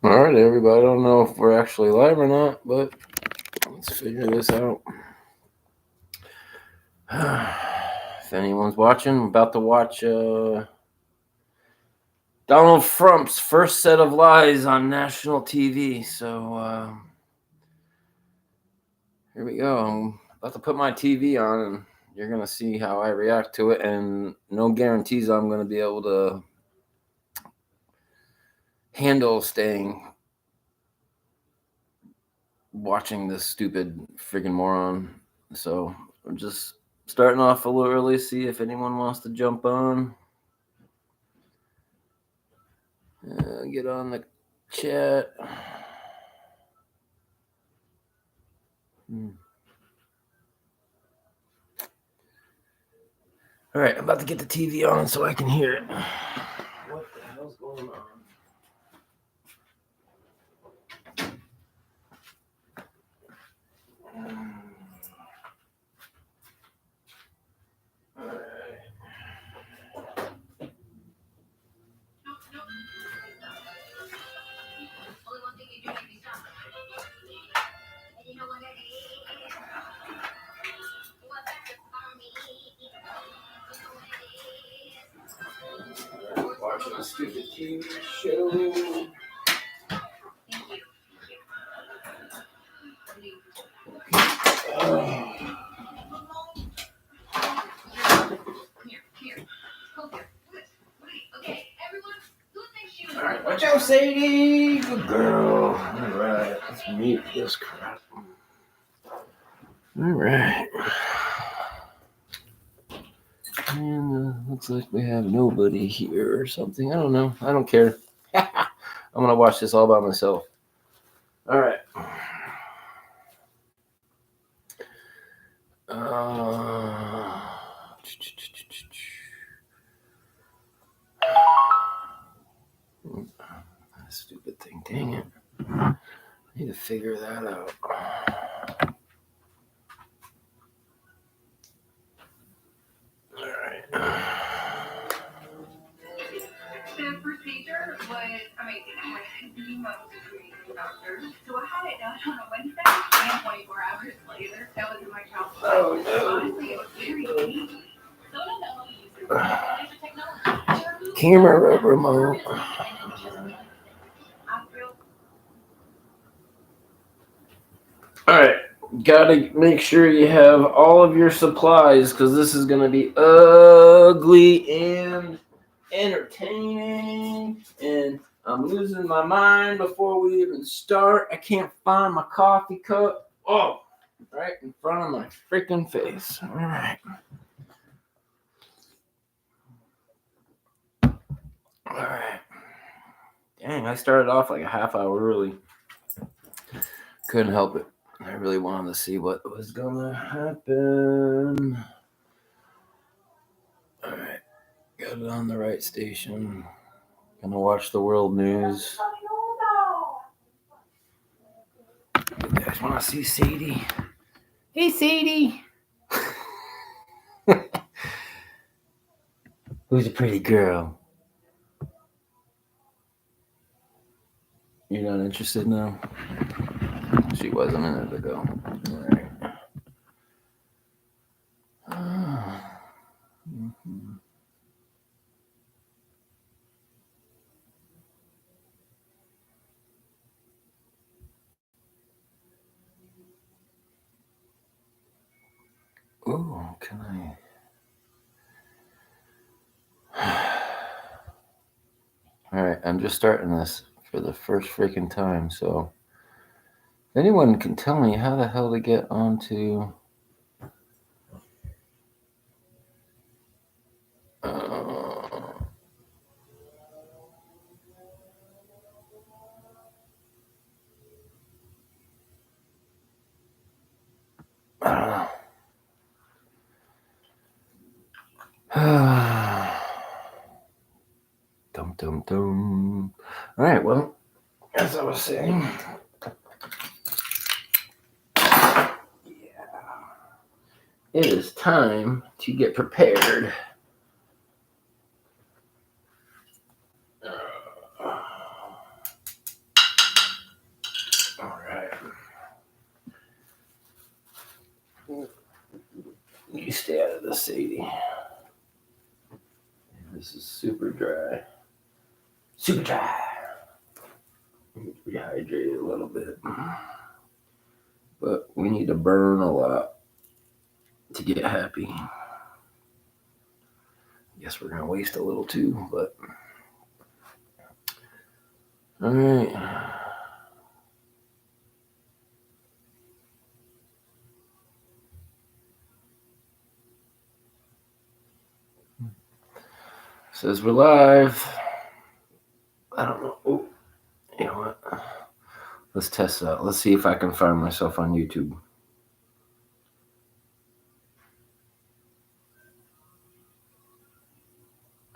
All right, everybody. I don't know if we're actually live or not, but let's figure this out. If anyone's watching, I'm about to watch Donald Frumps' first set of lies on national TV. So here we go. I'm about to put my TV on, and you're going to see how I react to it, and no guarantees I'm going to be able to handle staying watching this stupid freaking moron. So I'm just starting off a little early, see if anyone wants to jump on. Get on the chat. All right, I'm about to get the TV on so I can hear it. What the hell's going on? Watching a stupid TV show. All right, watch out, Sadie. Good girl. All right, let's mute this crap. All right. And looks like we have nobody here or something. I don't know. I don't care. I'm going to watch this all by myself. All right. Stupid thing. Dang it. I need to figure that out. All right. The procedure was amazing. I had the most amazing doctor. So I had it done on a Wednesday, and 24 hours later, that was in my child's life. Oh, no. Honestly, it was very easy. So I don't know if you technology. Camera remote. All right. Gotta make sure you have all of your supplies because this is gonna be ugly and entertaining, and I'm losing my mind before we even start. I can't find my coffee cup. Oh, right in front of my freaking face. All right. All right. Dang, I started off like a half hour early. Couldn't help it. I really wanted to see what was gonna happen. All right. Got it on the right station. Gonna watch the world news. You guys want to see Sadie? Hey, Sadie. Who's a pretty girl? You're not interested now? She was a minute ago. All right. Mm-hmm. Oh, can I? All right, I'm just starting this for the first freaking time, so if anyone can tell me how the hell to get onto I don't know. Dum. All right, well, as I was saying, it is time to get prepared. stay out of the Sadie. This is super dry. Super dry. Rehydrate a little bit. But we need to burn a lot to get happy. Guess we're gonna waste a little too, but all right. Says we're live. I don't know. Oh, you know what? Let's test that. Let's see if I can find myself on YouTube.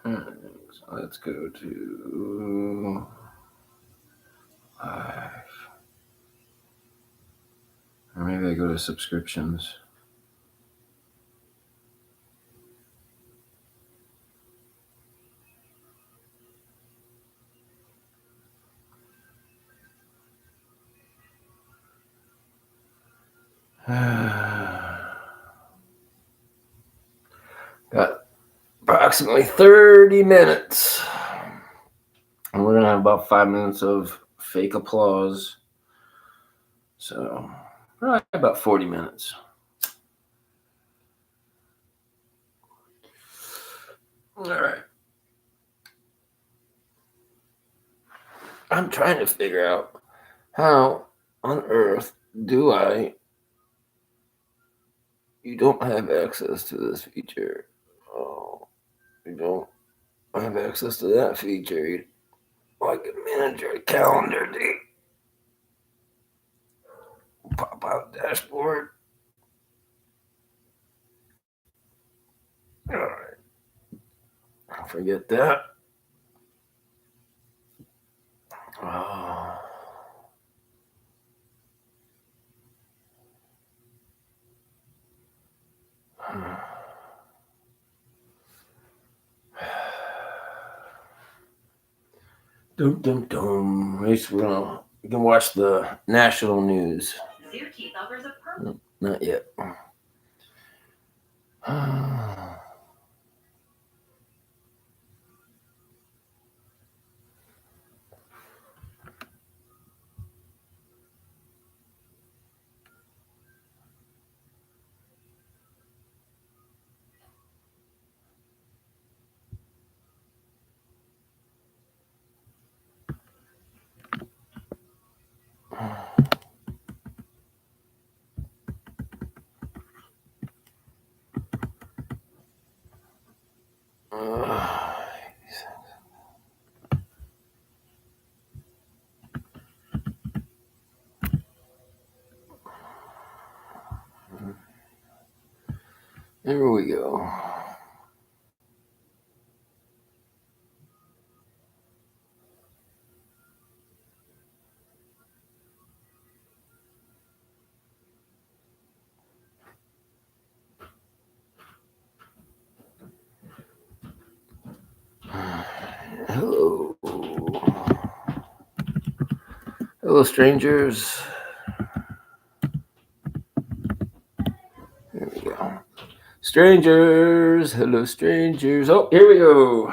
So let's go to live. Or maybe I go to subscriptions. Got approximately 30 minutes. And we're going to have about 5 minutes of fake applause. So, probably about 40 minutes. All right. I'm trying to figure out how on earth do I. You don't have access to this feature. Oh, you don't have access to that feature. Like a manager calendar date. Pop out dashboard. All right. Forget that. Oh. Dum dum dum. At least we can watch the national news. No, not yet. There we go. Hello. Hello, strangers. There we go. Strangers. Hello, strangers. Oh, here we go.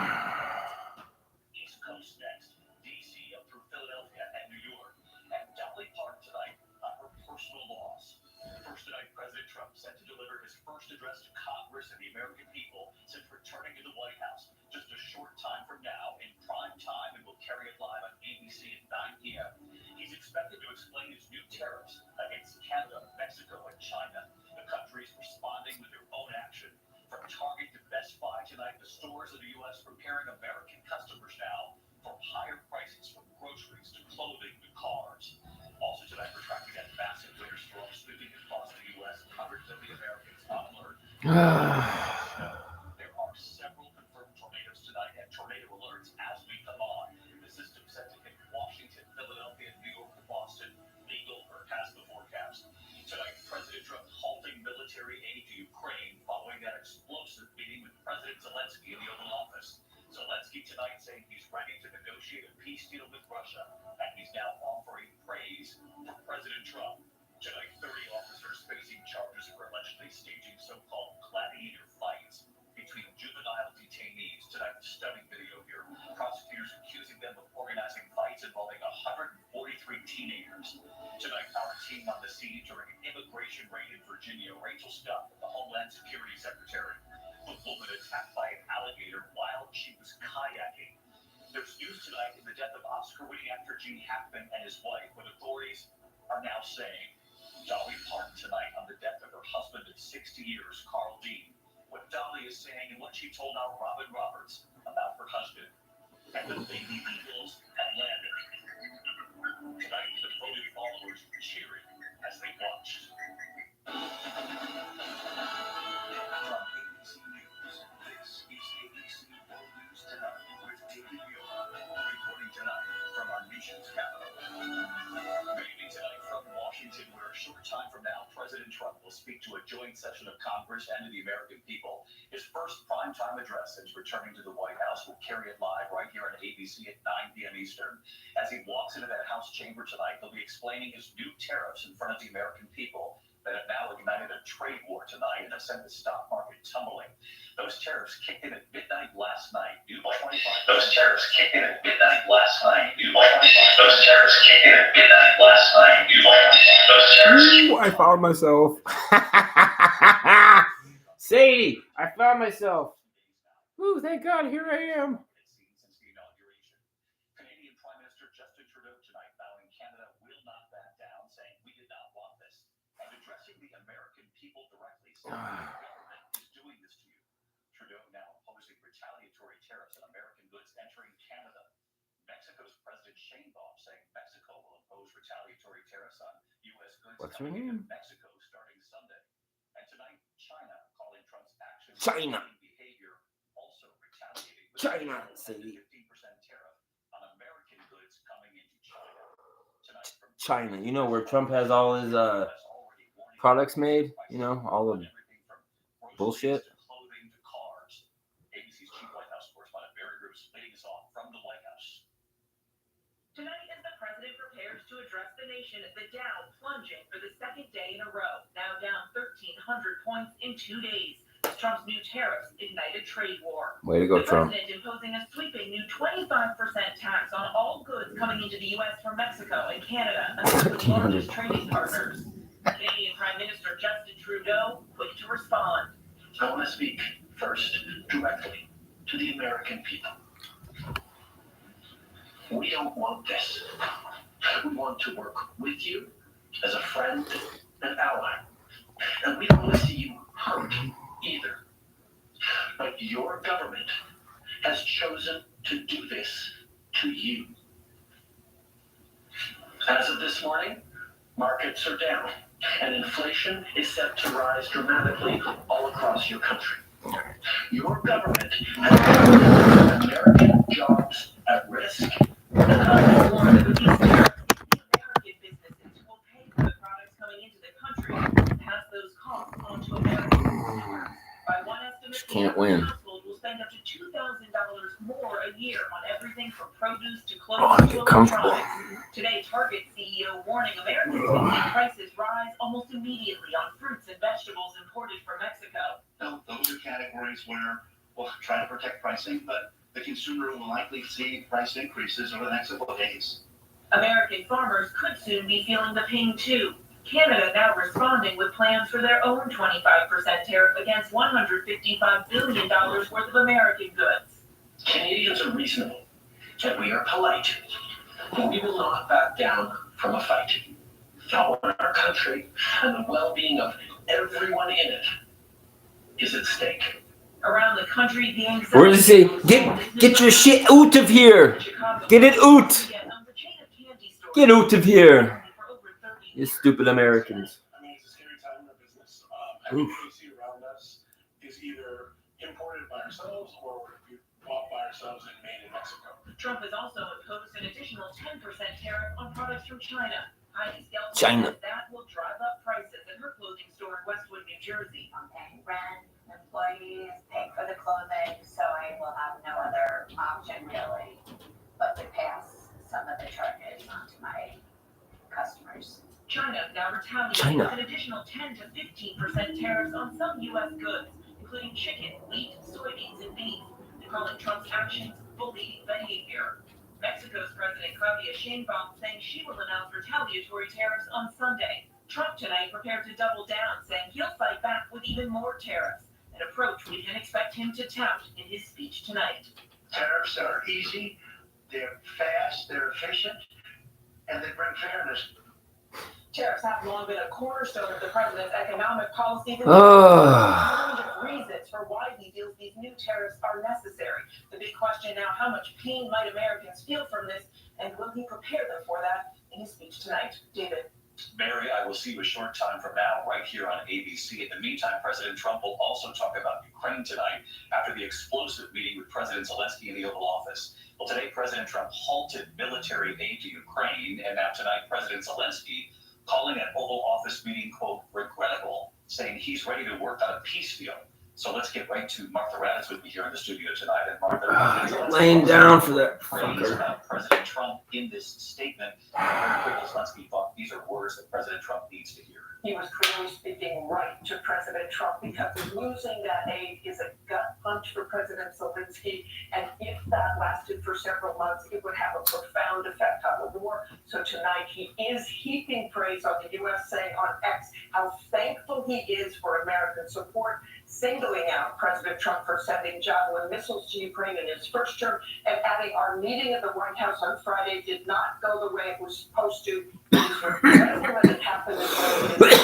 East Coast next. DC up through Philadelphia and New York. And Dolly Parton tonight on her personal loss. First tonight, President Trump set to deliver his first address to Congress and the American people since returning to the White House just a short time from now in prime time, and will carry it live on ABC at 9 p.m. He's expected to explain his new tariffs against Canada, Mexico, and China. The countries responding with their own action. From Target to Best Buy tonight, the stores in the U.S. preparing American customers now for higher prices from groceries to clothing to cars. Also tonight, we're tracking that massive winter storm sweeping across the U.S. Hundreds of the Americans on alert. There are several confirmed tornadoes tonight and tornado alerts as we come on. The system set to hit Washington, Philadelphia, New York, and Boston. Legal or past the forecast. Tonight, President Trump halting military aid to Ukraine following that explosive meeting with President Zelensky in the Oval Office. Zelensky tonight saying he's ready to negotiate a peace deal with Russia, and he's now offering praise for President Trump. Tonight, 30 officers facing charges for allegedly staging so-called gladiator fights between juvenile detainees. Tonight, stunning video here. Prosecutors accusing them of organizing fights involving 143 teenagers. Tonight, our team on the scene during an immigration raid in Virginia. Rachel Scott, the Homeland Security Secretary. A woman attacked by an alligator while she was kayaking. There's news tonight in the death of Oscar-winning actor Gene Hackman and his wife, what authorities are now saying. Dolly Parton tonight on the death of her husband of 60 years, Carl Dean. What Dolly is saying and what she told our Robin Roberts about her husband. And the baby Eagles have landed. Tonight, the devoted followers cheering as they watched. From ABC News, this is ABC World News Tonight with David Muir, reporting tonight from our nation's capital. Maybe tonight from Washington, where a short time from now, President Trump will speak to a joint session of Congress and to the American people. His first primetime address since returning to the White House will carry it live right here on ABC at 9 p.m. Eastern. As he walks into that House chamber tonight, he'll be explaining his new tariffs in front of the American people that have now ignited a trade war tonight and have sent the stock market tumbling. Those tariffs kicked in at midnight last night. New 25%. Those tariffs kicked in at midnight last night. New 25%. Those tariffs kicked in at midnight last night. New 25%. Those tariffs. Ooh, I found myself. Sadie, I found myself. Ooh, thank God, here I am. Since the inauguration. Canadian Prime Minister Justin Trudeau tonight vowing Canada will not back down, saying we did not want this. And addressing the American people directly, saying the government is doing this to you. Trudeau now opposing retaliatory tariffs on American goods entering Canada. Mexico's President Sheinbaum saying Mexico will impose retaliatory tariffs on U.S. goods What's her coming into name? Mexico starting Sunday. And tonight, China calling Trump's actions China. behavior also retaliating with China, a Sadie. 15% tariff on American goods coming into China. Tonight from China. You know where Trump has all his products made? You know, all the bullshit. Clothing to cars. ABC's chief White House correspondent Barry Bruce leading us off from the White House. Tonight, as the president prepares to address the nation, the Dow plunging for the second day in a row, now down 1,300 points in 2 days. As Trump's new tariffs ignite a trade war. Way to go, The Trump. president imposing a sweeping new 25% tax on all goods coming into the U.S. from Mexico and Canada, another the largest trading partners. Canadian Prime Minister Justin Trudeau quick to respond. I want to speak first directly to the American people. We don't want this. We want to work with you as a friend and ally. And we don't want to see you hurt either. But your government has chosen to do this to you. As of this morning, markets are down, and inflation is set to rise dramatically all across your country. Your government has put American jobs at risk. And I warned that these tariffs, American businesses will pay for the products coming into the country and pass those costs on to American consumers. By one estimate, Just can't win. the household will spend up to $2,000 more a year on everything from produce to Oh, clothing get to comfortable. electronics. Today, Target CEO warning Americans will see prices rise almost immediately on fruits and vegetables imported from Mexico. Now, those are categories where we'll try to protect pricing, but the consumer will likely see price increases over the next couple of days. American farmers could soon be feeling the pain too. Canada now responding with plans for their own 25% tariff against $155 billion worth of American goods. Canadians are reasonable, and we are polite. We will not back down from a fight. Our country and the well-being of everyone in it is at stake. Around the country, the anxiety... Where does it say? Get your shit out of here. Get it out. Get out of here. You stupid Americans. I mean, it's a scary time in our business. Everything we see around us is either imported by ourselves or bought by ourselves and made in Mexico. Trump has also imposed an additional 10% tariff on products from China. Heidi Skelton China. says that will drive up prices at her clothing store in Westwood, New Jersey. I'm paying rent, employees, paying for the clothing, so I will have no other option really but to pass some of the charges on to my customers. China now retaliated China. with an additional 10 to 15% tariffs on some U.S. goods, including chicken, wheat, soybeans, and beef. They're calling Trump's actions bully behavior. Mexico's President Claudia Sheinbaum saying she will announce retaliatory tariffs on Sunday. Trump tonight prepared to double down, saying he'll fight back with even more tariffs, an approach we can expect him to tout in his speech tonight. Tariffs are easy, they're fast, they're efficient, and they bring fairness. Tariffs have long been a cornerstone of the president's economic policies, and Oh. of reasons for why he feels these new tariffs are necessary. The big question now, how much pain might Americans feel from this, and will he prepare them for that in his speech tonight? David. Mary, I will see you a short time from now, right here on ABC. In the meantime, President Trump will also talk about Ukraine tonight after the explosive meeting with President Zelensky in the Oval Office. Well, today, President Trump halted military aid to Ukraine, and now tonight, President Zelensky calling an Oval Office meeting, quote, regrettable, saying he's ready to work on a peace deal. So let's get right to Martha Raddatz with me here in the studio tonight. And Martha, Laying down for that praise fucker. about President Trump in this statement. Zelensky thought these are words that President Trump needs to hear. He was clearly speaking right to President Trump because losing that aid is a gut punch for President Zelensky. And if that lasted for several months, it would have a profound effect on the war. So tonight he is heaping praise on the U.S., saying on X how thankful he is for American support, singling out President Trump for sending Javelin missiles to Ukraine in his first term, and adding our meeting at the White House on Friday did not go the way it was supposed to. He's regretting when it happened and when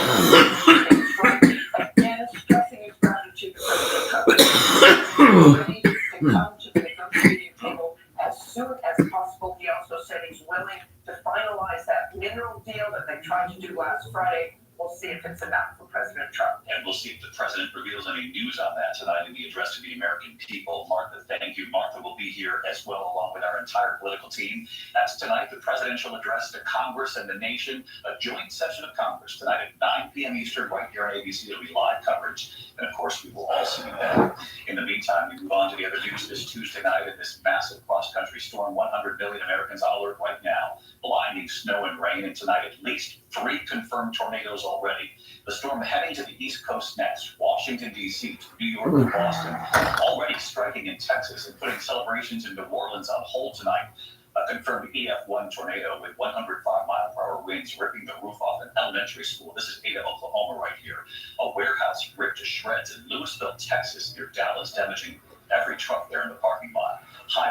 again stressing his gratitude to President Trump. He's ready to come to the negotiating table as soon as possible. He also said he's willing to finalize that mineral deal that they tried to do last Friday. We'll see if it's enough for President Trump. And we'll see if the president reveals any news on that tonight in the address to the American people. Martha, thank you. Martha will be here as well, along with our entire political team. That's tonight, the presidential address to Congress and the nation, a joint session of Congress tonight at 9 p.m. Eastern, right here on ABC. It'll be live coverage. And of course, we will all see you then. In the meantime, we move on to the other news this Tuesday night in this massive cross-country storm. 100 million Americans on alert right now. Blinding snow and rain, and tonight at least 3 confirmed tornadoes already. The storm heading to the East Coast next, Washington, D.C., to New York and Boston, already striking in Texas and putting celebrations in New Orleans on hold tonight. A confirmed EF1 tornado with 105-mile-per-hour winds ripping the roof off an elementary school. This is Ada, Oklahoma right here. A warehouse ripped to shreds in Lewisville, Texas, near Dallas, damaging every truck there in the parking lot.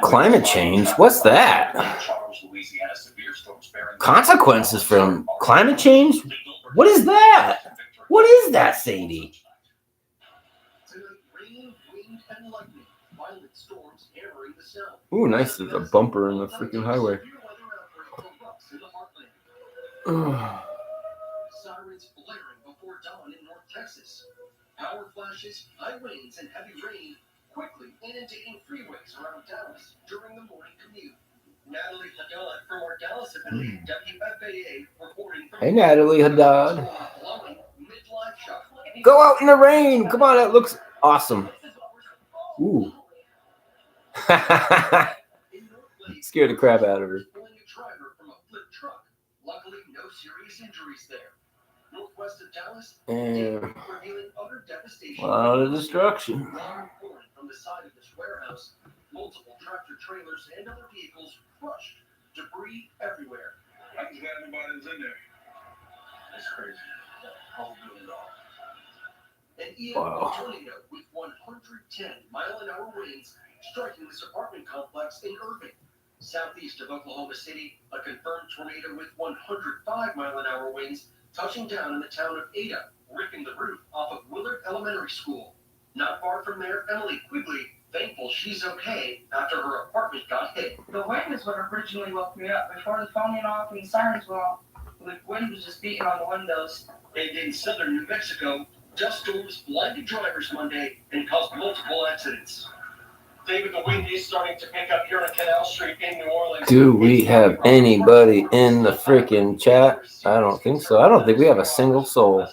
Climate change? What's that? Consequences from climate change? What is that? What is that, Sadie? Ooh, nice. There's a bumper in the freaking highway. Sirens blaring before dawn in North Texas. Power flashes, high winds, and heavy rain quickly inundating freeways around Dallas during the morning commute. Natalie Haddad from our Dallas affiliate, WFAA, reporting from Hey, Natalie Haddad. blowing midlife shock. Go out in the rain. Come on, that looks awesome. Ooh. Scared the crap out of her. Pulling a driver from a flipped truck. Luckily, no serious injuries there. Northwest of Dallas, And revealing utter devastation. a lot of destruction. Long pouring from the side of this warehouse. Multiple tractor trailers and other vehicles crushed. Debris everywhere. I just glad nobody's in there. That's crazy. $1 billion. An Wow. tornado with 110-mile-an-hour winds striking this apartment complex in Irving. Southeast of Oklahoma City, a confirmed tornado with 105-mile-an-hour winds touching down in the town of Ada, ripping the roof off of Willard Elementary School. Not far from there, Emily Quigley, thankful she's okay after her apartment got hit. The wind is what originally woke me up. Before the phone went off and the sirens went off, the wind was just beating on the windows. And in southern New Mexico, dust storms blinded drivers Monday and caused multiple accidents. David, the wind is starting to pick up here on Canal Street in New Orleans. Do we have anybody in the freaking chat? I don't think so. I don't think we have a single soul. I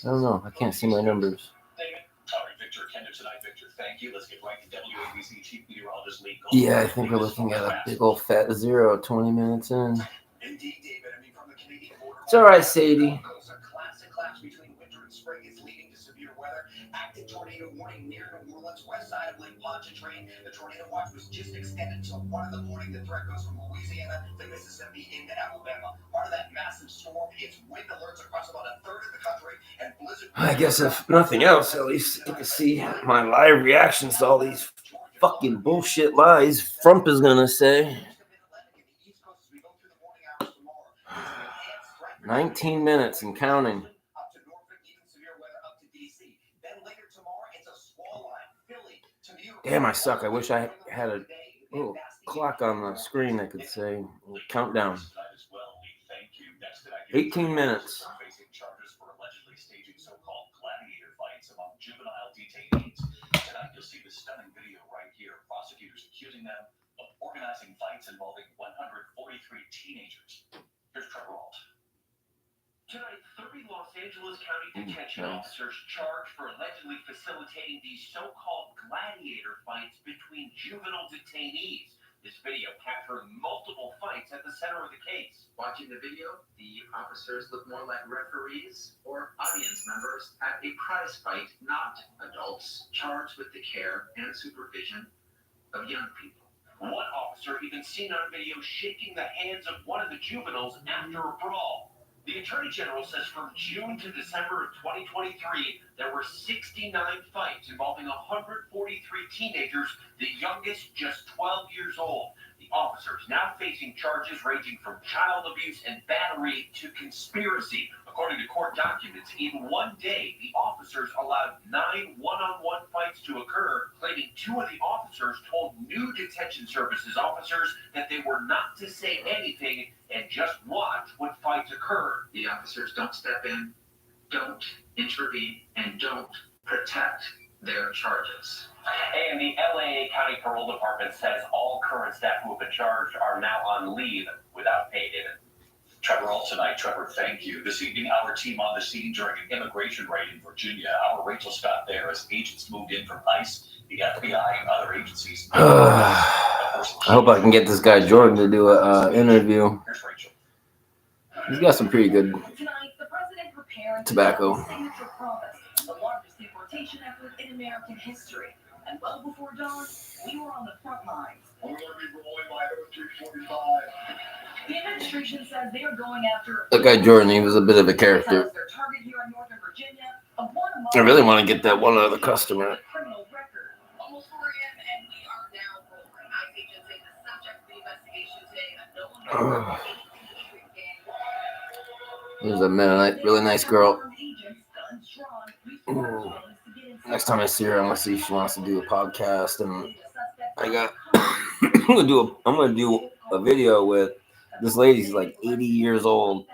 don't know. I can't see my numbers. David, all right, Victor, Kendra tonight. Victor, thank you. Let's get right to WABC Chief Meteorologist Lee Gold. Yeah, I think we're looking at a big old fat zero 20 minutes in. Indeed, David. I mean, from the Canadian border. It's all right, Sadie. weather. Active tornado warning near New Orleans, west side of Lake Pontchartrain. The tornado watch was just extended till 1 in the morning. The threat goes from Louisiana to Mississippi into Alabama. Part of that massive storm is wind alerts across about a third of the country and blizzard. I guess if nothing else, at least you can see my live reactions to all these fucking bullshit lies Frump is gonna say. 19 minutes and counting. Damn, I suck. I wish I had a little clock on the screen that could say countdown. 18 minutes. Facing charges for allegedly staging so-called gladiator fights among juvenile detainees. Tonight, you'll see the stunning video right here. Prosecutors accusing them of organizing fights involving 143 teenagers. Here's Trevor Alt. Tonight, 30 Los Angeles County detention officers charged for allegedly facilitating these so-called gladiator fights between juvenile detainees. This video capturing multiple fights at the center of the case. Watching the video, the officers look more like referees or audience members at a prize fight, not adults charged with the care and supervision of young people. One officer even seen on video shaking the hands of one of the juveniles after a brawl. The Attorney General says from June to December of 2023, there were 69 fights involving 143 teenagers, the youngest just 12 years old. The officers now facing charges ranging from child abuse and battery to conspiracy. According to court documents, in one day, the officers allowed 9 one-on-one fights to occur, claiming 2 of the officers told new detention services officers that they were not to say anything and just watch when fights occurred. The officers don't step in, don't intervene, and don't protect their charges. And the LA County Parole Department says all current staff who have been charged are now on leave without pay, David. Trevor Alt tonight. Trevor, thank you. This evening, our team on the scene during an immigration raid in Virginia. Our Rachel Scott there as agents moved in from ICE, the FBI, and other agencies. I hope I can get this guy Jordan to do an interview. Here's Rachel. He's got some pretty good Tonight, the president preparing tobacco. the signature promise, the largest deportation effort in American history. And well before dawn, we were on the front lines. We're going to be rolling by 0345. The administration says they are going after That guy Jordan, he was a bit of a character. Their target here in Northern Virginia, I really want to get that one other customer. criminal record. Almost 4 a.m. and we are now rolling. ICE agents say the subject of the investigation today, a known member of the 18th Street gang. There's a Mennonite, really nice girl. Ooh. Next time I see her, I'm gonna see if she wants to do a podcast, and I'm gonna do a video with this lady. She's like 80 years old.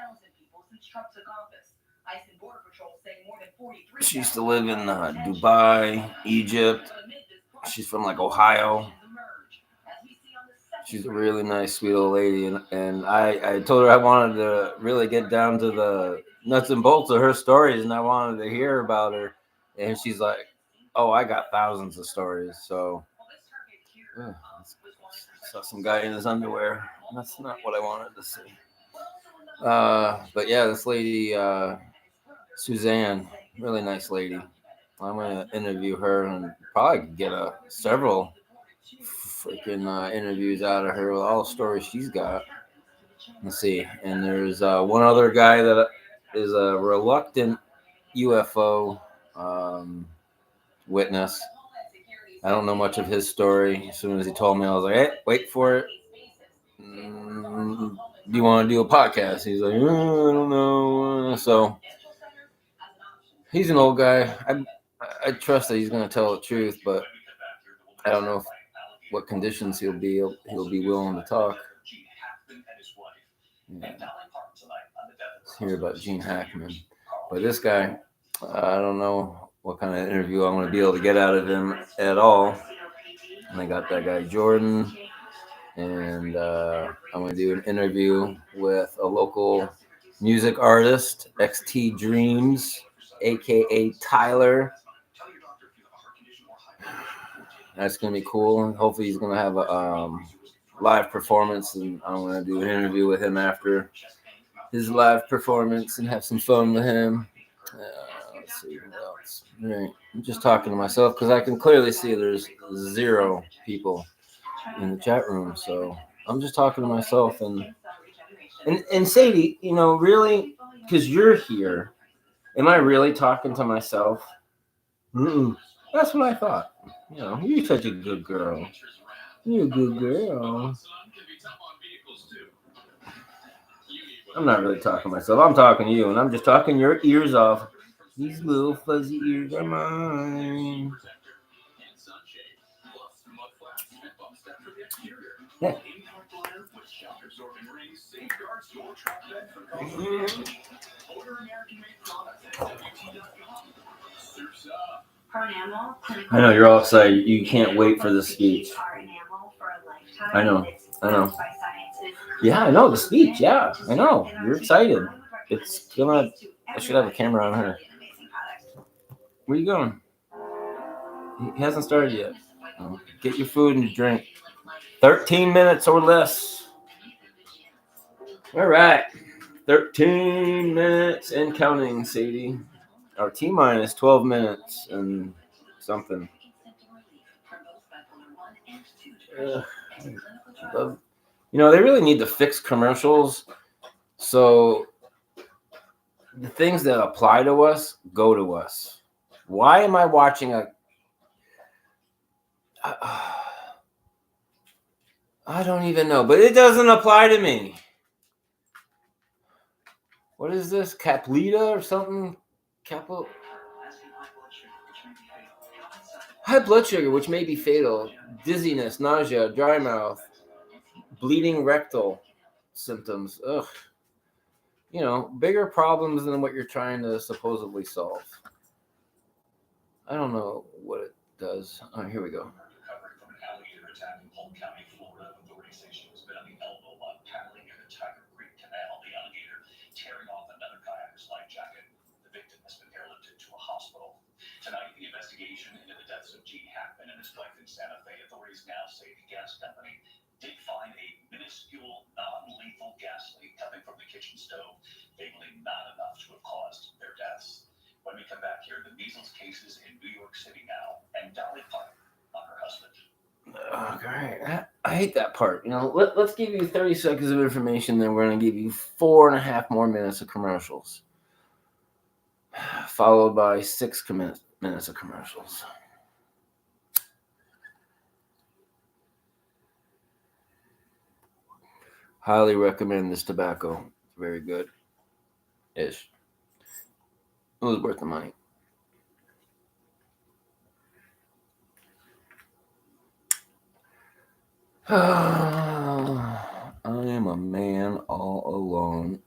She used to live in Dubai, Egypt. She's from like Ohio. She's a really nice, sweet old lady, and I told her I wanted to really get down to the nuts and bolts of her stories, and I wanted to hear about her. And she's like, "Oh, I got thousands of stories." So, saw some guy in his underwear. That's not what I wanted to see. But yeah, this lady, Suzanne, really nice lady. I'm gonna interview her and probably get several freaking interviews out of her with all the stories she's got. Let's see. And there's one other guy that is a reluctant UFO witness. I don't know much of his story. As soon as he told me, I was like, "Hey, wait for it. Do you want to do a podcast?" He's like, "I don't know." So he's an old guy. I trust that he's going to tell the truth, but I don't know what conditions he'll be willing to talk. Yeah. Let's hear about Gene Hackman. But this guy, I don't know what kind of interview I'm going to be able to get out of him at all. And I got that guy Jordan, and I'm going to do an interview with a local music artist, XT Dreams, aka Tyler. That's going to be cool. Hopefully he's going to have a live performance, and I'm going to do an interview with him after his live performance and have some fun with him. Let's see what else. All right. I'm just talking to myself because I can clearly see there's 0 people in the chat room. So I'm just talking to myself and Sadie, really, because you're here. Am I really talking to myself? That's what I thought. You're such a good girl. You're a good girl. I'm not really talking to myself. I'm talking to you, and I'm just talking your ears off. These little fuzzy ears are mine. Yeah. I know you're all excited. You can't wait for the speech. I know. Yeah, I know the speech. Yeah, I know. You're excited. I should have a camera on her. Where are you going? He hasn't started yet. Get your food and drink. 13 minutes or less. All right. 13 minutes and counting, Sadie. Our T-minus 12 minutes and something. They really need to fix commercials. So the things that apply to us go to us. Why am I watching I don't even know, but it doesn't apply to me. What is this? Caplita or something? High blood sugar, which may be fatal. Dizziness, nausea, dry mouth, bleeding rectal symptoms. Ugh. Bigger problems than what you're trying to supposedly solve. I don't know what it does. All right, here we go. Recovering from an alligator attack in Polk County, Florida, authorities say she was bit on the elbow while paddling in the Tiger Creek Canal. The alligator tearing off another kayaker's life jacket. The victim has been airlifted to a hospital. Tonight, the investigation into the deaths of Gene Hackman and his wife in Santa Fe. Authorities now say the gas company did find a minuscule, non-lethal gas leak coming from the kitchen stove, vaguely not enough to have caused their deaths. When we come back here, the measles cases in New York City now, and Dolly Parton on her husband. Okay, I hate that part. Let's give you 30 seconds of information, then we're going to give you 4.5 more minutes of commercials, followed by 6 minutes of commercials. Highly recommend this tobacco. It's very good. Ish. It was worth the money. I am a man all alone.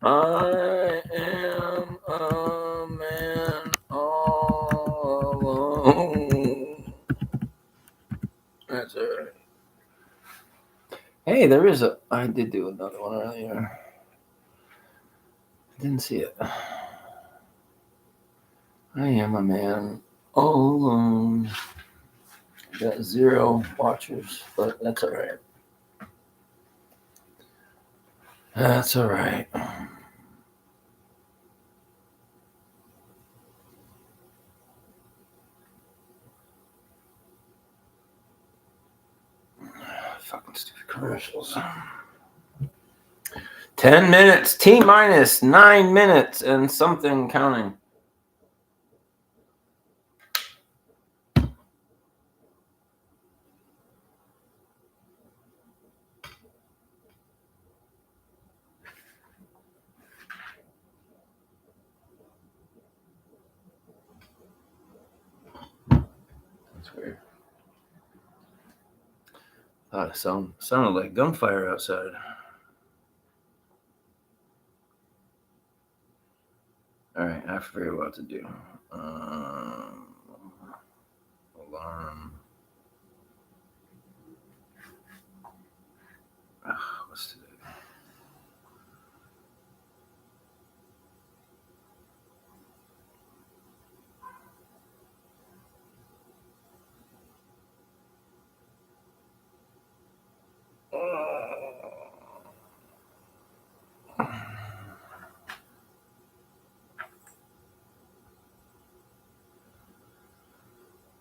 I am a man all alone. That's all right. Hey, I did do another one earlier. Didn't see it. I am a man all alone. Got 0 watchers, but that's all right. That's all right. Fucking stupid commercials. 10 minutes. T-minus 9 minutes and something counting. That's weird. Thought it sounded like gunfire outside. All right, I forget what to do. Alarm. What's today?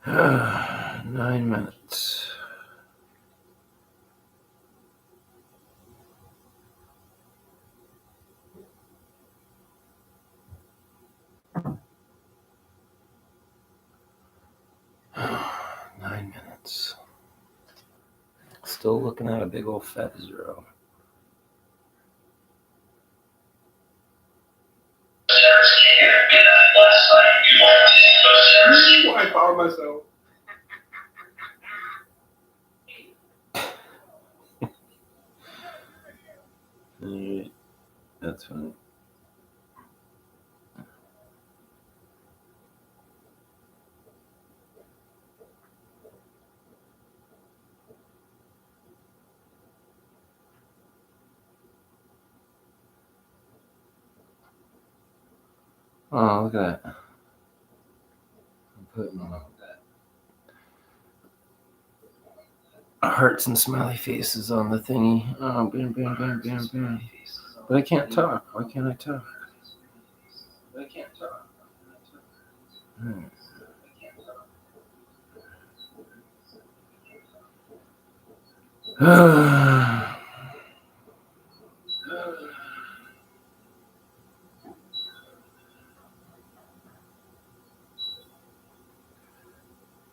9 minutes. Still looking at a big old fat 0. I found myself. Alright, that's fine. Oh, look at that. I'm putting hearts and smiley faces on the thingy. Oh, bam, bam, bam, bam, bam. But I can't talk. Why can't I talk? Hmm.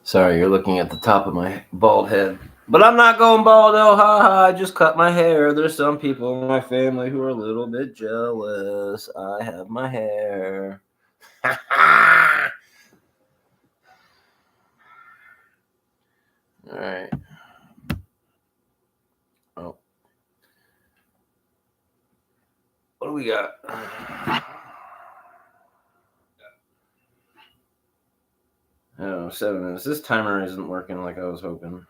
Sorry, you're looking at the top of my bald head. But I'm not going bald, oh, ha. I just cut my hair. There's some people in my family who are a little bit jealous. I have my hair. All right. Oh. What do we got? Oh, 7 minutes. This timer isn't working like I was hoping.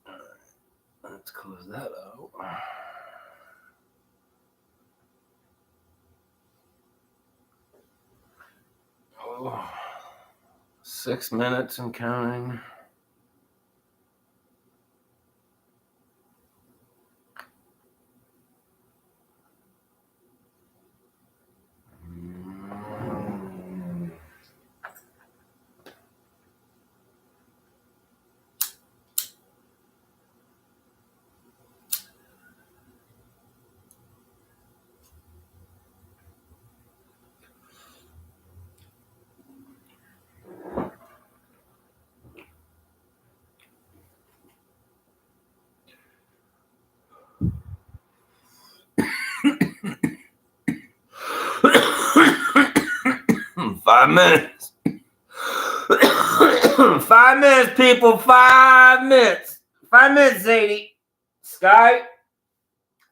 All right. Let's close that out. Oh, 6 minutes and counting. Five minutes. 5 minutes, people. 5 minutes. 5 minutes, Zadie. Sky.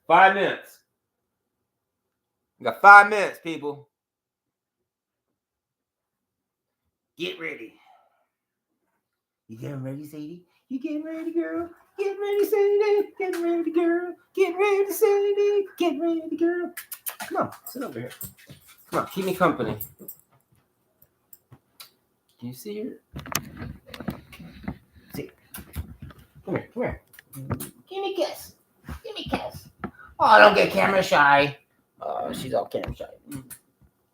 5 minutes. We got 5 minutes, people. Get ready. You getting ready, Sadie? You getting ready, girl? Get ready, Sadie. Get ready, girl. Get ready, Sadie. Get ready, girl. Come on, sit over here. Come on, keep me company. Can you see her? See. Come here, come here. Give me a kiss. Give me a kiss. Oh, don't get camera shy. Oh, she's all camera shy.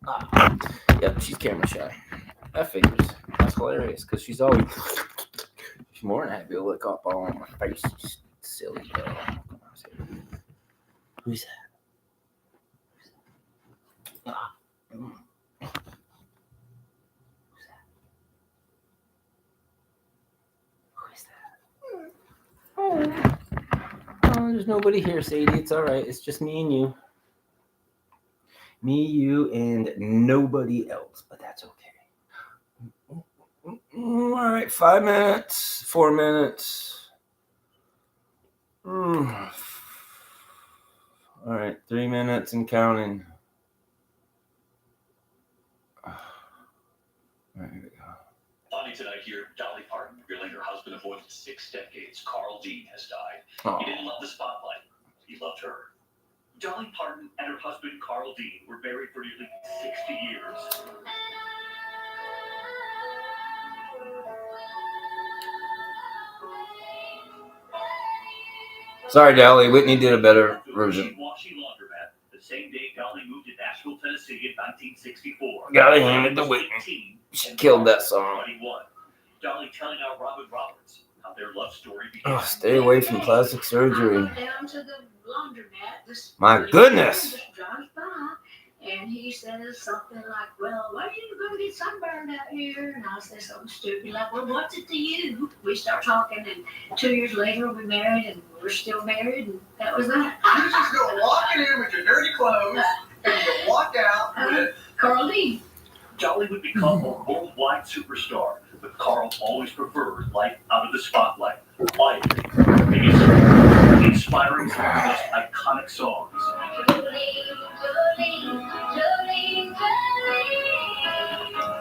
Oh. Yep, she's camera shy. That figures. That's hilarious because she's always. She's more than happy to lick up all on my face. She's silly girl. Who's that? Ah. Who's that? Who is that? Oh. Oh, there's nobody here, Sadie. It's all right. It's just me and you. Me, you, and nobody else. But that's okay. All right, 5 minutes, 4 minutes. All right, 3 minutes and counting. All right, here we go. Funny tonight here, Dolly Parton revealing her husband of more than 6 decades, Carl Dean, has died. Oh. He didn't love the spotlight. He loved her. Dolly Parton and her husband, Carl Dean, were married for nearly 60 years. Sorry, Dolly. Whitney did a better version. Washy laundromat, the same day Dolly moved to Nashville, Tennessee in 1964. Gotta hand it to Whitney. She killed that song. 21. Dolly telling out Robin Roberts how their love story began. Oh, stay away from plastic surgery. I go down to the laundromat. This My goodness. just drives by, and he says something like, "Well, why are you going to get sunburned out here?" And I say something stupid like, "Well, what's it to you?" We start talking, and 2 years later we married, and we're still married, and that was that. You just go walking in with your dirty clothes, and you walk out with Carl Lee. Dolly would become a worldwide superstar, but Carl always preferred life out of the spotlight. Life, inspiring some of the most iconic songs.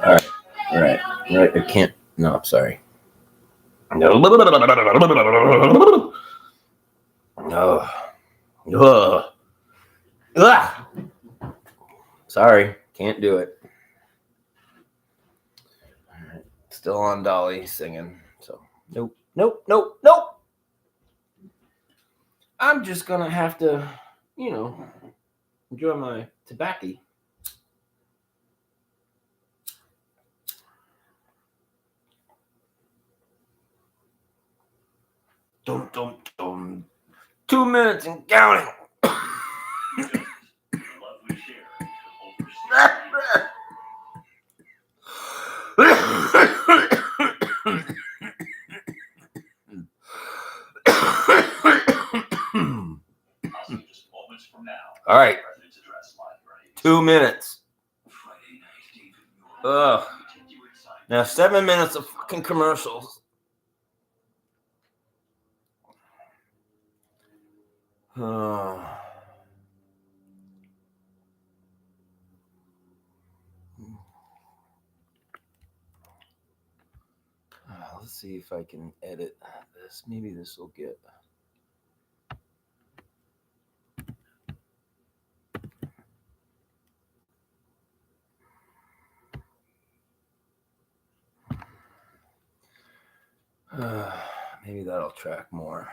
All right. I can't. No, I'm sorry. No. No. Ugh. Ugh. Sorry, can't do it. All right. Still on Dolly singing. So nope. I'm just gonna have to, enjoy my tobacco. Dum. 2 minutes and counting. Love we share over just moments from now. All right. President's address live, right? 2 minutes. Friday night, David. Ugh. Now 7 minutes of fucking commercials. Let's see if I can edit this. Maybe this will get. Maybe that'll track more.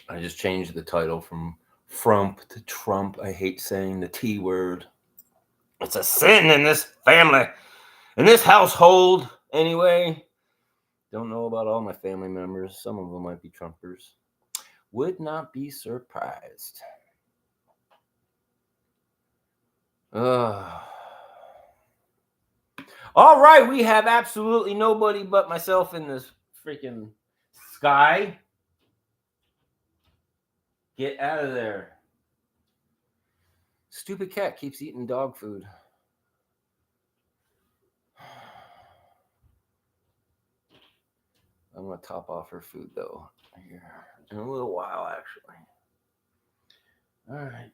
I just changed the title from Frump to Trump. I hate saying the T word. It's a sin in this family, in this household. Anyway, don't know about all my family members. Some of them might be Trumpers. Would not be surprised. All right, we have absolutely nobody but myself in this freaking sky. Get out of there. Stupid cat keeps eating dog food. I'm going to top off her food, though, here in a little while, actually. All right.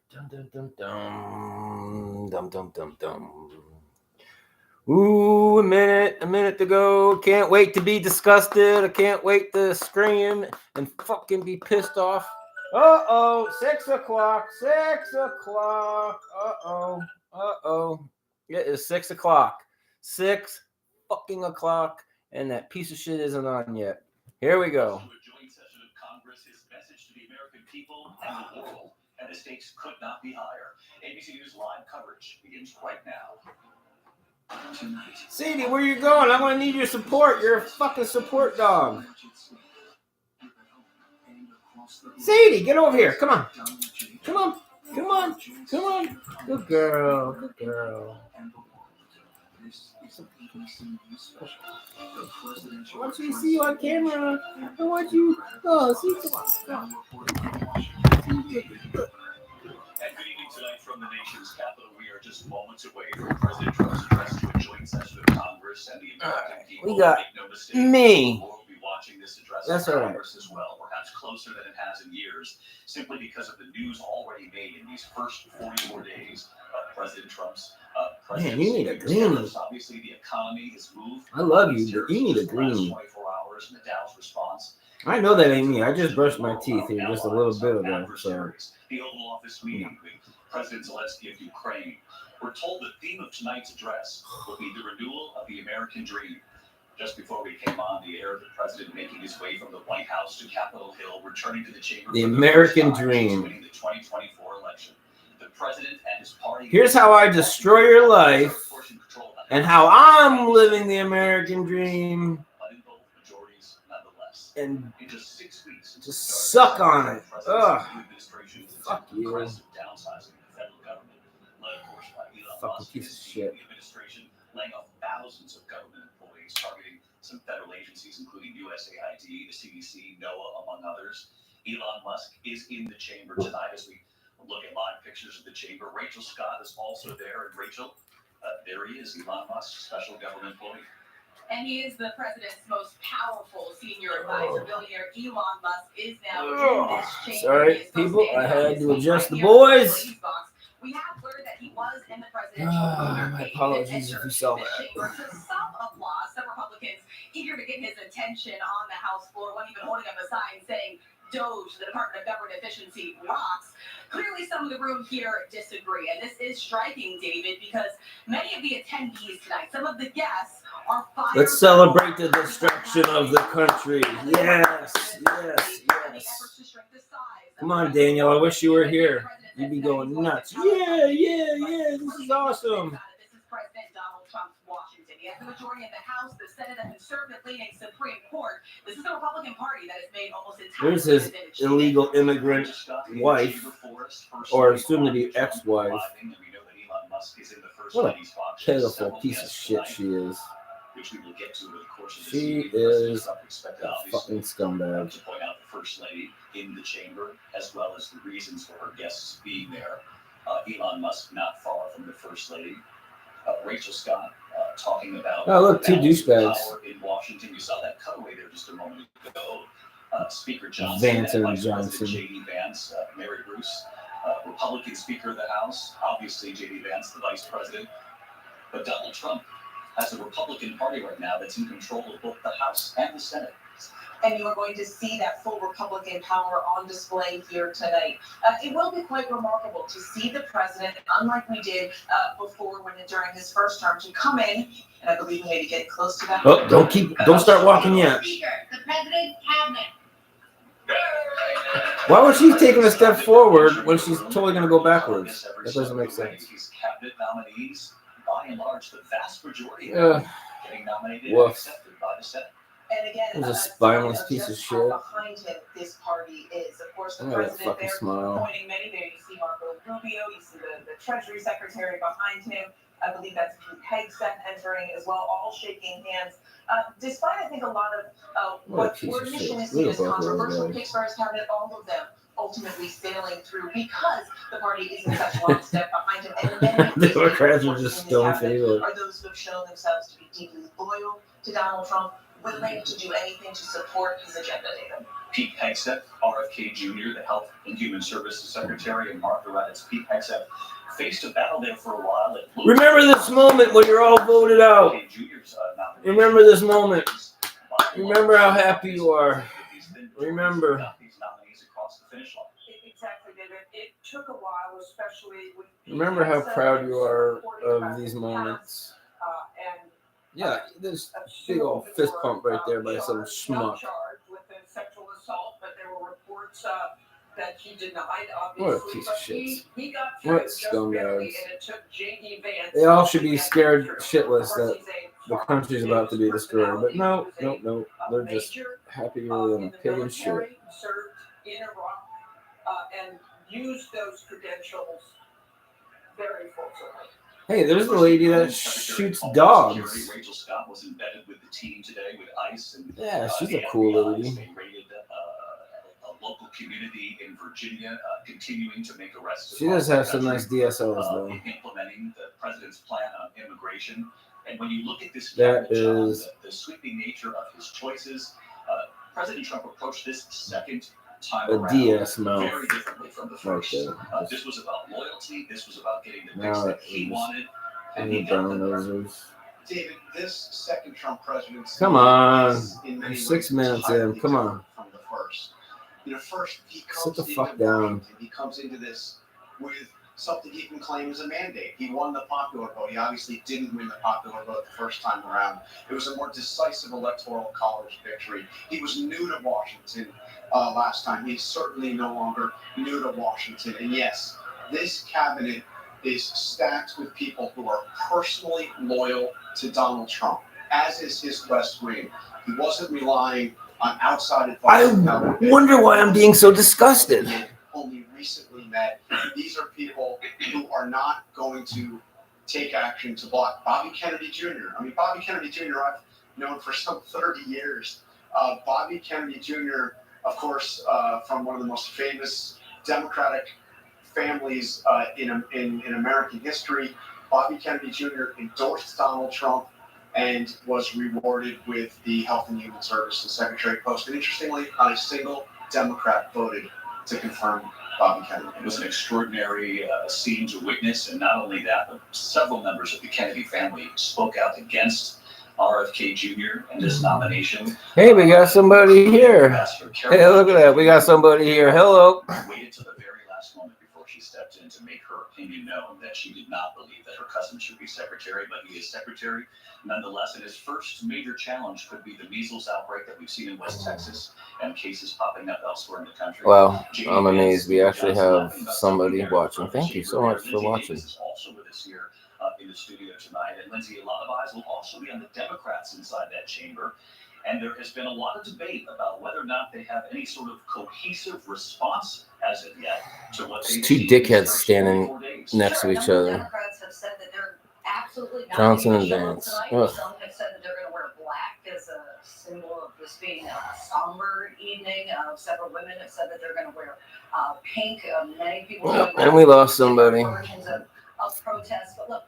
Dum. Ooh, a minute to go. Can't wait to be disgusted. I can't wait to scream and fucking be pissed off. 6 o'clock. 6 o'clock. It is 6 o'clock. 6 fucking o'clock, and that piece of shit isn't on yet. Here we go. A joint session of Congress, his message to the American people and the world, and the stakes could not be higher. ABC News live coverage begins right now. Tonight. Sadie, where you going? I'm gonna need your support. You're a fucking support dog. Sadie, get over here. Come on. Good girl. I want you to see you on camera. I want you. See, come on. And good evening tonight from the nation's capital. We are just moments away from President Trump's address to a joint session of Congress and the American people. We got Make no mistake, me. we'll be watching this address That's of all right. Congress as well, perhaps closer than it has in years, simply because of the news already made in these first 44 days of President Trump's presidency. Man, you need a green. Obviously, the economy has moved. I love you, but you need a green. 24 hours in the Dow's response. I know that ain't me. I just brushed my teeth here just a little bit ago. So. The Oval Office meeting with President Zelensky of Ukraine. We're told the theme of tonight's address will be the renewal of the American dream. Just before we came on the air, the president making his way from the White House to Capitol Hill, returning to the chamber. The for American first time dream. since winning the 2024 election. The president and his party. Here's how I destroy your life and how I'm living the American dream. And in just 6 weeks, just suck on it. Ugh. Fuck you. Fucking piece of shit. Laying off thousands of government employees, targeting some federal agencies, including USAID, the CDC, NOAA, among others. Elon Musk is in the chamber tonight as we look at live pictures of the chamber. Rachel Scott is also there. And Rachel, there he is, Elon Musk, special government employee. And he is the president's most powerful senior advisor. Billionaire Elon Musk is now in this chamber. Sorry, people, I had to adjust the boys. We have word that he was in the presidential My apologies if you saw that. To some applause, some Republicans eager to get his attention on the House floor, one even holding up a sign saying, "Doge, the Department of Government Efficiency rocks." Clearly, some of the room here disagree, and this is striking, David, because many of the attendees tonight, some of the guests, are fired. Let's celebrate the destruction of the country. Yes, yes, yes. Come on, Daniel. I wish you were here. You'd be going nuts. Yeah, this is awesome. This is President Donald Trump's Washington. He has the majority in the House, the Senate, and conservative-leaning Supreme Court. This is the Republican Party that has made almost entirely. Here's his illegal immigrant wife, or soon to be ex-wife. What a pitiful piece of shit she is. She is a fucking scumbag. To point out the First Lady in the chamber, as well as the reasons for her guests being there. Elon Musk not far from the First Lady. Rachel Scott talking about. Oh, look, two douchebags. Power in Washington. You saw that cutaway there just a moment ago. Speaker Johnson, Vance and Vice Johnson. President J.D. Vance, Mary Bruce, Republican Speaker of the House. Obviously, J.D. Vance, the Vice President. But Donald Trump has a Republican Party right now that's in control of both the House and the Senate. And you are going to see that full Republican power on display here tonight. It will be quite remarkable to see the president, unlike we did before during his first term, to come in, and I believe we may be getting close to that. Oh, don't start walking yet. Speaker, the president's cabinet. Why was she taking a step forward when she's totally going to go backwards? That doesn't make sense. His cabinet nominees, by and large, the vast majority of them getting nominated and accepted by the Senate. And again, He's a spineless piece of shit. Behind him, this party is, of course, the Look at that president fucking there, smile. pointing many there. You see Marco Rubio, you see the Treasury Secretary behind him. I believe that's Pete Hegseth entering as well, all shaking hands. Despite, I think, a lot of what were initially seen as controversial picks for his cabinet, all of them ultimately sailing through because the party is in such lockstep behind him. And many Democrats are just stone favored. Are those who have shown themselves to be deeply loyal to Donald Trump, willing to do anything to support his agenda, David. Pete Hegseth, RFK Jr., the Health and Human Services Secretary, and Mark Loretta's Pete Hegseth faced a battle there for a while. Remember this moment when you're all voted out. Remember this moment. Remember how happy you are. Remember. Exactly, David. It took a while, especially with. Remember how proud you are of these moments. And yeah, there's a big old fist pump right there by some schmuck. Charged with the sexual assault, but there were reports that he denied. Obviously, What a piece of shit. He got through What it just barely, scumbags. and it took J.D. Vance. They all should be scared shitless that the country's about to be destroyed. But no. They're just happier than a pig in shit. Served in Iraq and used those credentials very forcibly. Hey, there's the lady that shoots dogs. Rachel Scott was embedded with the team today with ICE and Yeah, she's a cool lady. They raided a local community in Virginia, continuing to make arrests. She does have some nice DSLs though. Implementing the president's plan on immigration. And when you look at this, That John, is the sweeping nature of his choices, President Trump approached this second time a around DS mouth. very differently from the first. Right there. This was about loyalty. This was about getting the Now things that it he is. wanted. And the brown nosers. David, this second Trump presidency. Come on. is in many You're 6 ways minutes entirely in. Come on. different From the first. First he Sit comes the into fuck down. Washington, he comes into this with something he can claim as a mandate. He won the popular vote. He obviously didn't win the popular vote the first time around. It was a more decisive electoral college victory. He was new to Washington last time. He's certainly no longer new to Washington. And yes, this cabinet is stacked with people who are personally loyal to Donald Trump, as is his West Wing. He wasn't relying on outside advice. I wonder why I'm being so disgusted. Only recently met. These are people who are not going to take action to block Bobby Kennedy Jr. I mean, Bobby Kennedy Jr. I've known for some 30 years. Bobby Kennedy Jr., of course, from one of the most famous Democratic families in American history. Bobby Kennedy Jr. endorsed Donald Trump and was rewarded with the Health and Human Services Secretary post. And interestingly, not a single Democrat voted to confirm Bobby Kennedy. It was an extraordinary scene to witness, and not only that, but several members of the Kennedy family spoke out against RFK Jr. and his nomination. Hey, we got somebody here. Hey, look at that. We got somebody here. Hello. Waited to the very last moment before she stepped in to make her opinion known that she did not believe that her cousin should be secretary, but he is secretary nonetheless. And his first major challenge could be the measles outbreak that we've seen in West Texas and cases popping up elsewhere in the country. Well, I'm amazed we actually have somebody watching. Thank you so much for watching. Is also with us here in the studio tonight. And Lindsay, a lot of eyes will also be on the Democrats inside that chamber. And there has been a lot of debate about whether or not they have any sort of cohesive response as of yet to what they two dickheads standing next to each other. Democrats have said that they're absolutely not Johnson going and to show up Vance. tonight. Ugh. Some have said that they're going to wear black as a symbol of this being a somber evening. Several women have said that they're going to wear pink. Many people Well, and we lost somebody. versions of protests. But look,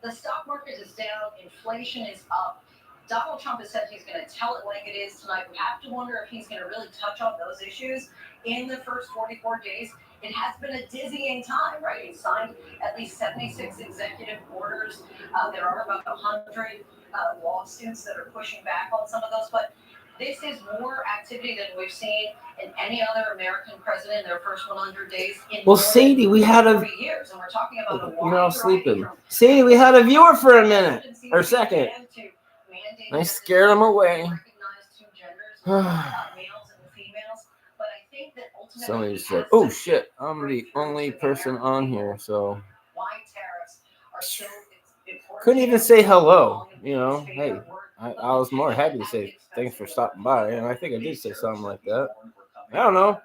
the stock market is down. Inflation is up. Donald Trump has said he's going to tell it like it is tonight. We have to wonder if he's going to really touch on those issues in the first 44 days. It has been a dizzying time, right? He's signed at least 76 executive orders. There are about 100 lawsuits that are pushing back on some of those. But this is more activity than we've seen in any other American president in their first 100 days. Well, Sadie, we had a. 3 years, and we're talking about a You're all sleeping. Sadie, we had a viewer for a minute or second. I scared him away. Somebody said, "Oh shit, I'm the only person on here, so couldn't even say hello." You know, hey, I was more happy to say thanks for stopping by, and I think I did say something like that. I don't know,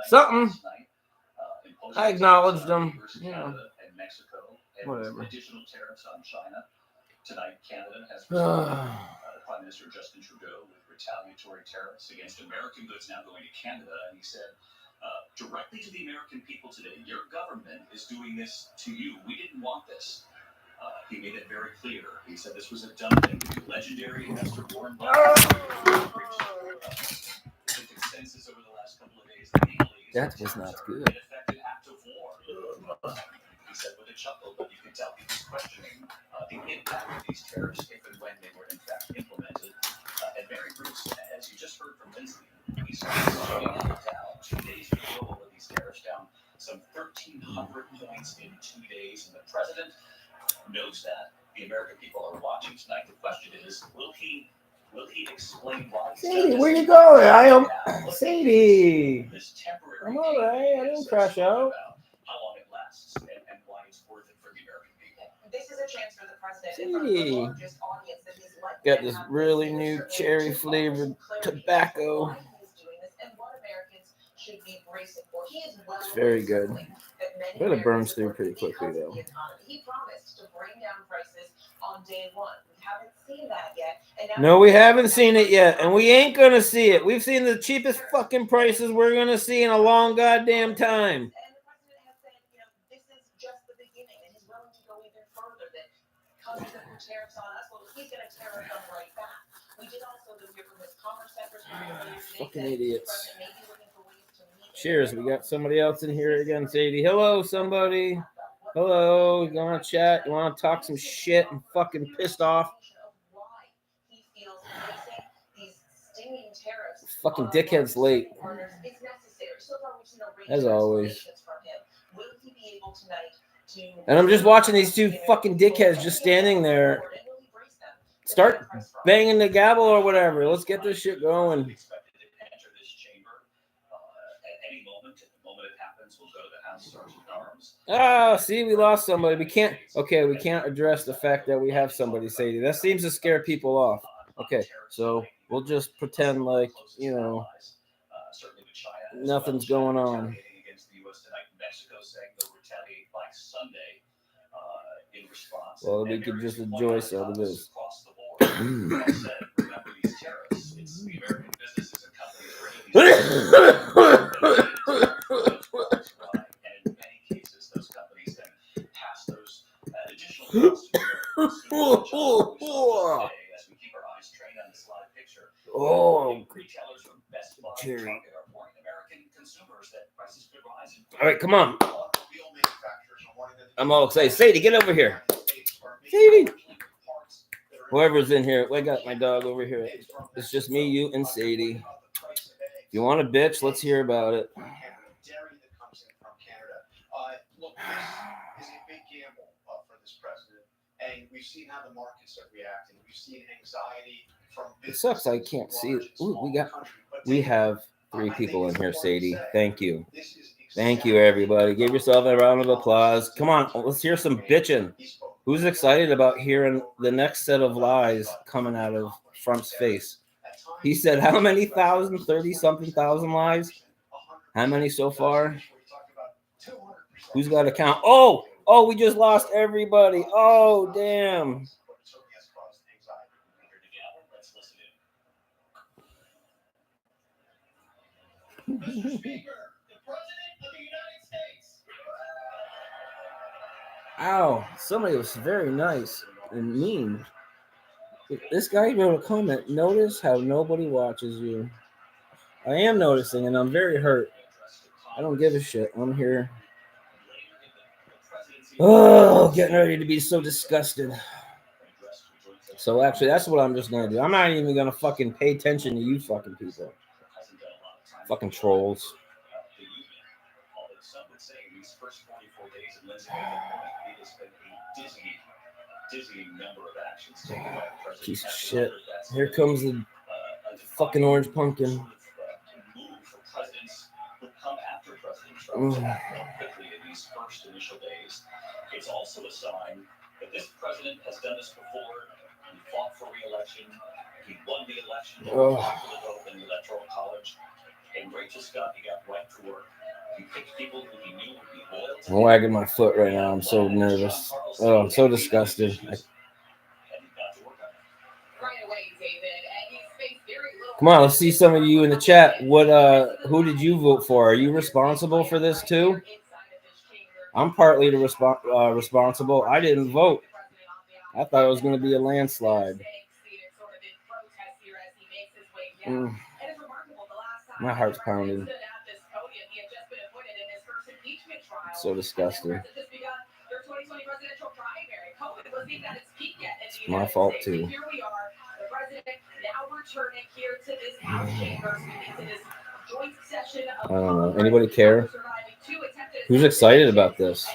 something. I acknowledged them, you know. Whatever. Additional tariffs on China. Tonight, Canada has Prime Minister Justin Trudeau with retaliatory tariffs against American goods now going to Canada. And he said directly to the American people today, your government is doing this to you. We didn't want this. He made it very clear. He said this was a dumb thing to do. Legendary investor Warren Buffett the consensus over the last couple of days. That was not good. It affected act of war. He said with a chuckle, but you can tell he was questioning the impact of these tariffs if and when they were in fact implemented. And Mary Bruce, as you just heard from Lindsay, we saw shooting up down 2 days ago over these tariffs, down some 1,300 points in 2 days. And the president knows that. The American people are watching tonight. The question is, will he explain why? Sadie, where you going? I am Sadie. I'm all right. I didn't crash out. How long it lasts and why it's worth it for the American people. This is a chance for the president Sadie. the largest audience that he's likely Got to this have really this new year. cherry flavored tobacco. Why he's doing this and what Americans should be bracing for. He is well It's very good. that many But it burns Americans through are pretty because quickly, of the though. economy. He promised to bring down prices on day one. We haven't seen that yet. And No, now we haven't seen it yet, and we ain't gonna see it. We've seen the cheapest fucking prices we're gonna see in a long goddamn time. And the president has said, this is just the beginning, and he's willing to go even further. That countries that put tariffs on us, well, he's going to tariff them right back. We did also hear from his commerce secretary earlier today Fucking that the idiots. president may be looking for ways to meet. Cheers. We got somebody else in here again, Sadie. Hello, somebody. Hello. You want to chat? You want to talk some shit and fucking pissed off? Fucking dickhead's late. As always. Will he be able tonight to. And I'm just watching these two fucking dickheads just standing there. Start banging the gavel or whatever. Let's get this shit going. Expected to enter this chamber at any moment. At the moment it happens, we'll go to the House Sergeant at Arms. Oh, see, we lost somebody. We can't address the fact that we have somebody, Sadie. That seems to scare people off. Okay, so we'll just pretend like, you know, nothing's going on. Well, we could just enjoy some of this. Oh, Jerry. All right, come on. I'm all excited. Sadie, get over here. Sadie. Whoever's in here, I got my dog over here. It's just me, you, and Sadie. If you want a bitch, let's hear about it. Look, this is a big gamble for this president, and we've seen how the markets are reacting. We've seen anxiety from. It sucks. I can't see it. Ooh, we have 3 people in here, Sadie. Thank you. Thank you, everybody. Give yourself a round of applause. Come on, let's hear some bitching. Who's excited about hearing the next set of lies coming out of Frumps' face? He said how many thousand? 30-something thousand lies? How many so far? Who's got to count? Oh, we just lost everybody. Oh, damn. Mr. Speaker, the President of the United States. Ow, somebody was very nice and mean. This guy wrote a comment. Notice how nobody watches you. I am noticing, and I'm very hurt. I don't give a shit. I'm here. Oh, getting ready to be so disgusted. So actually, that's what I'm just going to do. I'm not even going to fucking pay attention to you fucking people. Fucking trolls. Piece of shit. Here comes the fucking orange pumpkin. It's also a sign that this president has done this before. He fought for re-election. He won the election. He vote in the Electoral College. And Rachel Scott, he got right to work. He picked people who he knew would be loyal. I'm wagging my foot right now. I'm so nervous. Oh, I'm so disgusted. Come on, let's see some of you in the chat. Who did you vote for? Are you responsible for this too? I'm partly responsible. I didn't vote. I thought it was going to be a landslide. My heart's pounding. So disgusting. It's my fault too. I don't know. Anybody care? Who's excited about this?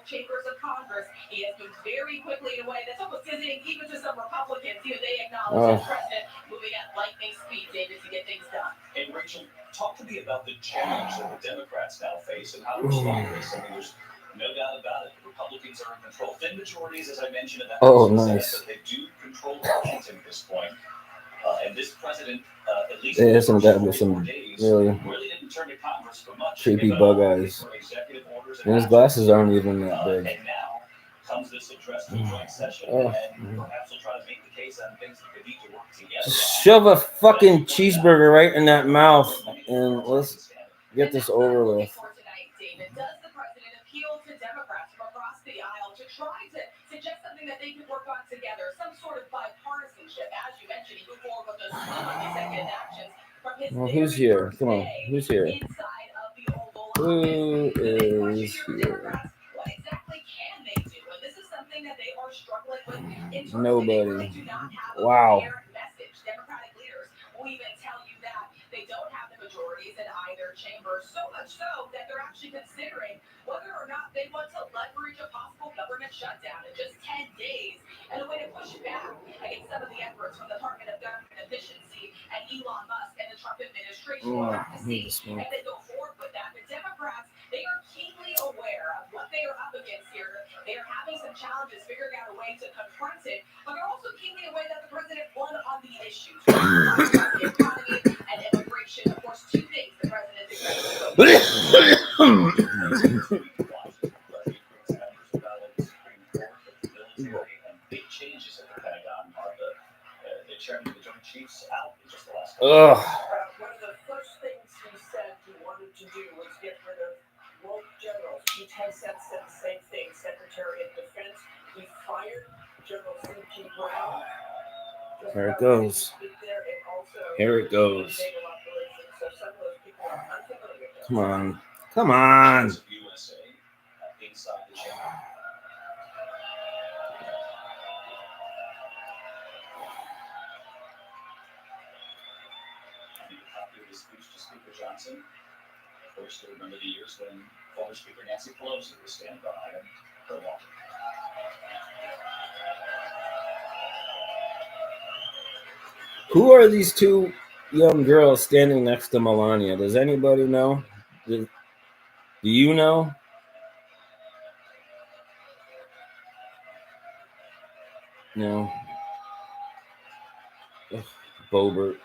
Chambers of Congress. He has moved very quickly in a way that's almost dizzying even to some Republicans. They acknowledge the president moving at lightning speed, David, to get things done. And Rachel, talk to me about the challenge that the Democrats now face and how to respond to this. I mean, there's no doubt about it. The Republicans are in control. Thin majorities, as I mentioned, in the House and Senate, but they do control Washington at this point. And this president, at least it isn't that with some really didn't turn to Congress for much. Creepy bug eyes. And his glasses aren't even that big. And now comes this address to joint session, and perhaps we'll try to make the case on things that they need to work together. Just shove a fucking cheeseburger right in that mouth, and let's get this over with. Does the president appeal to Democrats from across the aisle to try to suggest something that they could work on together, some sort of bipartisanship? As you mentioned, he moved forward with those executive actions from his. Well, who's here? Come on, who's here? Who is here? What exactly can they do? And this is something that they are struggling with. Nobody. Wow. Democratic leaders will even tell you that they don't have the majority. majorities in either chamber, so much so that they're actually considering whether or not they want to leverage a possible government shutdown in just 10 days and a way to push back against some of the efforts from the Department of Government Efficiency and Elon Musk and the Trump administration. We'll have to see if they go forward with that. The Democrats, they are keenly aware of what they are up against here. They are having some challenges figuring out a way to confront it, but they're also keenly aware that the president won on the issues. The economy and immigration, of course, two things the president is Big changes at the Pentagon are the chairman of the Joint Chiefs out in just the last One of the first things he said he wanted to do was get rid of woke generals. Pete Hegseth said the same thing. Secretary of Defense, he fired General C.P. Brown. Here it goes. Here it goes. So some of those people are unfamiliar with this. Come on. Come on. USA inside the chamber. His speech to Speaker Johnson. Of course, to remember the years when former Speaker Nancy Pelosi was standing behind him for long. Who are these two young girls standing next to Melania? Does anybody know? Do you know? No. Ugh, Bobert.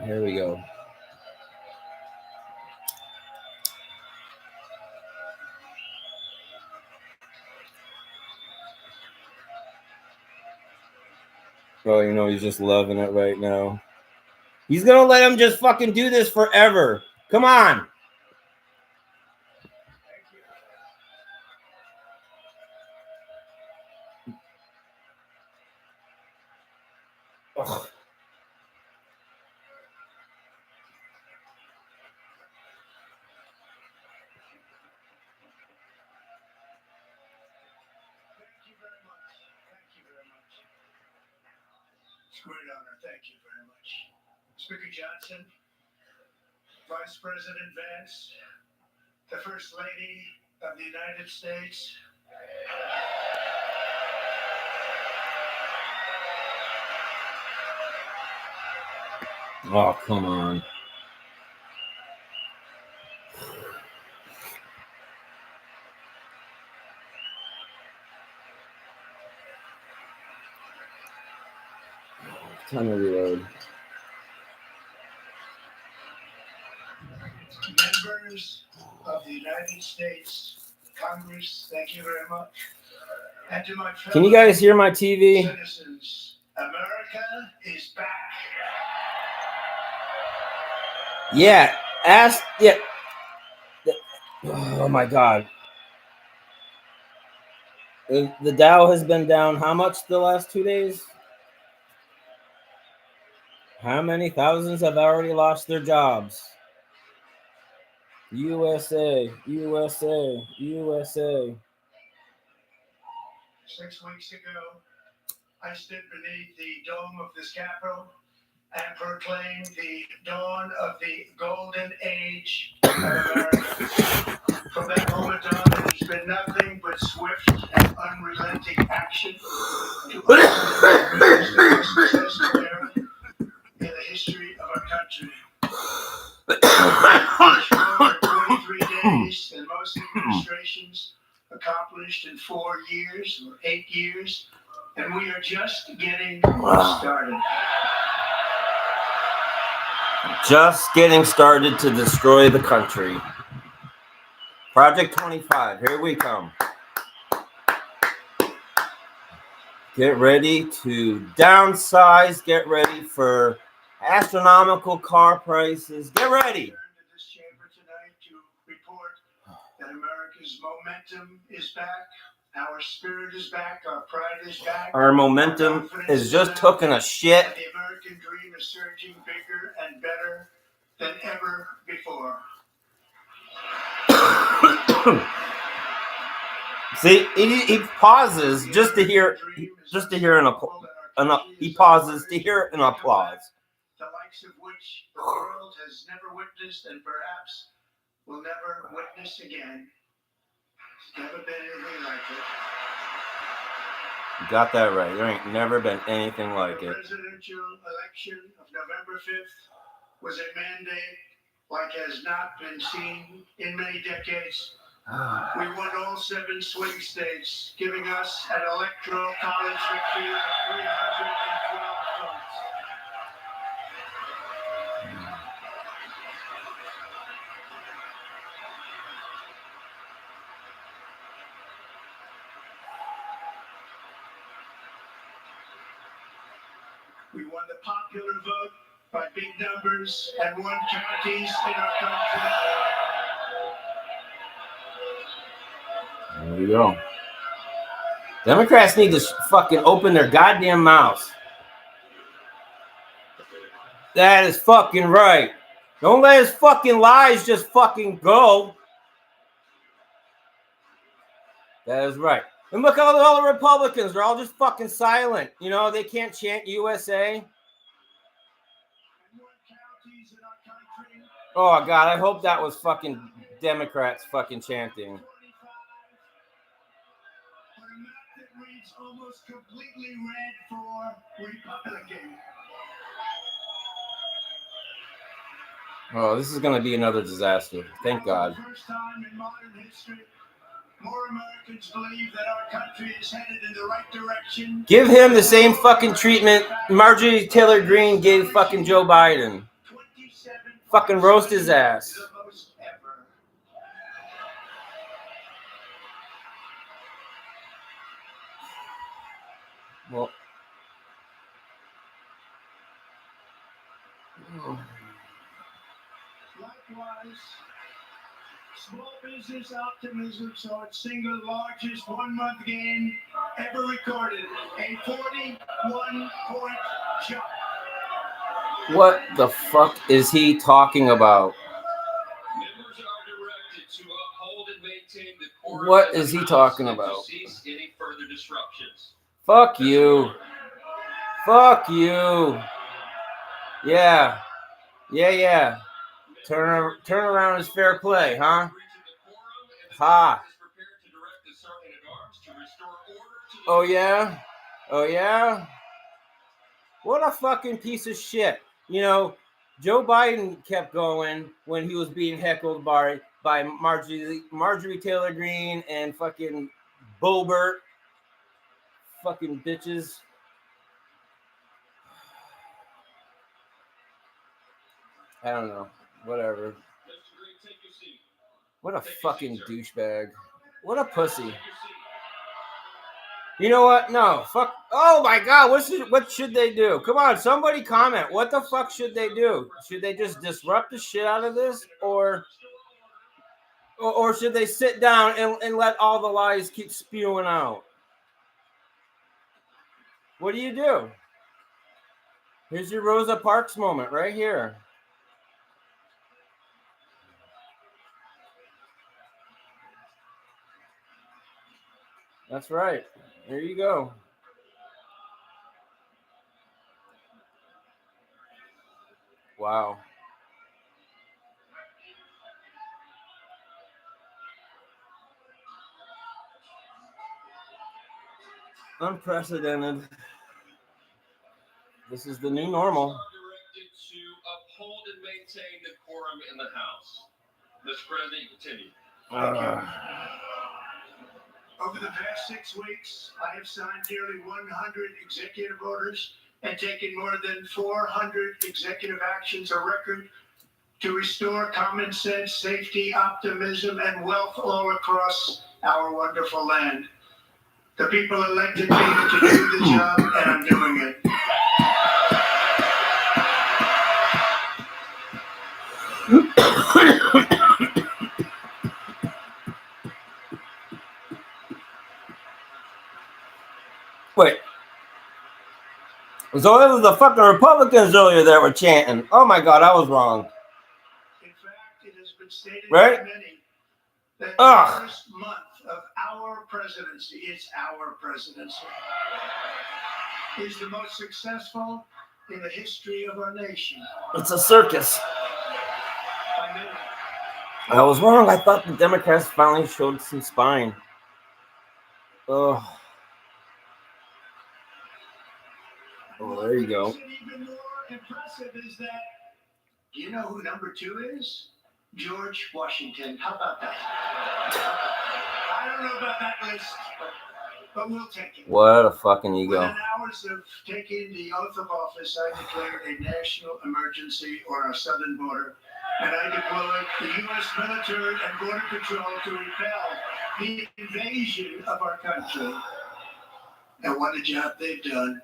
Here we go. Oh, you know, he's just loving it right now. He's going to let him just fucking do this forever. Come on. Ugh. Great honor. Thank you very much. Speaker Johnson, Vice President Vance, the First Lady of the United States. Oh, come on. Time to reload. Members of the United States Congress, thank you very much. And to my fellow Can you guys hear my TV? citizens, America is back. Yeah. Ask. Yeah. Oh, my God. The Dow has been down how much the last 2 days? How many thousands have already lost their jobs? USA, USA, USA. 6 weeks ago, I stood beneath the dome of this Capitol and proclaimed the dawn of the golden age of America. From that moment on, it has been nothing but swift and unrelenting action to usher in the most successful era in the history of our country. For 23 days, and most administrations accomplished in 4 years or 8 years, and we are just getting started. Just getting started to destroy the country. Project 25, here we come. Get ready to downsize. Get ready for astronomical car prices. Get ready. To this chamber tonight to report that America's momentum is back. Our spirit is back. Our pride is back. Our momentum is just taking a shit. And the American dream is surging bigger and better than ever before. See, he pauses just to hear an applause. He pauses to hear an applause. The likes of which the world has never witnessed and perhaps will never witness again. It's never been anything like it. You got that right. There ain't never been anything like it. The presidential election of November 5th was a mandate like has not been seen in many decades. We won all 7 swing states, giving us an electoral college victory of 312 votes. We won the popular vote by big numbers and won counties in our country. There you go. Democrats need to fucking open their goddamn mouths. That is fucking right. Don't let his fucking lies just fucking go. That is right. And look at all the Republicans. They're all just fucking silent. You know, they can't chant USA. Oh, God, I hope that was fucking Democrats fucking chanting. Almost completely red for Republican. Oh, this is going to be another disaster. Thank God. For the first time in modern history, more Americans believe that our country is headed in the right direction. Give him the same fucking treatment Marjorie Taylor Greene gave fucking Joe Biden. Fucking roast his ass. Well, likewise, small business optimism saw its single largest one-month gain ever recorded, a 41-point jump. what the fuck is he talking about? Members are directed to uphold and maintain the quorum What of the is he House talking and to about? cease any further disruptions. Fuck you. Fuck you. Yeah. Yeah. Turn around is fair play, huh? Ha. Oh yeah? Oh yeah? What a fucking piece of shit. You know, Joe Biden kept going when he was being heckled by Marjorie Taylor Greene and fucking Boebert. Fucking bitches. I don't know. Whatever. What a fucking douchebag. What a pussy. You know what? No. Fuck. Oh my God. What should they do? Come on. Somebody comment. What the fuck should they do? Should they just disrupt the shit out of this? Or should they sit down and let all the lies keep spewing out? What do you do? Here's your Rosa Parks moment right here. That's right. There you go. Wow. Unprecedented. This is the new normal. Directed to uphold and maintain the quorum in the House. Mr. President, continue. Over the past 6 weeks, I have signed nearly 100 executive orders and taken more than 400 executive actions, a record to restore common sense, safety, optimism, and wealth all across our wonderful land. The people elected me to do the job, and I'm doing it. Wait. So it was the fucking Republicans earlier that were chanting. Oh my God, I was wrong. In fact, it has been stated right? by many that the first month of our presidency, it's our presidency, is the most successful in the history of our nation. It's a circus. By many. I was wrong. I thought the Democrats finally showed some spine. Oh, there you go. What makes it even more impressive is that, you know who number 2 is? George Washington. How about that? I don't know about that list, but we'll take it. What a fucking ego. Within hours of taking the oath of office, I declared a national emergency on our southern border, and I deployed the U.S. military and border patrol to repel the invasion of our country. And what a job they've done.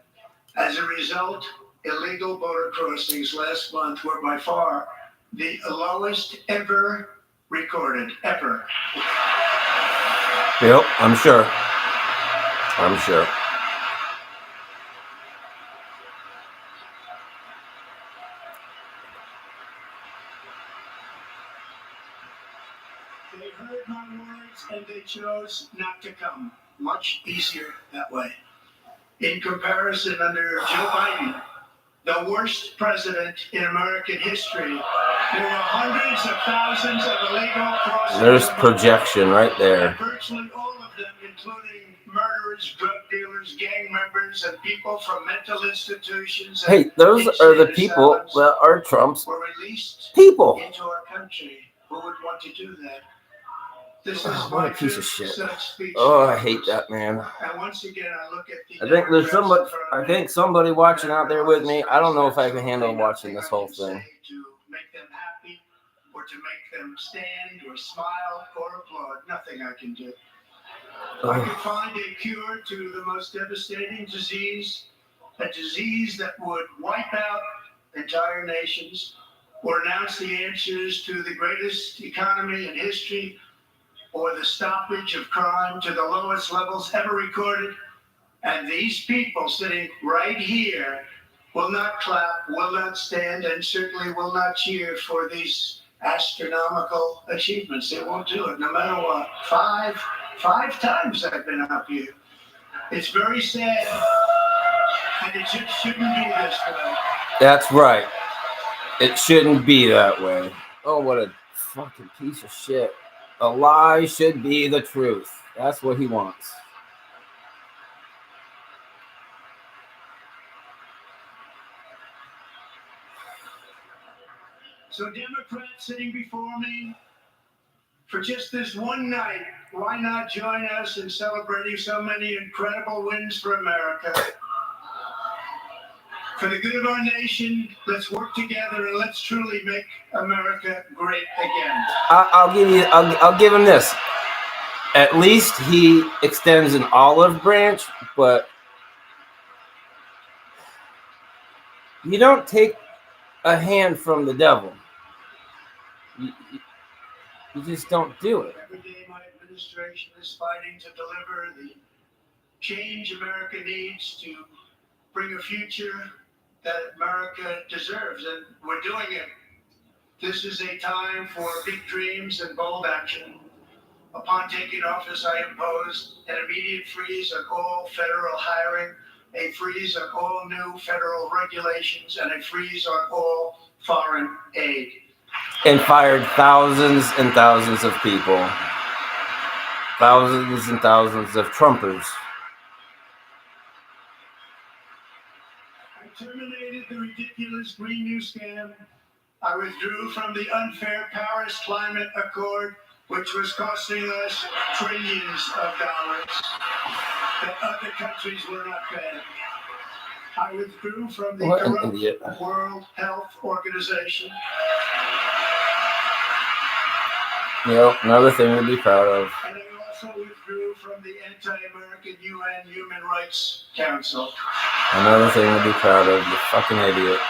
As a result, illegal border crossings last month were by far the lowest ever recorded, ever. Yep, I'm sure. I'm sure. They heard my words and they chose not to come. Much easier that way. In comparison, under Joe Biden, the worst president in American history, there were hundreds of thousands of illegal crossings. There's projection right there. And virtually all of them, including murderers, drug dealers, gang members, and people from mental institutions. Hey, those are the people that are Trump's people. Into our country. Who would want to do that? This is What a my piece of fifth shit. such speech. Oh, I hate that man. And once again, I look at the I think there's Democrats somebody. in front of I me. think somebody watching out there with me. I don't know if I can handle watching this whole thing. To make them happy, or to make them stand, or smile, or applaud. Nothing I can do. I could find a cure to the most devastating disease, a disease that would wipe out entire nations, or announce the answers to the greatest economy in history, or the stoppage of crime to the lowest levels ever recorded. And these people sitting right here will not clap, will not stand, and certainly will not cheer for these astronomical achievements. They won't do it, no matter what. Five times I've been up here. It's very sad, and it just shouldn't be this way. That's right. It shouldn't be that way. Oh, what a fucking piece of shit. A lie should be the truth. That's what he wants. So Democrats sitting before me, for just this one night, why not join us in celebrating so many incredible wins for America? For the good of our nation, let's work together and let's truly make America great again. I'll give him this. At least he extends an olive branch, but you don't take a hand from the devil. You just don't do it. Every day my administration is fighting to deliver the change America needs to bring a future that America deserves, and we're doing it. This is a time for big dreams and bold action. Upon taking office, I imposed an immediate freeze on all federal hiring, a freeze on all new federal regulations, and a freeze on all foreign aid. And fired thousands and thousands of people. Thousands and thousands of Trumpers. I terminated the ridiculous Green New Scam. I withdrew from the unfair Paris Climate Accord, which was costing us trillions of dollars that other countries were not paying. I withdrew from the What an corrupt idiot. World Health Organization. Yep, another thing to be proud of. And I also withdrew from the anti-American UN Human Rights Council. Another thing to be proud of, you fucking idiot.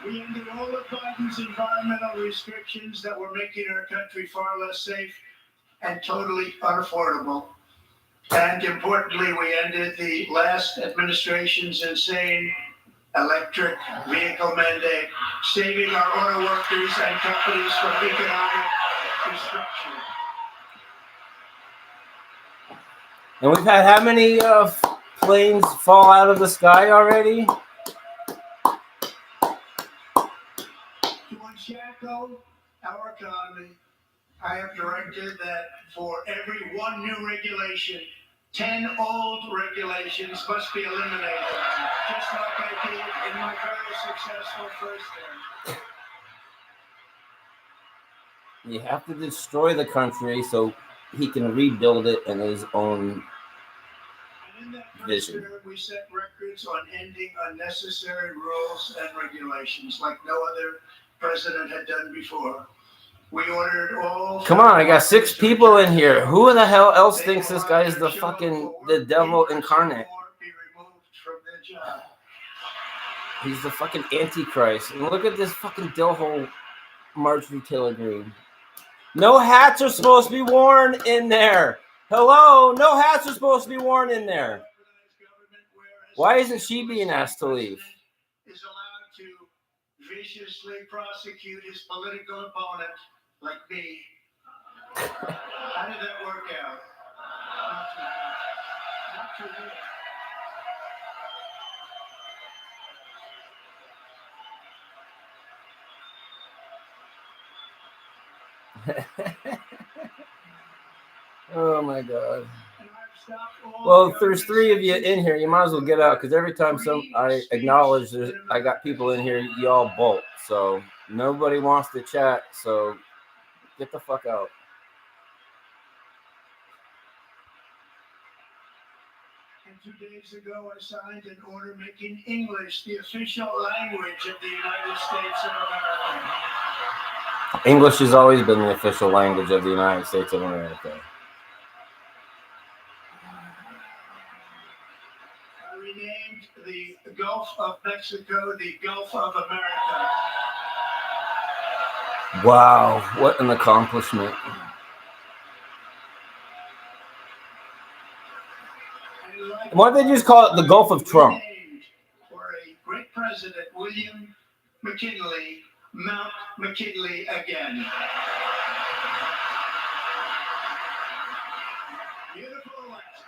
We ended all of Biden's environmental restrictions that were making our country far less safe and totally unaffordable. And importantly, we ended the last administration's insane electric vehicle mandate, saving our auto workers and companies from economic destruction. And we've had how many planes fall out of the sky already? To unshackle our economy, I have directed that for every one new regulation, 10 old regulations must be eliminated, just like I did in my very successful first term. You have to destroy the country so he can rebuild it in his own And in that vision. first term, we set records on ending unnecessary rules and regulations like no other president had done before. We ordered all. Come on, I got 6 people in here. Who the hell else thinks this guy is the devil incarnate? Be removed from their job. He's the fucking Antichrist. And look at this fucking dillhole Marjorie Taylor Greene. No hats are supposed to be worn in there. Hello? No hats are supposed to be worn in there. Why isn't she being asked to leave? Is allowed to viciously prosecute his political opponent like me. How did that work out? Not too good. Oh my god. Well, if there's 3 of you in here, you might as well get out, because every time I acknowledge I got people in here, y'all bolt. So nobody wants to chat, so get the fuck out. And 2 days ago, I signed an order making English the official language of the United States of America. English has always been the official language of the United States of America. I renamed the Gulf of Mexico the Gulf of America. Wow, what an accomplishment. Why don't they just call it the Gulf of Trump? For a great president, William McKinley, Mount McKinley again. Beautiful Alaska.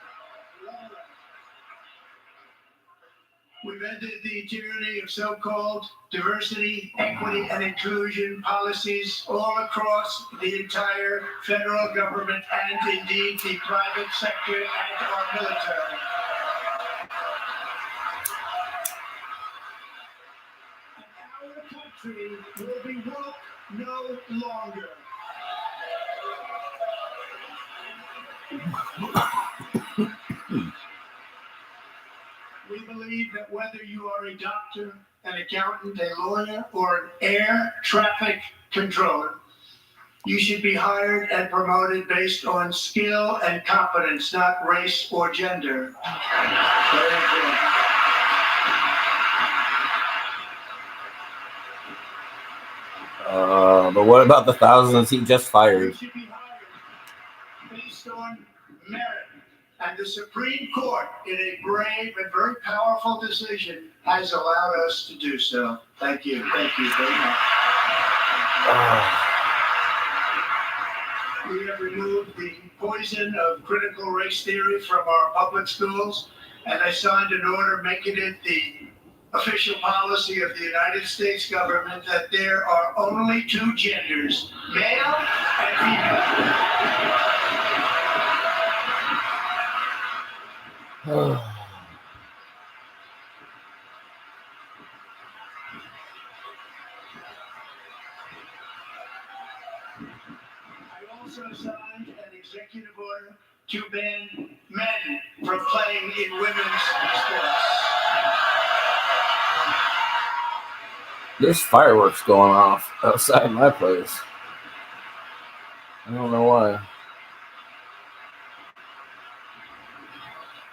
We've ended the tyranny of so-called diversity, equity, and inclusion policies all across the entire federal government and indeed the private sector and our military. And our country will be woke no longer. We believe that whether you are a doctor, an accountant, a lawyer, or an air traffic controller, you should be hired and promoted based on skill and competence, not race or gender. Very important. But what about the thousands he just You fired? should be hired based on merit. And the Supreme Court, in a brave and very powerful decision, has allowed us to do so. Thank you. Thank you very much. We have removed the poison of critical race theory from our public schools, and I signed an order making it the official policy of the United States government that there are only 2 genders, male and female. I also signed an executive order to ban men from playing in women's sports. There's fireworks going off outside my place. I don't know why.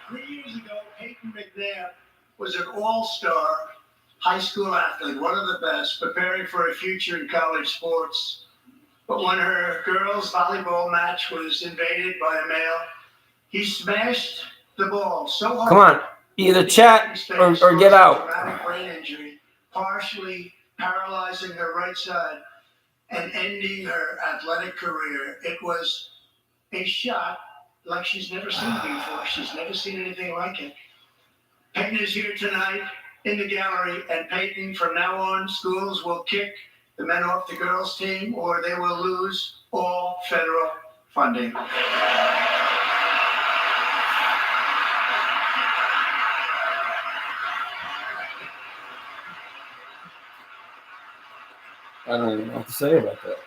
3 years ago, Peyton McNabb was an all-star high school athlete, one of the best, preparing for a future in college sports. But when her girls' volleyball match was invaded by a male, he smashed the ball so hard. Come on, either chat or get out. Traumatic brain injury, partially paralyzing her right side. and ending her athletic career. It was a shot like she's never seen before. She's never seen anything like it. Peyton is here tonight in the gallery, and Peyton, from now on, schools will kick the men off the girls' team, or they will lose all federal funding. I don't even know what to say about that.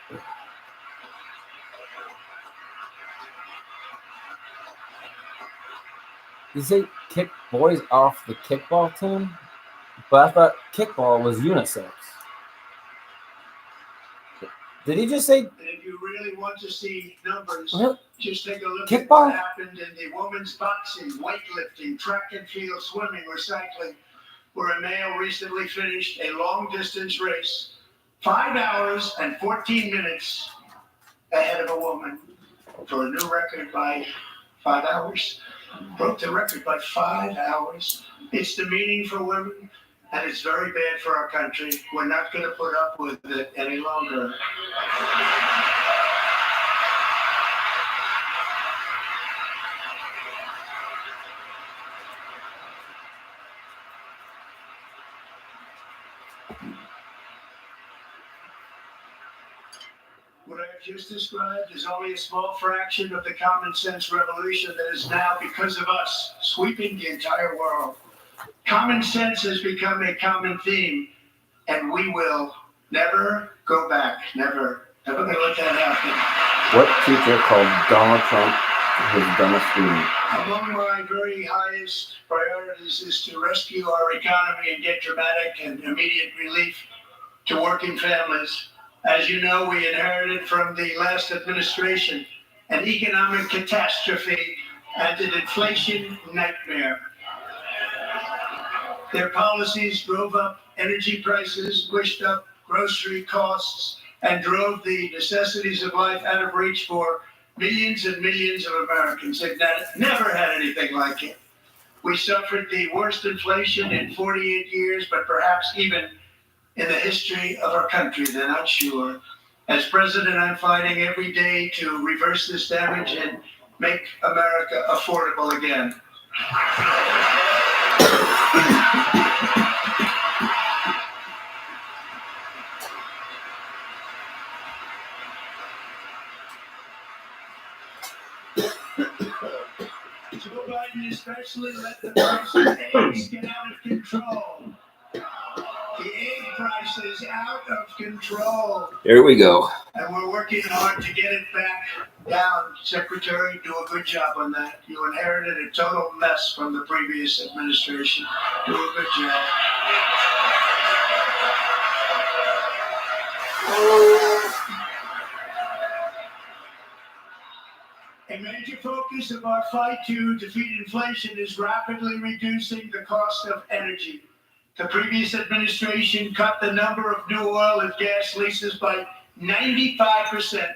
Did you say kick boys off the kickball team? But I thought kickball was unisex. Did he just say? And if you really want to see numbers, What? just take a look Kickball? at what happened in the women's boxing, weightlifting, track and field, swimming, recycling, where a male recently finished a long-distance race, 5 hours and 14 minutes ahead of a woman for a new record by 5 hours. Broke the record by 5 hours. It's demeaning for women, and it's very bad for our country. We're not going to put up with it any longer. What I have just described is only a small fraction of the common sense revolution that is now, because of us, sweeping the entire world. Common sense has become a common theme, and we will never go back. Never. Never going to let that happen. What teacher called Donald Trump his dumbest student? Among my very highest priorities is to rescue our economy and get dramatic and immediate relief to working families. As you know, we inherited from the last administration an economic catastrophe and an inflation nightmare. Their policies drove up energy prices, pushed up grocery costs, and drove the necessities of life out of reach for millions and millions of Americans. They've never had anything like it. We suffered the worst inflation in 48 years, but perhaps even in the history of our country. They're not sure. As president, I'm fighting every day to reverse this damage and make America affordable again. Joe Biden especially let the price of eggs get out of control. The egg price is out of control. Here we go. And we're working hard to get it back down. Secretary, do a good job on that. You inherited a total mess from the previous administration. Do a good job. A major focus of our fight to defeat inflation is rapidly reducing the cost of energy. The previous administration cut the number of new oil and gas leases by 95%,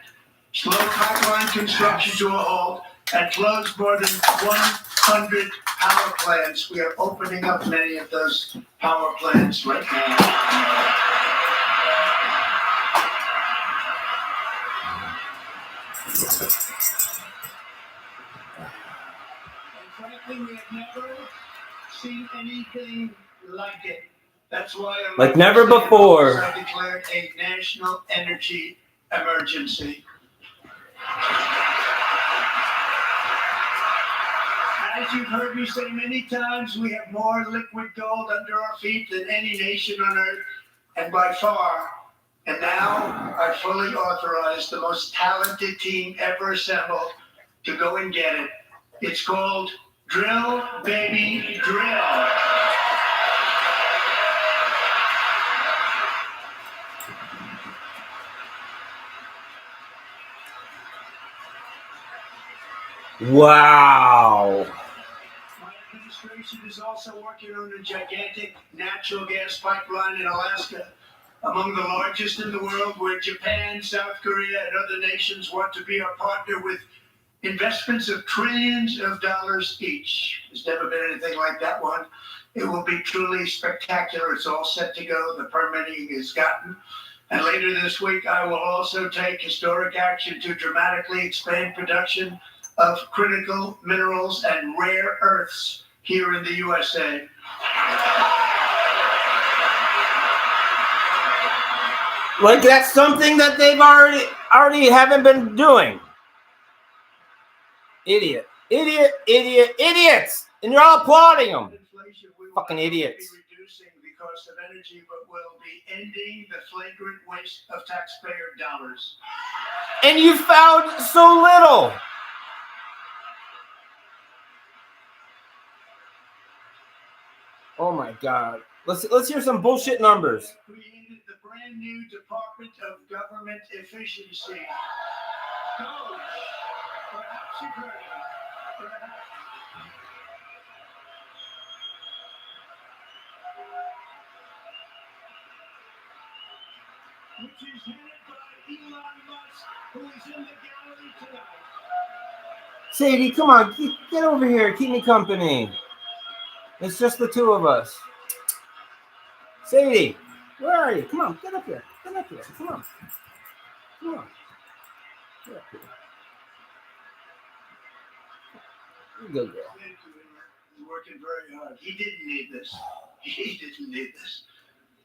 slowed pipeline construction to a halt, and closed more than 100 power plants. We are opening up many of those power plants right now. And frankly, we have never seen anything like it. That's why like never before. I declared a national energy emergency. As you've heard me say many times, we have more liquid gold under our feet than any nation on earth, and by far. And now I fully authorize the most talented team ever assembled to go and get it. It's called Drill, Baby, Drill. Wow. My administration is also working on a gigantic natural gas pipeline in Alaska, among the largest in the world, where Japan, South Korea, and other nations want to be our partner with investments of trillions of dollars each. There's never been anything like that one. It will be truly spectacular. It's all set to go. The permitting is gotten. And later this week, I will also take historic action to dramatically expand production of critical minerals and rare earths here in the USA. Like that's something that they've already haven't been doing. Idiots. And you're all applauding them. Fucking idiots. Reducing the cost of energy, but will be ending the flagrant waste of taxpayer dollars. And you found so little. Oh my God. Let's hear some bullshit numbers. Created the brand new Department of Government Efficiency. Perhaps you've heard of it. Which is headed by Elon Musk, who is in the gallery tonight. Sadie, come on, get over here. Keep me company. It's just the two of us. Sadie, where are you? Come on, get up here. Come on. Get up here. Good girl. Thank you. He's working very hard. He didn't need this.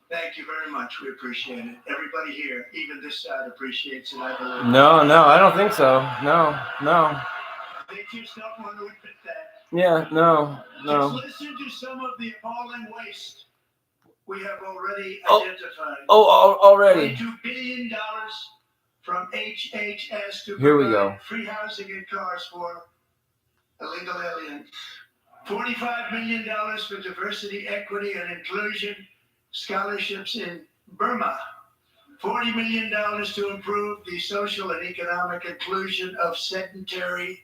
Thank you very much. We appreciate it. Everybody here, even this side, appreciates it, I believe. No, I don't think so. No. They just don't want to admit that. Yeah, no. Just listen to some of the appalling waste we have already identified. Already. $22 billion from HHS to Here we go. Free housing and cars for illegal aliens. $45 million for diversity, equity, and inclusion scholarships in Burma. $40 million to improve the social and economic inclusion of sedentary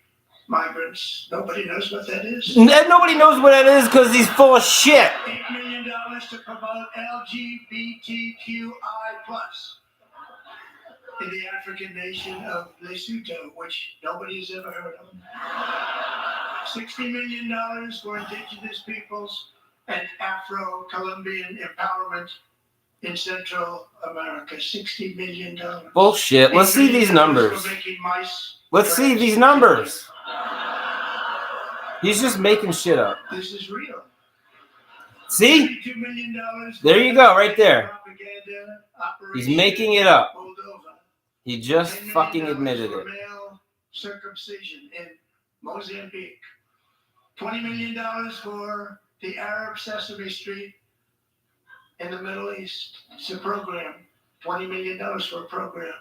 migrants. Nobody knows what that is. Nobody knows what that is because he's full of shit. $8 million to promote LGBTQI+ in the African nation of Lesotho, which nobody's ever heard of. $60 million for indigenous peoples and Afro-Colombian empowerment in Central America. $60 million. Bullshit. Let's see these numbers. Let's see these numbers. He's just making shit up. This is real. See? $32 million. There you go, right there. He's making it up. He just fucking admitted it. Male circumcision in Mozambique. $20 million for the Arab Sesame Street in the Middle East. It's a program. $20 million for a program.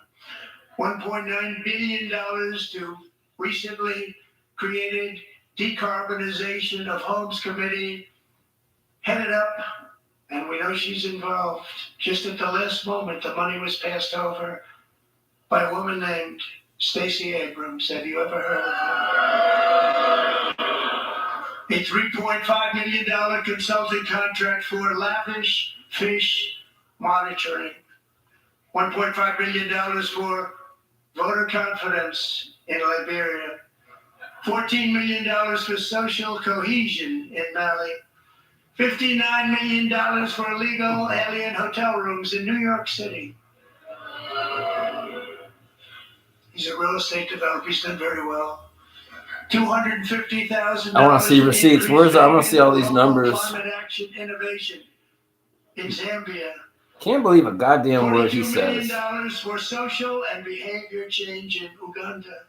$1.9 billion to recently created Decarbonization of Homes Committee, headed up, and we know she's involved. Just at the last moment, the money was passed over by a woman named Stacey Abrams. Have you ever heard of her? A $3.5 million consulting contract for lavish fish monitoring. $1.5 billion for voter confidence in Liberia. $14 million for social cohesion in Mali. $59 million for illegal alien hotel rooms in New York City. He's a real estate developer. He's done very well. $250,000. I want to see receipts. I want to see all these numbers. Climate action innovation in Zambia. Can't believe a goddamn word he says. $42 million for social and behavior change in Uganda.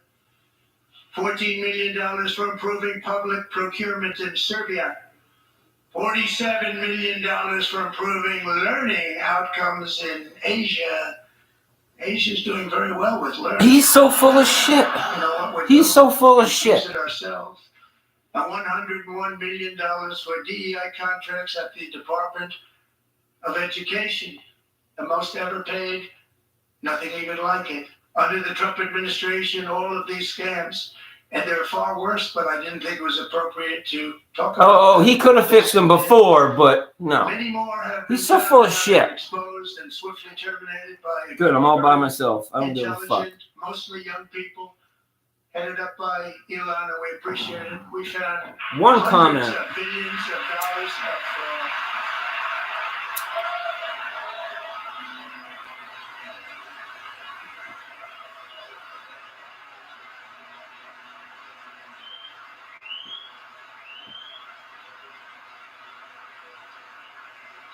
$14 million for improving public procurement in Serbia. $47 million for improving learning outcomes in Asia. Asia's doing very well with learning. He's so full of shit. He's so full of shit. Ourselves. $101 million for DEI contracts at the Department of Education. The most ever paid, nothing even like it. Under the Trump administration, all of these scams, and they're far worse, but I didn't think it was appropriate to talk about. Oh, he could have fixed them before, but no. Many more have He's so full of shit. Exposed and swiftly terminated by Good, I'm all by myself. I don't give a fuck. intelligent, mostly young people, headed up by Elon, and we appreciate it. We found One hundreds comment. of billions of dollars of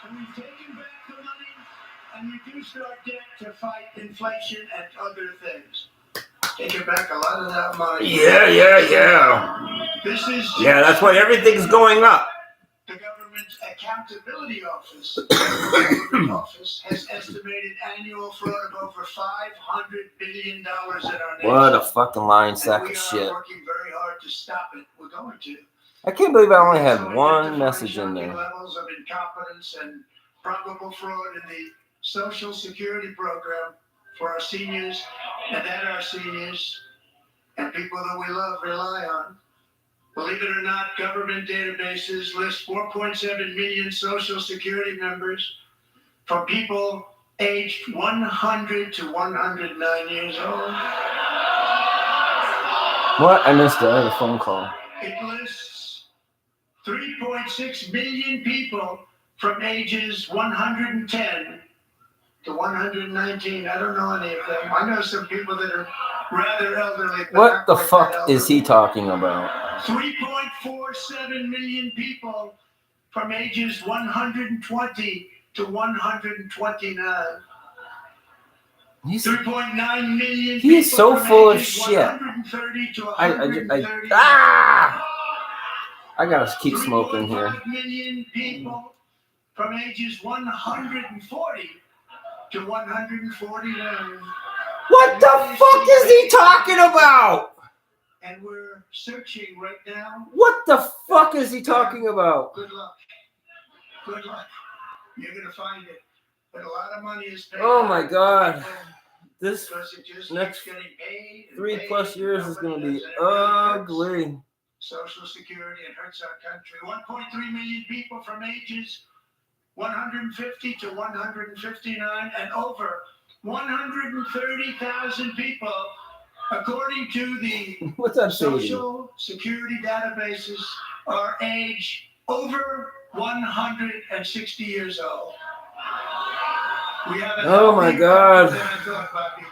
And we've taken back the money and reduced our debt to fight inflation and other things. Taking back a lot of that money. Yeah. This is Yeah, that's why everything's going up. the government's accountability office. The government office has estimated annual fraud of over $500 billion in our nation. What a fucking lying sack And of we shit. are working very hard to stop it. We're going to. I can't believe I only had one message in there. Levels of incompetence and probable fraud in the Social Security program for our seniors and that our seniors and people that we love rely on. Believe it or not, government databases list 4.7 million Social Security members from people aged 100 to 109 years old. What? I missed it. I had a phone call. It lists 3.6 million people from ages 110 to 119. I don't know any of them. I know some people that are rather elderly. What the fuck is he talking about? 3.47 million people from ages 120 to 129. 3.9 million. He is so full of shit. 130 to 130. I gotta keep smoking here. 3.5 million people from ages 140 to 149. What the fuck is he talking about? And we're searching right now. What the fuck is he talking about? Good luck. Good luck. You're gonna find it. But a lot of money is paid. Oh my god. This Because it just next keeps getting paid and 3+ paid, years is gonna be and it really hurts ugly. Social Security, it hurts our country. 1.3 million people from ages 150 to 159 and over 130,000 people, according to the What's that saying? Social Security databases, are age over 160 years old. We have Oh my god. than I thought, Bobby.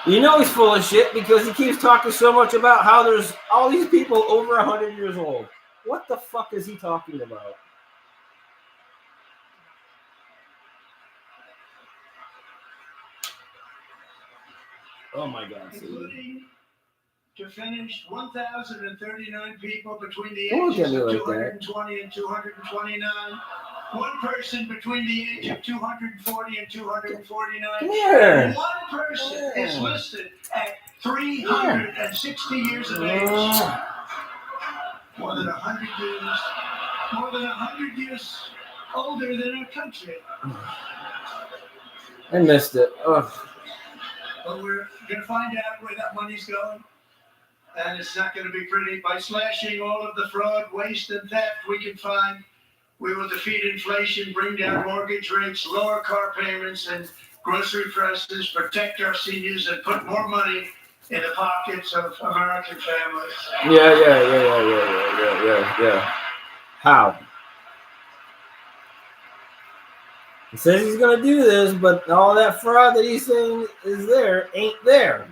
You know he's full of shit because he keeps talking so much about how there's all these people over 100 years old. What the fuck is he talking about? Oh my god. Including to finish 1,039 people between the Don't ages look at me of like 220 and 229. One person between the age of 240 and 249. Come here. One person is listed at 360 years of age. More than 100 years. More than 100 years older than our country. I missed it. Ugh. But we're going to find out where that money's going. And it's not going to be pretty. By slashing all of the fraud, waste, and theft we can find, we will defeat inflation, bring down mortgage rates, lower car payments and grocery prices, protect our seniors, and put more money in the pockets of American families. Yeah. How? He says he's gonna do this, but all that fraud that he's saying is there ain't there.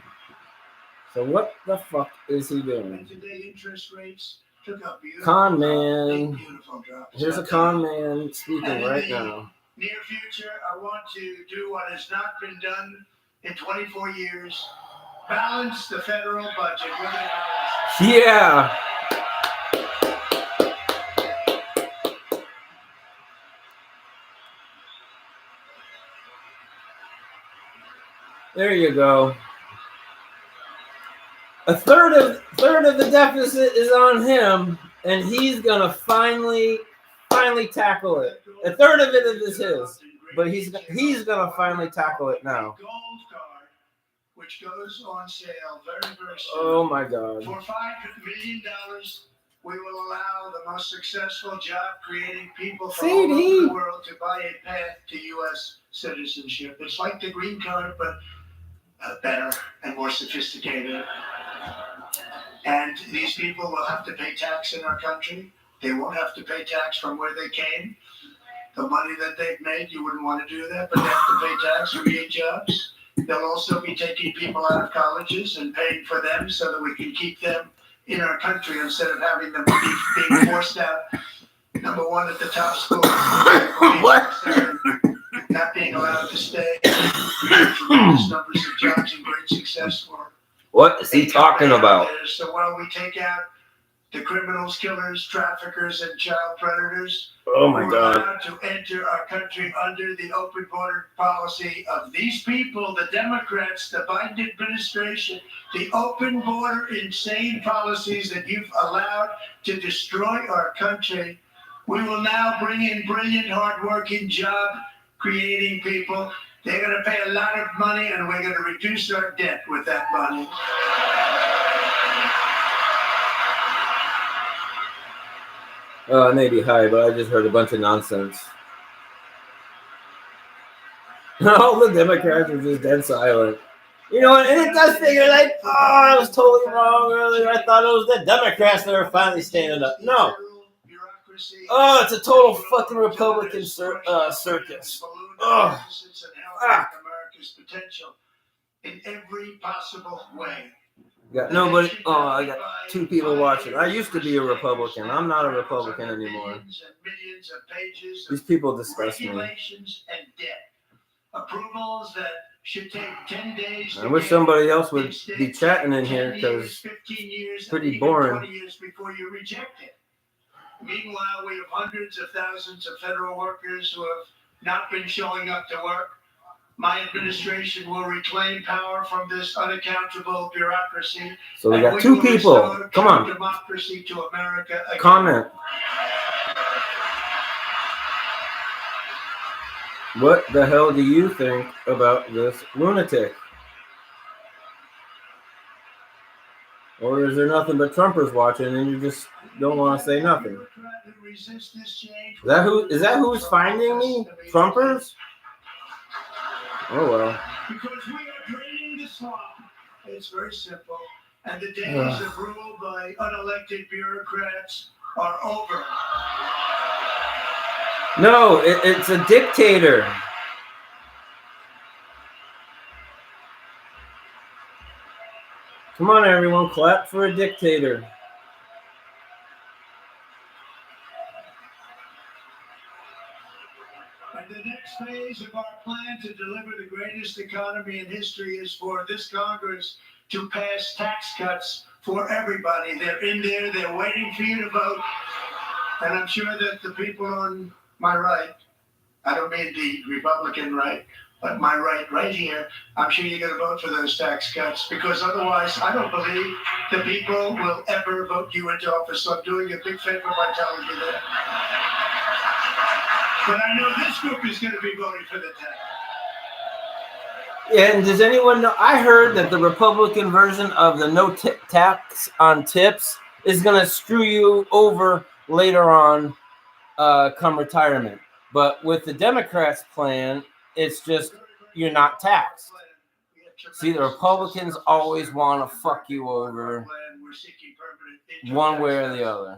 So what the fuck is he doing? And today interest rates took a beautiful Con drop, man. beautiful drop. Here's a con man speaking right now. Near future, I want to do what has not been done in 24 years. Balance the federal budget. We're gonna balance it. Yeah. There you go. A third of the deficit is on him, and he's gonna finally tackle it. A third of it is his, but he's gonna finally tackle it now. Gold card, which goes on sale very, very soon. Oh my God. For $5 million, we will allow the most successful job-creating people from all over the world to buy a path to U.S. citizenship. It's like the green card, but better and more sophisticated. And these people will have to pay tax in our country. They won't have to pay tax from where they came. The money that they've made, you wouldn't want to do that, but they have to pay tax to create jobs. They'll also be taking people out of colleges and paying for them so that we can keep them in our country instead of having them being forced out. Number one at the top school. What? Not being allowed to stay. Tremendous numbers of jobs and great success for. What is he talking about? So while we take out the criminals, killers, traffickers, and child predators, Oh my we're God. allowed to enter our country under the open border policy of these people, the Democrats, the Biden administration, the open border insane policies that you've allowed to destroy our country. We will now bring in brilliant, hardworking, job-creating people. They're going to pay a lot of money, and we're going to reduce our debt with that money. I may be high, but I just heard a bunch of nonsense. All the Democrats are just dead silent. You know, and it does figure like, oh, I was totally wrong earlier. I thought it was the Democrats that were finally standing up. No. Oh, it's a total fucking Republican circus. Oh, fuck. America's potential in every possible way. Got nobody. Oh, I got 2 people watching. I used to be a Republican. I'm not a Republican anymore. These people disgust me. Approvals that should take 10 days. I wish somebody else would be chatting in here because it's pretty boring. 20 years before you reject it. Meanwhile, we have hundreds of thousands of federal workers who have not been showing up to work. My administration will reclaim power from this unaccountable bureaucracy. So we got 2 people. Come on. Democracy to America again. Comment. What the hell do you think about this lunatic? Or is there nothing but Trumpers watching and you just don't want to say nothing? Is that who's finding me? Trumpers? Oh well. Because we are draining the swamp. It's very simple. And the days of rule by unelected bureaucrats are over. No, it's a dictator. Come on, everyone, clap for a dictator. And the next phase of our plan to deliver the greatest economy in history is for this Congress to pass tax cuts for everybody. They're in there, they're waiting for you to vote. And I'm sure that the people on my right, I don't mean the Republican right, but my right here, I'm sure you're going to vote for those tax cuts because otherwise I don't believe the people will ever vote you into office. So I'm doing you a big favor by telling you that. But I know this group is going to be voting for the tax. And does anyone know? I heard that the Republican version of the no tax on tips is going to screw you over later on come retirement. But with the Democrats' plan, it's just you're not taxed. See, the Republicans always want to fuck you over one way or the other.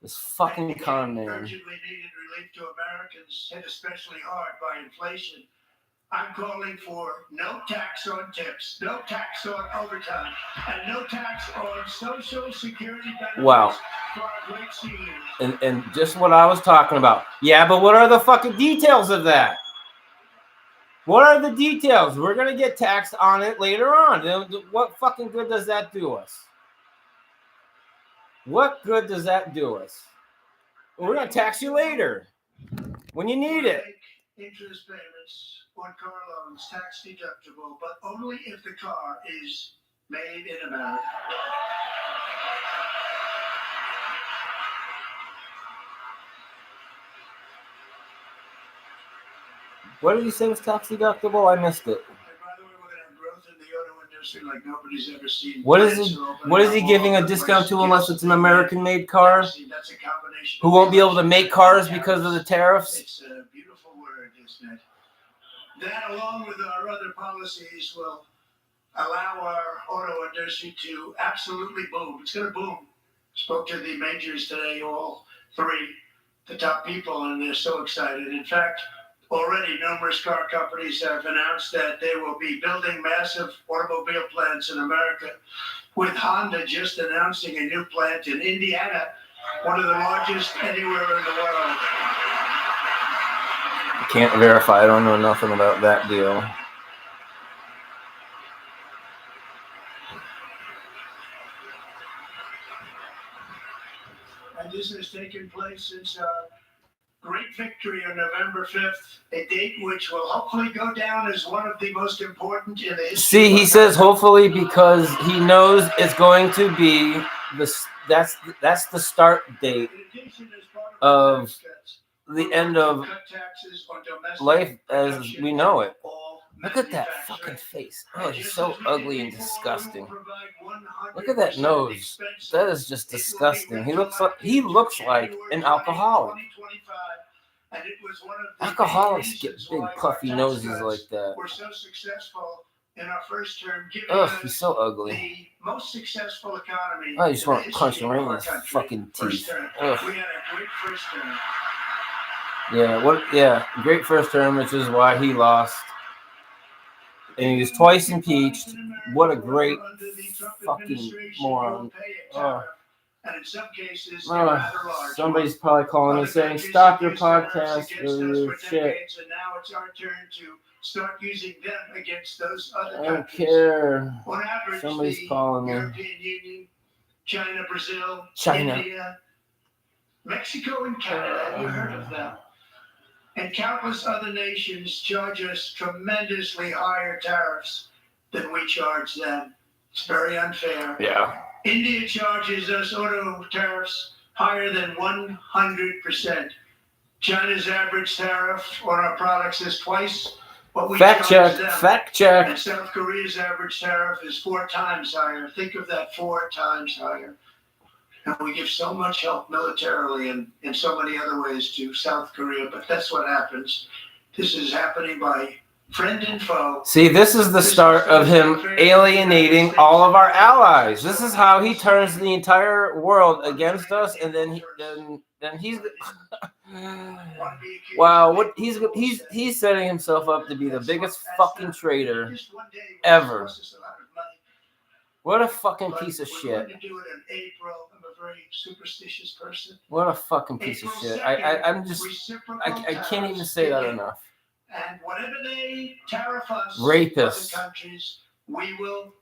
This fucking con man. Urgently needed relief to Americans hit especially hard by inflation. I'm calling for no tax on tips, no tax on overtime, and no tax on Social Security benefits Wow. for our great seniors. And just what I was talking about. Yeah, but what are the fucking details of that? What are the details? We're going to get taxed on it later on. What fucking good does that do us? What good does that do us? We're going to tax you later when you need it. Interest payments on car loans tax deductible, but only if the car is made in America. What did you say was tax deductible? I missed it. And by the way, we're going to have growth in the auto industry like nobody's ever seen. What is he giving a discount to unless it's an American-made car? That's a combination. Who won't be able to make cars because of the tariffs? It's a beautiful word, isn't it? That, along with our other policies, will allow our auto industry to absolutely boom. It's going to boom. Spoke to the majors today, all 3, the top people, and they're so excited. In fact, already numerous car companies have announced that they will be building massive automobile plants in America, with Honda just announcing a new plant in Indiana one of the largest anywhere in the world. Can't verify. I don't know nothing about that deal. And this has taken place since great victory on November 5th, a date which will hopefully go down as one of the most important in the history. See, he says hopefully because he knows it's going to be that's the start date of the end of life as we know it. Look at that fucking face. Oh, he's so ugly and disgusting. Look at that nose. That is just disgusting. He looks like an alcoholic. Alcoholics get big puffy noses like that. We're so successful in our first term, giving Ugh, us he's so ugly. the most successful economy. I just want to punch him right in his fucking teeth. Ugh. We had a great first term. Yeah, great first term, which is why he lost. And he was twice impeached. What a great fucking moron. And in some cases, somebody's probably calling and saying, stop your podcast or your shit. And now it's our turn to start using them against those other I don't countries. care. On average, Somebody's the calling me. European Union, China, Brazil, China. India, Mexico, and Canada, have you heard of them? And countless other nations charge us tremendously higher tariffs than we charge them. It's very unfair. Yeah. India charges us auto tariffs higher than 100%. China's average tariff on our products is twice what we charge them. Fact check. And South Korea's average tariff is 4 times higher. Think of that, 4 times higher. And we give so much help militarily and in so many other ways to South Korea, but that's what happens. This is happening by friend and foe. See, this is the start of him alienating all of our allies. This is how he turns the entire world against us, and then he's wow. What he's setting himself up to be the biggest fucking traitor ever. What a fucking piece of shit. I'm a very superstitious person. What a fucking piece of shit. I can't even say that enough. And whatever they tariff us, rapist, other countries, we will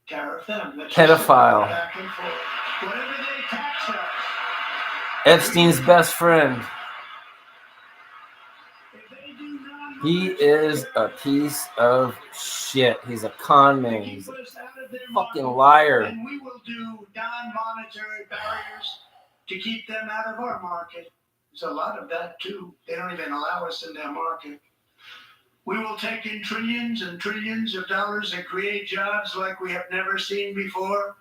tariff them. Pedophile, whatever they tax us. Epstein's best friend. He is a piece of shit. He's a con man. He's a fucking liar. And we will do non-monetary barriers to keep them out of our market. There's a lot of that too. They don't even allow us in their market. We will take in trillions and trillions of dollars and create jobs like we have never seen before.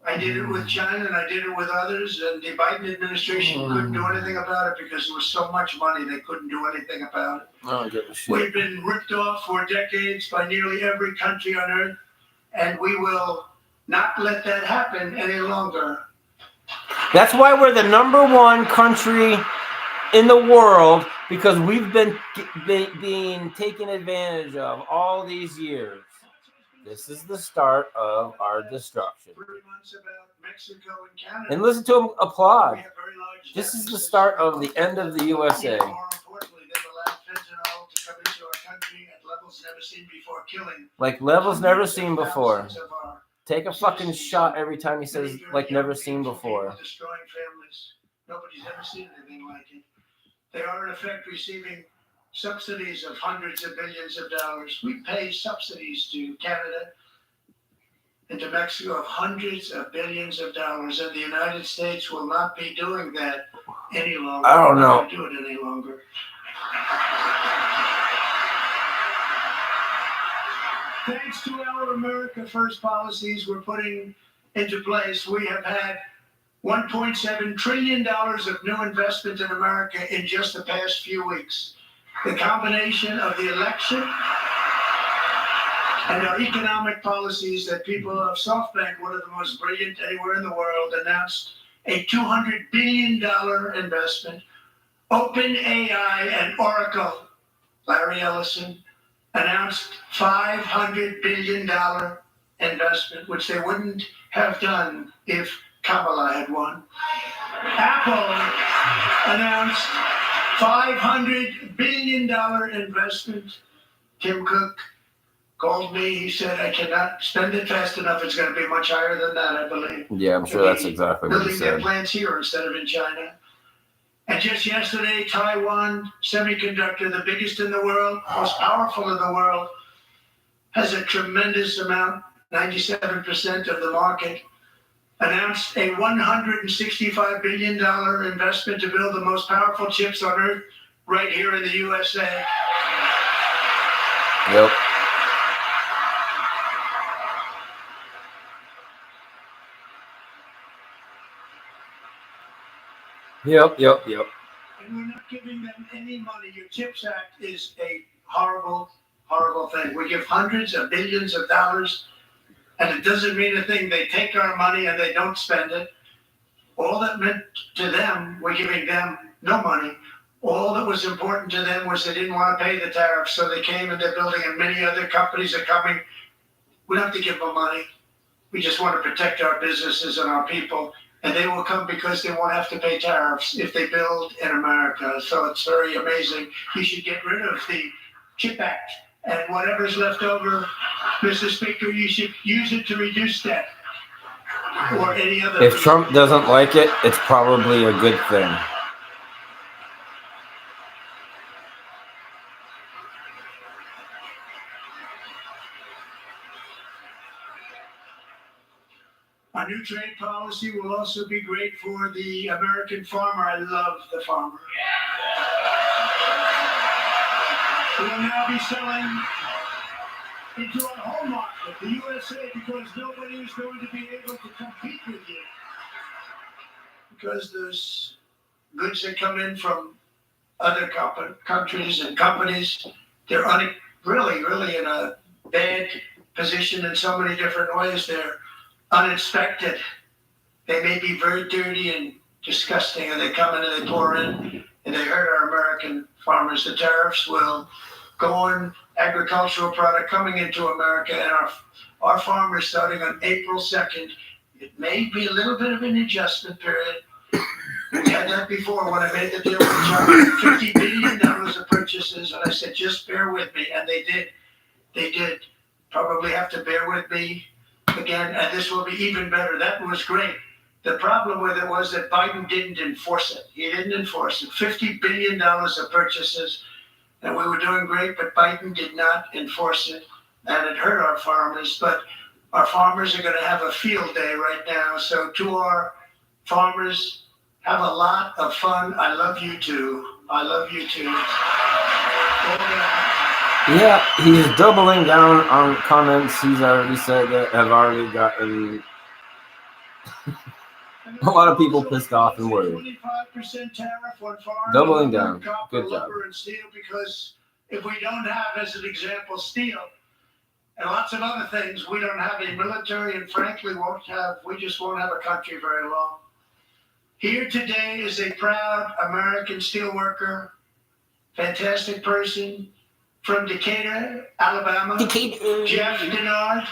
I did it with China and I did it with others, and the Biden administration couldn't do anything about it because there was so much money they couldn't do anything about it. I don't give a shit. We've been ripped off for decades by nearly every country on earth, and we will not let that happen any longer. That's why we're the #1 country in the world, because we've been being taken advantage of all these years. This is the start of our destruction. And listen to him applaud. This is the start of the end of the USA. Like levels never seen before. Take a fucking shot every time he says like never seen before. Destroying families. Nobody's ever seen anything like it. They are in effect receiving subsidies of hundreds of billions of dollars. We pay subsidies to Canada and to Mexico of hundreds of billions of dollars, and the United States will not be doing that any longer. I don't know. We're not going to do it any longer. Thanks to our America First policies we're putting into place, we have had $1.7 trillion of new investment in America in just the past few weeks. The combination of the election and our economic policies that people of SoftBank, one of the most brilliant anywhere in the world, announced a $200 billion investment. OpenAI and Oracle, Larry Ellison, announced $500 billion investment, which they wouldn't have done if Kamala had won. Apple announced $500 billion investment. Tim Cook called me. He said, I cannot spend it fast enough. It's going to be much higher than that, I believe. Yeah, I'm sure that's exactly what he Building their said. plants here instead of in China. And just yesterday, Taiwan Semiconductor, the biggest in the world, most powerful in the world, has a tremendous amount, 97% of the market, announced a $165 billion investment to build the most powerful chips on earth right here in the USA. Yep. Yep. And we're not giving them any money. Your CHIPS Act is a horrible, horrible thing. We give hundreds of billions of dollars, and it doesn't mean a thing. They take our money and they don't spend it. All that meant to them, we're giving them no money. All that was important to them was they didn't want to pay the tariffs, so they came and they're building, and many other companies are coming. We don't have to give them money. We just want to protect our businesses and our people. And they will come because they won't have to pay tariffs if they build in America. So it's very amazing. You should get rid of the CHIP Act. And whatever's left over, Mr. Speaker, you should use it to reduce debt. Or any other. If Trump doesn't like it, it's probably a good thing. Our new trade policy will also be great for the American farmer. I love the farmer. We will now be selling into our home market, the USA, because nobody is going to be able to compete with you. Because there's goods that come in from other countries and companies, they're really in a bad position in so many different ways. They're uninspected. They may be very dirty and disgusting, and they come in and they pour in and they hurt our American farmers. The tariffs will go on agricultural product coming into America, and our farmers starting on April 2nd. It may be a little bit of an adjustment period. We had that before when I made the deal with China, $50 billion of purchases, and I said, just bear with me, and they did. They did. Probably have to bear with me again, and this will be even better. That was great. The problem with it was that Biden didn't enforce it. He didn't enforce it. $50 billion of purchases, and we were doing great, but Biden did not enforce it, and it hurt our farmers. But our farmers are going to have a field day right now. So to our farmers, have a lot of fun. I love you too. I love you too. Yeah, he's doubling down on comments he's already said that have already gotten a lot of people pissed off and worried. 25% tariff on foreign Doubling down. copper, Good job. lumber, and steel, because if we don't have, as an example, steel and lots of other things, we don't have a military, and frankly we just won't have a country very long. Here today is a proud American steelworker, fantastic person from Decatur, Alabama. Jeff Denard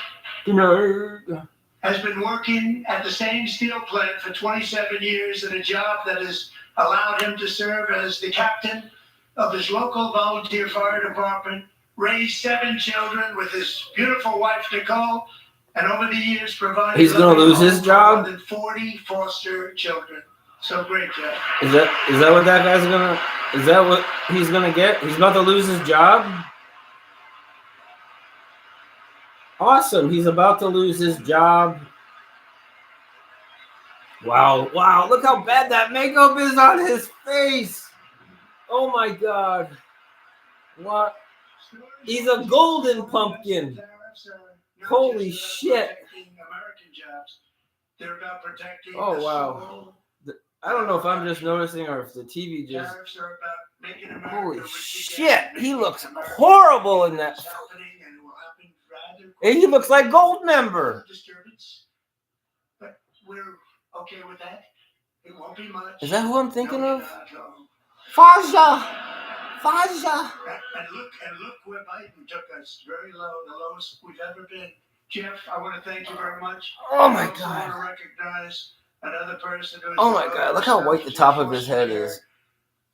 has been working at the same steel plant for 27 years in a job that has allowed him to serve as the captain of his local volunteer fire department, raised 7 children with his beautiful wife, Nicole, and over the years provided He's going to lose his job? more than 40 foster children. So great, Jeff. Is that what that guy's gonna? Is that what he's gonna get? He's about to lose his job. Awesome. He's about to lose his job. Wow. Look how bad that makeup is on his face. Oh my God. What? He's a golden pumpkin. Holy shit. Oh wow. I don't know if I'm just noticing or if the TV just... Holy shit. He looks horrible in that. He looks like Goldmember. But we're okay with that. It won't be much. Is that who I'm thinking of? Faja. And look where Biden took us. Very low, the lowest we've ever been. Jeff, I want to thank you very much. Oh my I also God. want to recognize Another person who is Oh my God, look how white the top of his head is.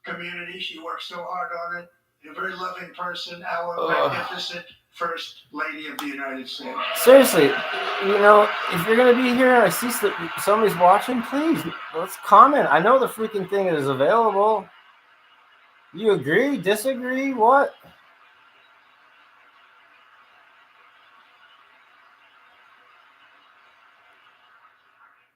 Community, she worked so hard on it. A very loving person, our magnificent First Lady of the United States. Seriously, you know, if you're gonna be here and I see somebody's watching, please let's comment. I know the freaking thing is available. You agree? Disagree? What?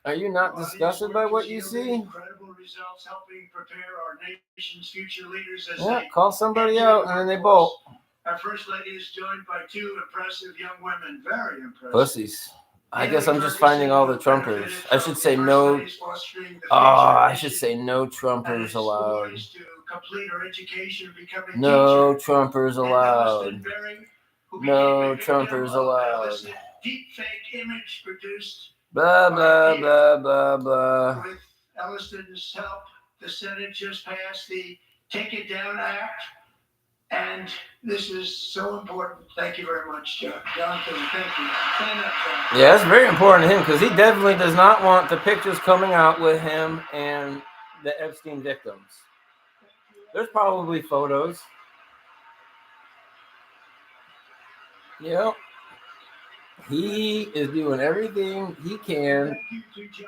Are you not disgusted by what you see? Incredible results helping prepare our nation's future leaders as Yeah, call somebody out and then they bolt. Our First Lady is joined by two impressive young women. Very impressive. Pussies. I guess I'm just finding all the Trumpers. I should say no. I should say no Trumpers allowed. No Trumpers allowed. No Trumpers allowed. Deep fake image produced. Blah, blah, blah, blah, blah. With Elliston's help, the Senate just passed the Take It Down Act. And this is so important. Thank you very much, John. Jonathan, thank you. Stand up, John. Yeah, it's very important to him because he definitely does not want the pictures coming out with him and the Epstein victims. There's probably photos. Yep. He is doing everything he can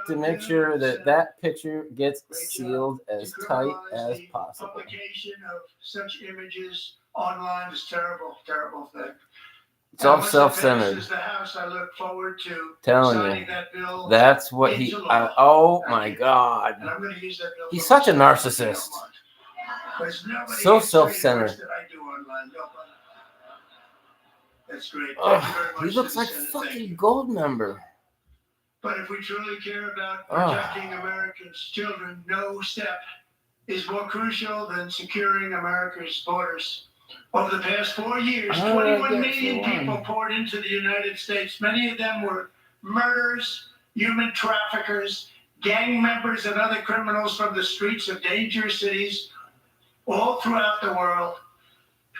to make sure that that picture gets sealed as tight as possible. Publication of such images online is terrible, terrible thing. It's all self-centered. The House, I look forward to telling you, that bill that's what he. Oh my God, he's such a narcissist. So self-centered. That's great. He looks like a fucking gold member. But if we truly care about protecting Americans' children, no step is more crucial than securing America's borders. Over the past 4 years, 21 million people poured into the United States. Many of them were murderers, human traffickers, gang members, and other criminals from the streets of dangerous cities all throughout the world.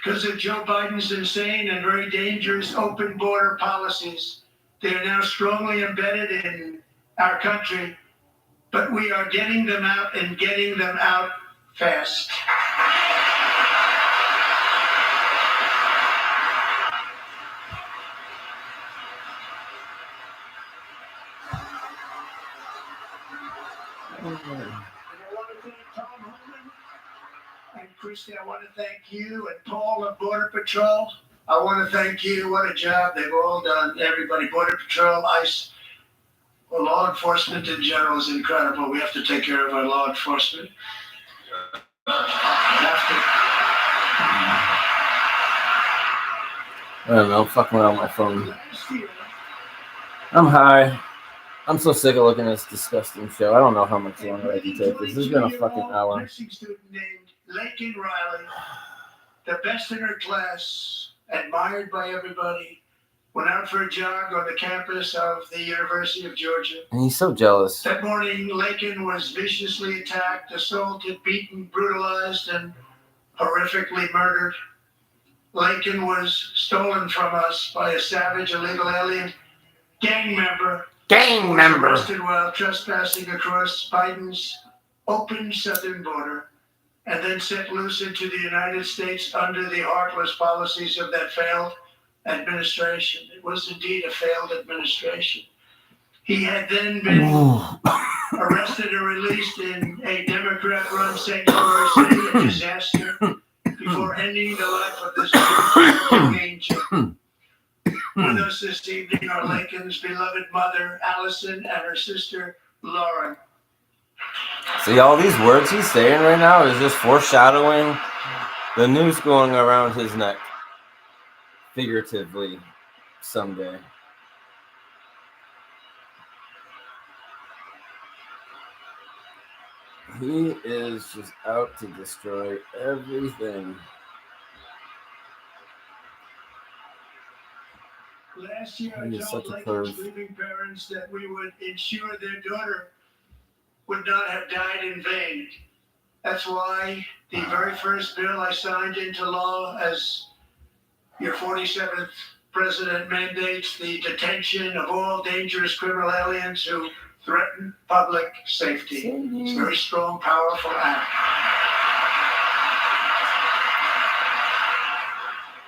Because of Joe Biden's insane and very dangerous open border policies, they are now strongly embedded in our country, but we are getting them out and getting them out fast. And Christy, I want to thank you and Paul of Border Patrol. I want to thank you. What a job they've all done. Everybody, Border Patrol, ICE, well, law enforcement in general is incredible. We have to take care of our law enforcement. I don't know, fucking around my phone. I'm high. I'm so sick of looking at this disgusting show. I don't know how much longer I can take this. This has been a fucking hour. Nursing student named Lakin Riley, the best in her class, admired by everybody, went out for a jog on the campus of the University of Georgia. And he's so jealous. That morning, Lakin was viciously attacked, assaulted, beaten, brutalized, and horrifically murdered. Lakin was stolen from us by a savage illegal alien gang member. Arrested while trespassing across Biden's open southern border and then set loose into the United States under the heartless policies of that failed administration. It was indeed a failed administration. He had then been arrested and released in a Democrat-run St. Louis city, a disaster, before ending the life of this angel. With us this evening are Lakin's beloved mother, Allison, and her sister, Lauren. See, all these words he's saying right now is just foreshadowing the noose going around his neck. Figuratively, someday. He is just out to destroy everything. Last year, I told Lakin's grieving parents that we would ensure their daughter would not have died in vain. That's why the very first bill I signed into law as your 47th president mandates the detention of all dangerous criminal aliens who threaten public safety. It's a very strong, powerful act.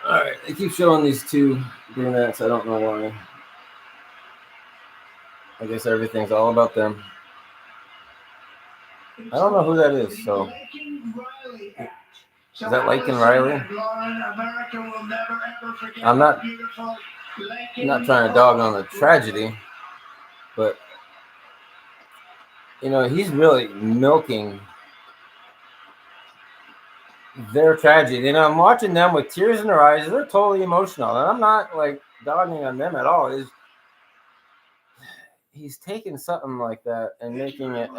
All right, they keep showing these two brunettes. I don't know why. I guess everything's all about them. I don't know who that is, so. Is that Laken Riley? I'm not trying to dog on the tragedy, but you know, he's really milking their tragedy. And I'm watching them with tears in their eyes. They're totally emotional, and I'm not like dogging on them at all. He's taking something like that and making it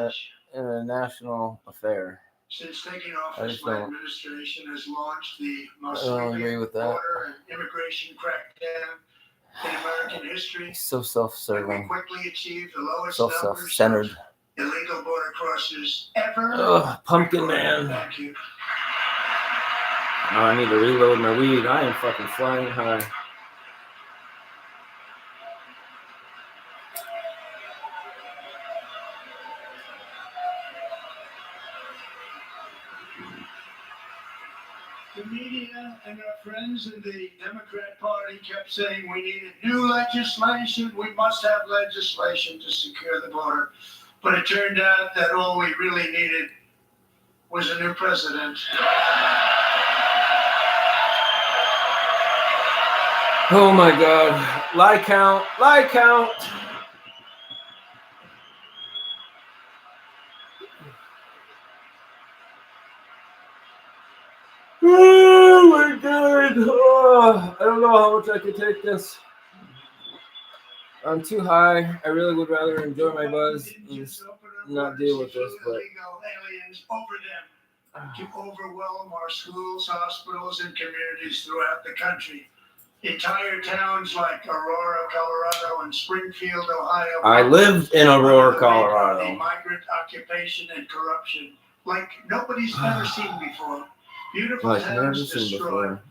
a national affair. Since taking office, my administration has launched the most with that. border and immigration crackdown in American history. So self-serving. We quickly achieved the lowest So self-centered. numbers of illegal border crossers ever. Ugh, Pumpkin Man. Thank you. Oh, I need to reload my weed. I am fucking flying high. The media and our friends in the Democrat Party kept saying we needed new legislation. We must have legislation to secure the border. But it turned out that all we really needed was a new president. Oh my God. Lie count. Lie count. Oh my God. Oh, I don't know how much I could take this. I'm too high. I really would rather enjoy my buzz and not deal with this, but aliens over them to overwhelm our schools, hospitals, and communities throughout the country. Entire towns like Aurora, Colorado, and Springfield, Ohio. I lived in Aurora, Colorado. Migrant occupation and corruption like nobody's ever seen before. Beautiful Like never towns seen destroyed. before.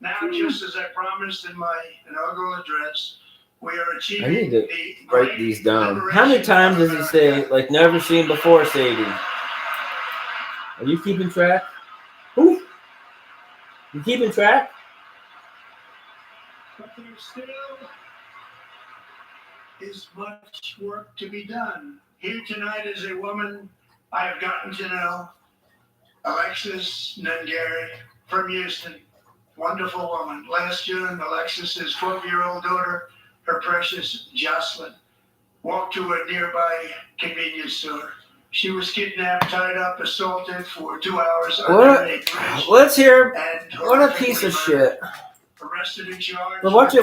Now, just as I promised in my inaugural address, we are achieving I need to the write these down. How many times does he say, like, never seen before, Sadie? Are you keeping track? Who? You keeping track? But there still is much work to be done. Here tonight is a woman I have gotten to know, Alexis Nungary from Houston. Wonderful woman. Last June, Alexis's 12-year-old daughter, her precious Jocelyn, walked to a nearby convenience store. She was kidnapped, tied up, assaulted for 2 hours. Let's hear. What a piece of shit. Arrested and charged. But watch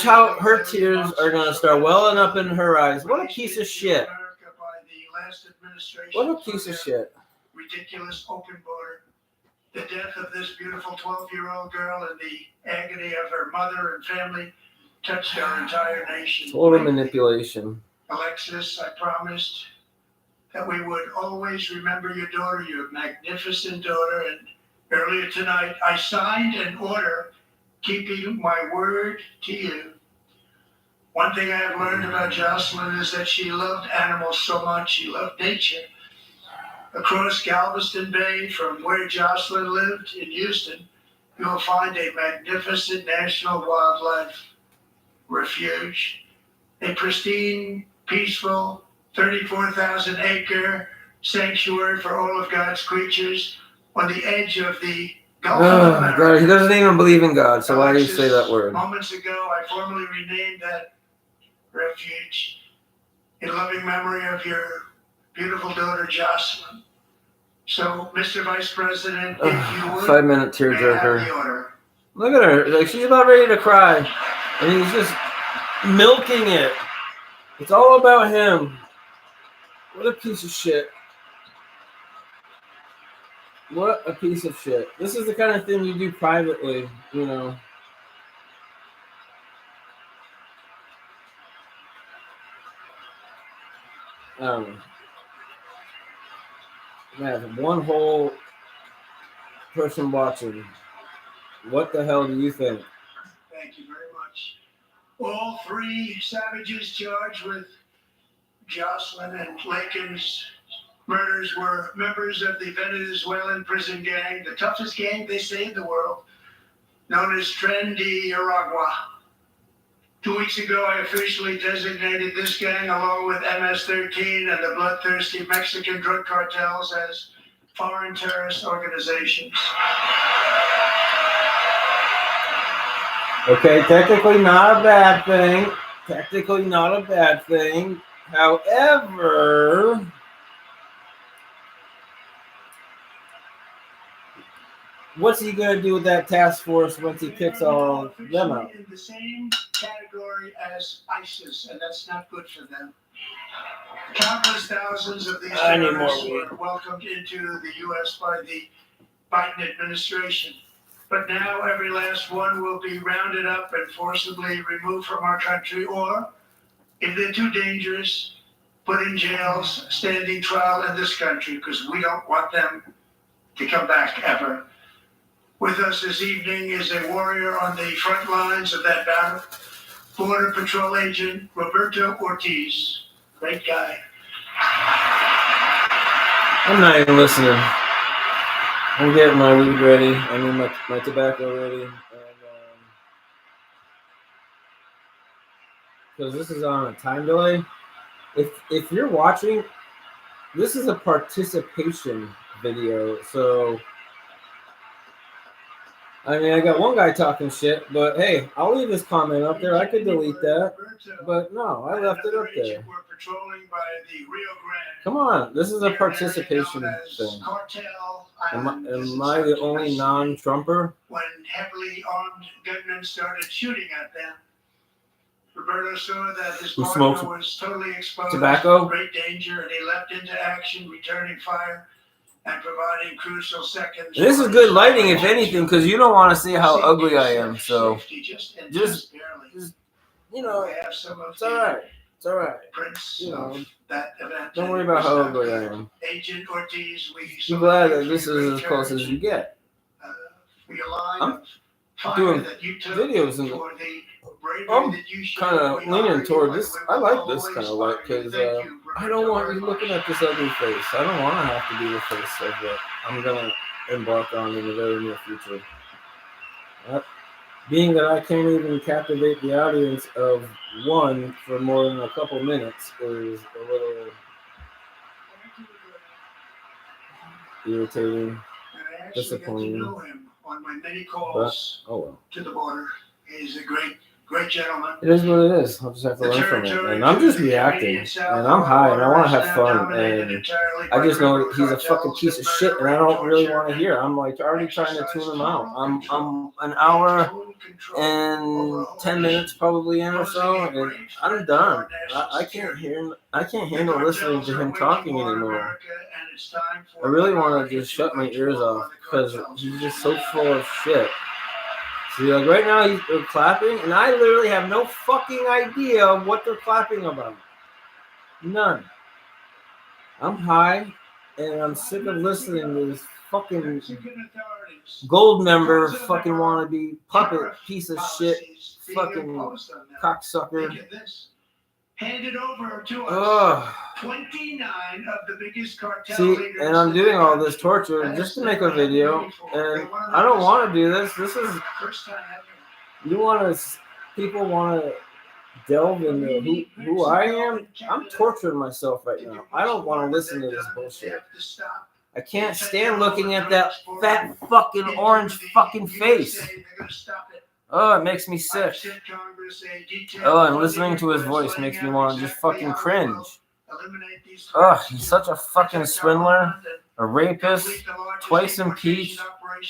how her tears are going to start welling up in her eyes. What a piece of shit. What a piece of shit. Ridiculous open border. The death of this beautiful 12-year-old girl and the agony of her mother and family touched our entire nation. Total manipulation. Alexis, I promised that we would always remember your daughter, your magnificent daughter, and earlier tonight I signed an order keeping my word to you. One thing I have learned about Jocelyn is that she loved animals so much. She loved nature. Across Galveston Bay, from where Jocelyn lived in Houston, you will find a magnificent national wildlife refuge, a pristine, peaceful, 34,000-acre sanctuary for all of God's creatures on the edge of the Gulf of America. God, he doesn't even believe in God, so why do you say that word? Moments ago, I formally renamed that refuge in loving memory of your beautiful daughter, Jocelyn. So, Mr. Vice President, if you would, 5-minute tearjerker. Look at her. Like, she's about ready to cry. And he's just milking it. It's all about him. What a piece of shit. What a piece of shit. This is the kind of thing you do privately, you know. I don't know. Man, one whole person watching. What the hell do you think? Thank you very much. All three savages charged with Jocelyn and Lakin's murders were members of the Venezuelan prison gang, the toughest gang they say in the world, known as Tren de Aragua. 2 weeks ago, I officially designated this gang, along with MS-13 and the bloodthirsty Mexican drug cartels, as foreign terrorist organizations. Okay, technically not a bad thing. Technically not a bad thing. However, what's he going to do with that task force once he kicks all them out? In the same category as ISIS, and that's not good for them. Countless thousands of these terrorists were welcomed into the U.S. by the Biden administration. But now every last one will be rounded up and forcibly removed from our country, or, if they're too dangerous, put in jails, standing trial in this country, because we don't want them to come back ever. With us this evening is a warrior on the front lines of that battle, Border Patrol Agent Roberto Ortiz. Great guy. I'm not even listening. I'm getting my weed ready. I mean my tobacco ready. And because this is on a time delay. If you're watching, this is a participation video. So I mean, I got one guy talking shit, but hey, I'll leave his comment up there. I could delete that, but no, I left it up there. Come on, this is a participation thing. Am I the only non-Trumper? When heavily armed gunmen started shooting at them, Roberto saw that his partner was totally exposed to great danger, and he leapt into action, returning fire and providing crucial seconds. This is good lighting, if anything, because you don't want to see how ugly I am. So just you know, it's all right. It's all right. You know, don't worry about how ugly I am. I'm glad that this is as close as you get. I'm doing videos and I'm kind of leaning toward this. I like this kind of light because I don't want you looking at this ugly face. I don't want to have to be the face of what I'm going to embark on in the very near future. Being that I can't even captivate the audience of one for more than a couple minutes is a little irritating, disappointing. On my many calls to the border, he's a great gentleman. It is what it is. I'll just have to learn from it. And I'm just reacting. And I'm high and I want to have fun. And I just know he's a fucking piece of shit and I don't really want to hear. I'm like already trying to tune him out. I'm an hour and 10 minutes probably in or so, and I'm done. I can't handle listening to him talking anymore. I really want to just shut my ears off because he's just so full of shit. See, like right now they're clapping, and I literally have no fucking idea what they're clapping about. None. I'm high, and I'm sick of listening to this fucking gold member, fucking wannabe puppet piece of shit, fucking cocksucker. Handed over to us 29 of the biggest cartel See, and I'm doing all this torture just to make a video, and I don't want to do this. This is people want to delve into who I am. I'm torturing myself right now. I don't want to listen to this bullshit. I can't stand looking at that fat fucking orange fucking face. Oh, it makes me sick. Oh, and listening to his voice makes me want to just fucking cringe. Oh, he's such a fucking swindler, a rapist, twice impeached,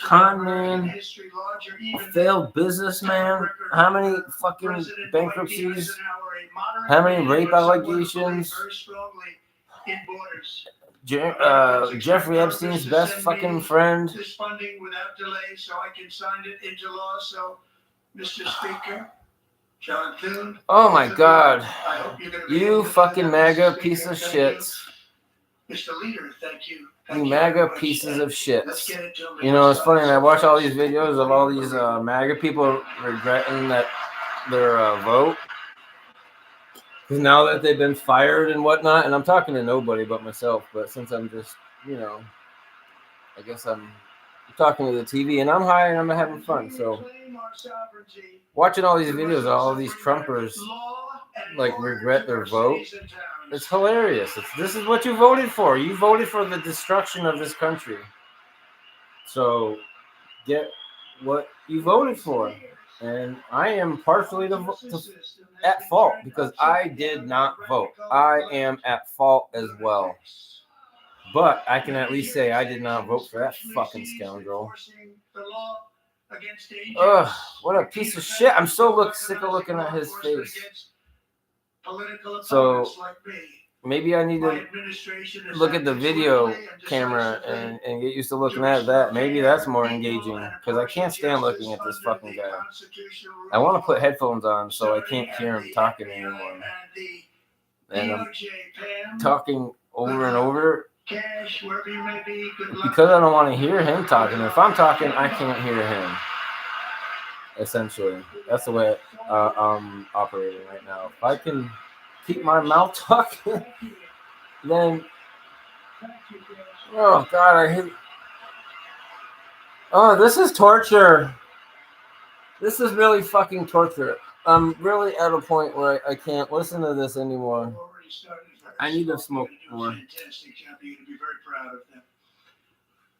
con man, a failed businessman. How many fucking bankruptcies? How many rape allegations? Jeffrey Epstein's best fucking friend. This funding without delay, so I can sign it into law. So, Mr. Speaker, John Thune. Oh my God! You fucking MAGA piece of shit. Mr. Leader, thank you. You MAGA pieces of shit. You know, it's funny. I watch all these videos of all these MAGA people regretting that their vote. Because now that they've been fired and whatnot, and I'm talking to nobody but myself, but since I'm just, I guess I'm talking to the TV and I'm high and I'm having fun. So watching all these videos of all these Trumpers like regret their vote, it's hilarious. This is what you voted for. You voted for the destruction of this country. So get what you voted for. And I am partially at fault because I did not vote. I am at fault as well. But I can at least say I did not vote for that fucking scoundrel. Ugh, what a piece of shit. I'm so sick of looking at his face. So maybe I need to look at the video camera and get used to looking at that. Maybe that's more engaging because I can't stand looking at this fucking guy. I want to put headphones on so I can't hear him talking anymore. And I'm talking over and over because I don't want to hear him talking. If I'm talking, I can't hear him. Essentially, that's the way I'm operating right now. If I can keep my mouth talking, then oh god, I hate. Oh, this is torture. This is really fucking torture. I'm really at a point where I can't listen to this anymore. I need to smoke more.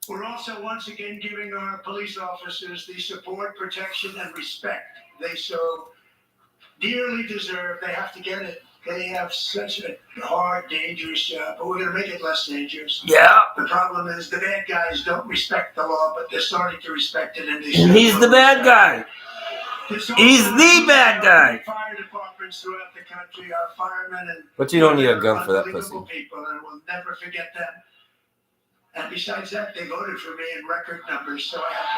We're also once again giving our police officers the support, protection, and respect they so dearly deserve. They have to get it. They have such a hard, dangerous job, but we're going to make it less dangerous. Yeah. The problem is the bad guys don't respect the law, but they're starting to respect it. And he's the bad guy. He's the bad guy. Fire departments throughout the country are firemen and but you don't need a gun for that pussy. People, and we'll never forget them. And besides that, they voted for me in record numbers, so I have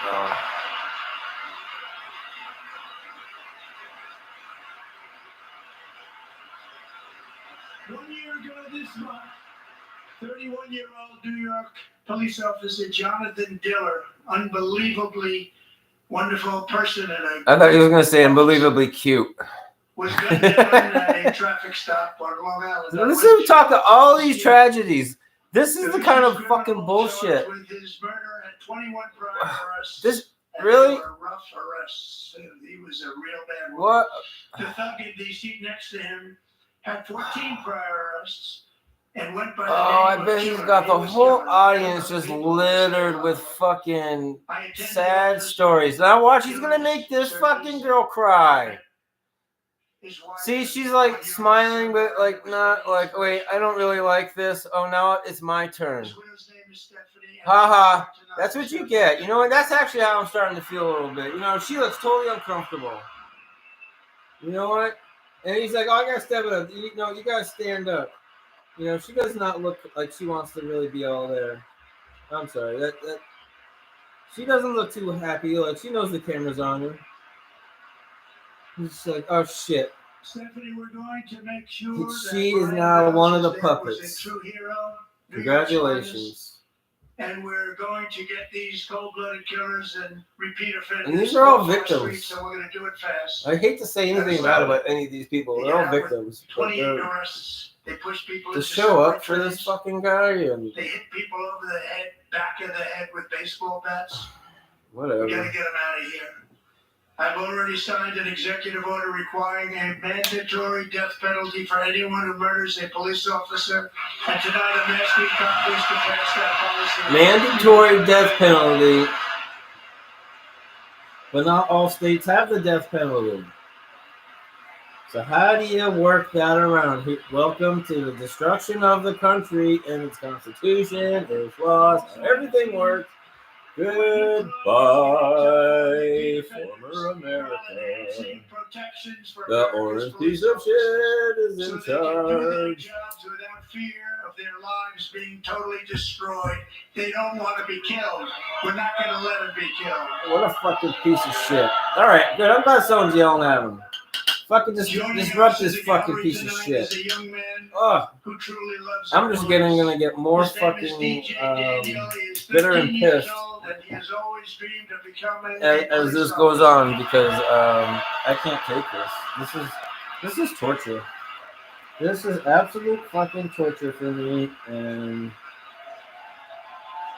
no choice. 1 year ago this month, 31-year-old New York police officer Jonathan Diller, unbelievably wonderful person, and I thought he was going to say unbelievably cute. Was gunned down at a traffic stop on Long Island. Listen to talk to all these tragedies. This is the kind of fucking bullshit. With his murder and 21 prior arrests. This really? They were rough arrests. He was a real bad one. What? The thug in the seat next to him had 14 prior arrests and went by the I bet he's got the whole audience just littered with fucking sad stories. Now watch, he's gonna make this fucking girl cry. See, she's like smiling, but like not like, wait, I don't really like this. Oh, now it's my turn. Haha, that's what you get. You know what? That's actually how I'm starting to feel a little bit. You know, she looks totally uncomfortable. You know what? And he's like, oh, I gotta step it up. You gotta stand up. You know, she does not look like she wants to really be all there. I'm sorry. That she doesn't look too happy. Like she knows the camera's on her. He's just like, oh shit. Stephanie, we're going to make sure she is now one of the puppets. Congratulations. And we're going to get these cold-blooded killers and repeat offenders. And these are all victims. So we're going to do it fast. I hate to say anything bad about any of these people. They're all victims. 28 arrests. They push people to show up for this fucking guy. And they hit people over the head, back of the head with baseball bats. Whatever. We got to get them out of here. I've already signed an executive order requiring a mandatory death penalty for anyone who murders a police officer. And tonight I'm asking Congress to pass that policy. Mandatory death penalty. But not all states have the death penalty. So how do you work that around? Welcome to the destruction of the country and its constitution, its laws, everything works. Goodbye, former America. The orange piece of shit is in charge. Without fear of their lives being totally destroyed. They don't want to be killed. We're not going to let them be killed. What a fucking piece of shit. All right, good. I'm glad someone's yelling at him. Fucking disrupt this fucking piece of shit. Oh, I'm just gonna get more fucking bitter and pissed and he has always dreamed of becoming as this goes on because I can't take this. This is torture. This is absolute fucking torture for me. And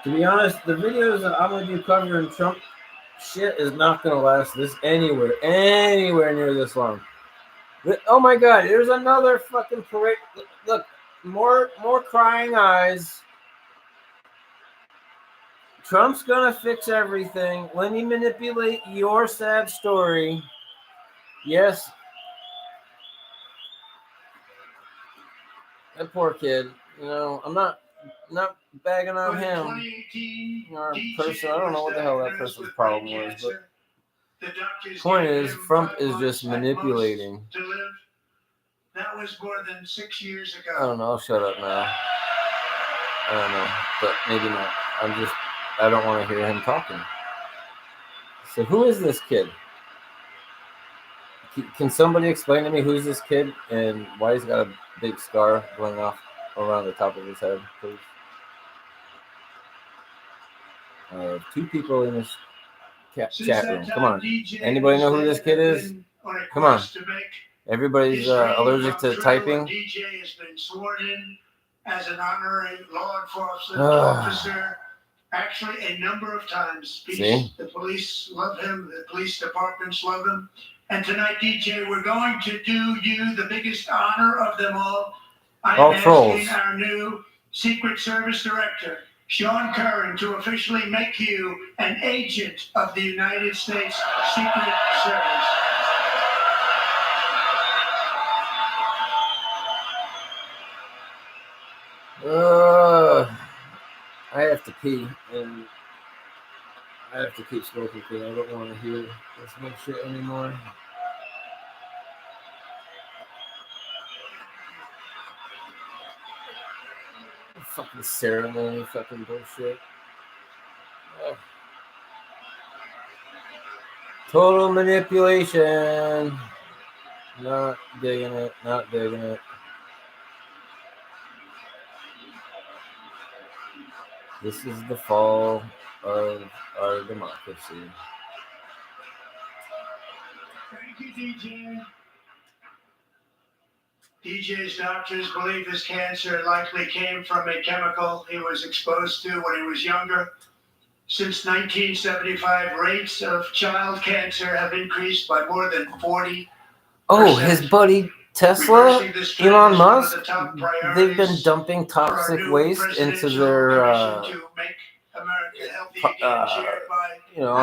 to be honest, the videos that I'm gonna do covering Trump shit is not gonna last this anywhere near this long. Oh my god, there's another fucking parade. Look, more crying eyes. Trump's gonna fix everything. Let me manipulate your sad story. Yes. That poor kid. You know, I'm not bagging on him or person. I don't know what the hell that person's problem was, but the point is, Frump is just manipulating. That was more than 6 years ago. I don't know. I'll shut up now. I don't know, but maybe not. I don't want to hear him talking. So who is this kid? Can somebody explain to me who's this kid and why he's got a big scar going off around the top of his head, please? I have 2 people in this chat room. Come on. Anybody know who this kid is? Come on. Everybody's allergic to typing. DJ has been sworn in as an honorary law enforcement officer. Actually, a number of times. See? The police love him. The police departments love him. And tonight, DJ, we're going to do you the biggest honor of them all. I'm asking our new Secret Service Director, Sean Curran, to officially make you an agent of the United States Secret Service. I have to pee, and I have to keep smoking because I don't want to hear this whole shit anymore. Fucking ceremony, fucking bullshit. Total manipulation. Not digging it, not digging it. This is the fall of our democracy. Thank you, DJ. DJ's doctors believe his cancer likely came from a chemical he was exposed to when he was younger. Since 1975, rates of child cancer have increased by more than 40%. Oh, his buddy Tesla, Elon Musk, they've been dumping toxic waste into their, on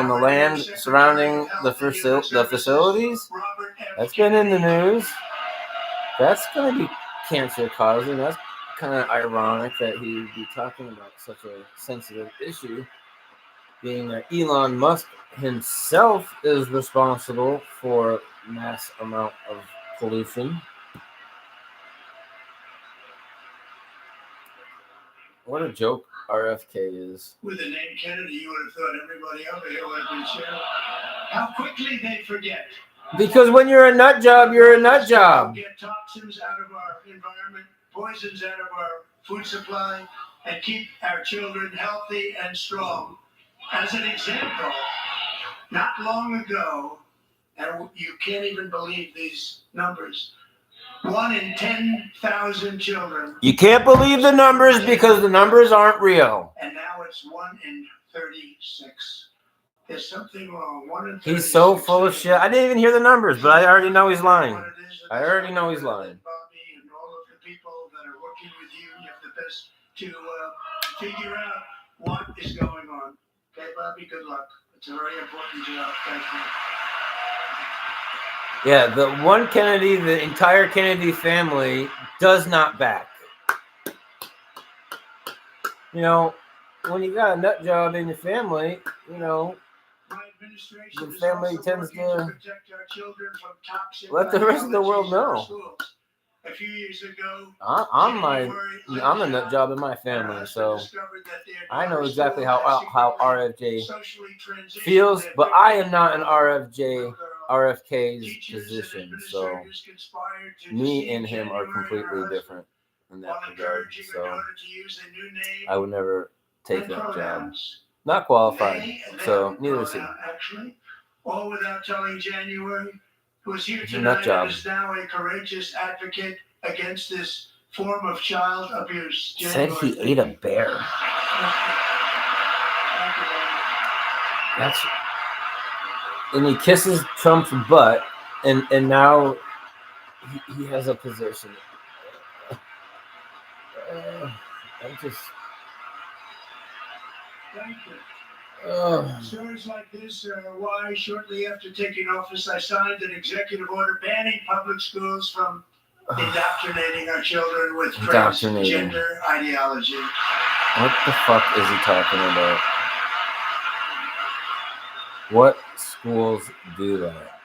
the land surrounding the facilities. That's been in the news. That's going to be cancer causing. That's kind of ironic that he would be talking about such a sensitive issue, being that Elon Musk himself is responsible for mass amount of pollution. What a joke RFK is. With the name Kennedy, you would have thought everybody over here would have been chill. How quickly they forget. Because when you're a nut job, you're a nut job. Get toxins out of our environment, poisons out of our food supply, and keep our children healthy and strong. As an example, not long ago, and you can't even believe these numbers, 1 in 10,000 children. You can't believe the numbers because the numbers aren't real. And now it's 1 in 36. There's something wrong. 1 in 36. He's so full of shit. I didn't even hear the numbers, but I already know he's lying. I already know he's lying. Bobby and all of the people that are working with you, you have the best to figure out what is going on. Okay, Bobby, good luck. It's a very important job. Thank you. Yeah, the one Kennedy, the entire Kennedy family does not back. You know, when you got a nut job in your family, you know, the family tends to let the rest of the world know. A few years ago, I'm a nut job in my family, so I know exactly how RFJ feels, but I am not in RFK's position, so me and him are completely different in that regard. So I would never take that job. not qualified. So neither is he. Actually, all without telling January, who is here It's a nut tonight job. and is now a courageous advocate against this form of child abuse. Said January, he ate a bear. That's, and he kisses Trump's butt, and now he has a position. I'm just. Thank you. Stories like this are why, shortly after taking office, I signed an executive order banning public schools from indoctrinating our children with transgender ideology. What the fuck is he talking about? What schools do that?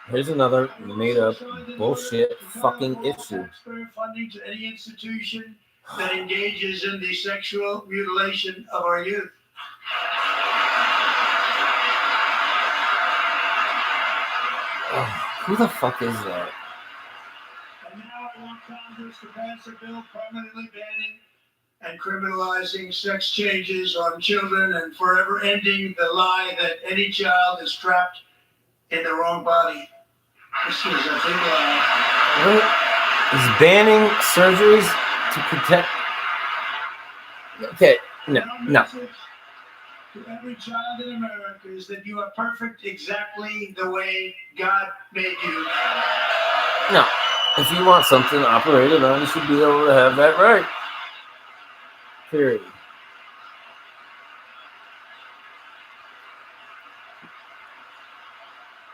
Here's another made-up bullshit fucking issue. Funding to any institution that engages in the sexual mutilation of our youth. Who the fuck is that? And now I want Congress to pass a bill permanently banning and criminalizing sex changes on children and forever ending the lie that any child is trapped in the wrong body. This is a big lie. What? He's banning surgeries to protect. Okay, no. To every child in America is that you are perfect exactly the way God made you. No. If you want something operated on, you should be able to have that right. Period.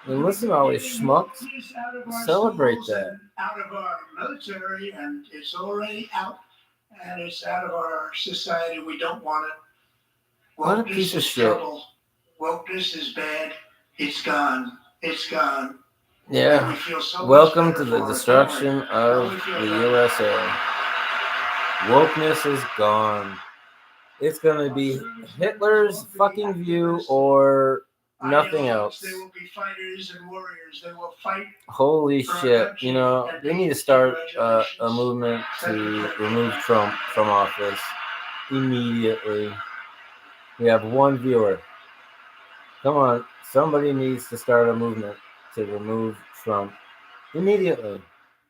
And listen to all these schmucks celebrate that. Out of our military, and it's already out, and it's out of our society. We don't want it. What a piece of shit. Trouble. Wokeness is bad. It's gone. It's gone. Yeah. Welcome to the destruction of the USA. Wokeness is gone. It's gonna be Hitler's fucking view or nothing else. They will be fighters and warriors. They will fight. Holy shit. You know, they need to start a movement to remove Trump from office immediately. We have one viewer. Come on. Somebody needs to start a movement to remove Trump immediately.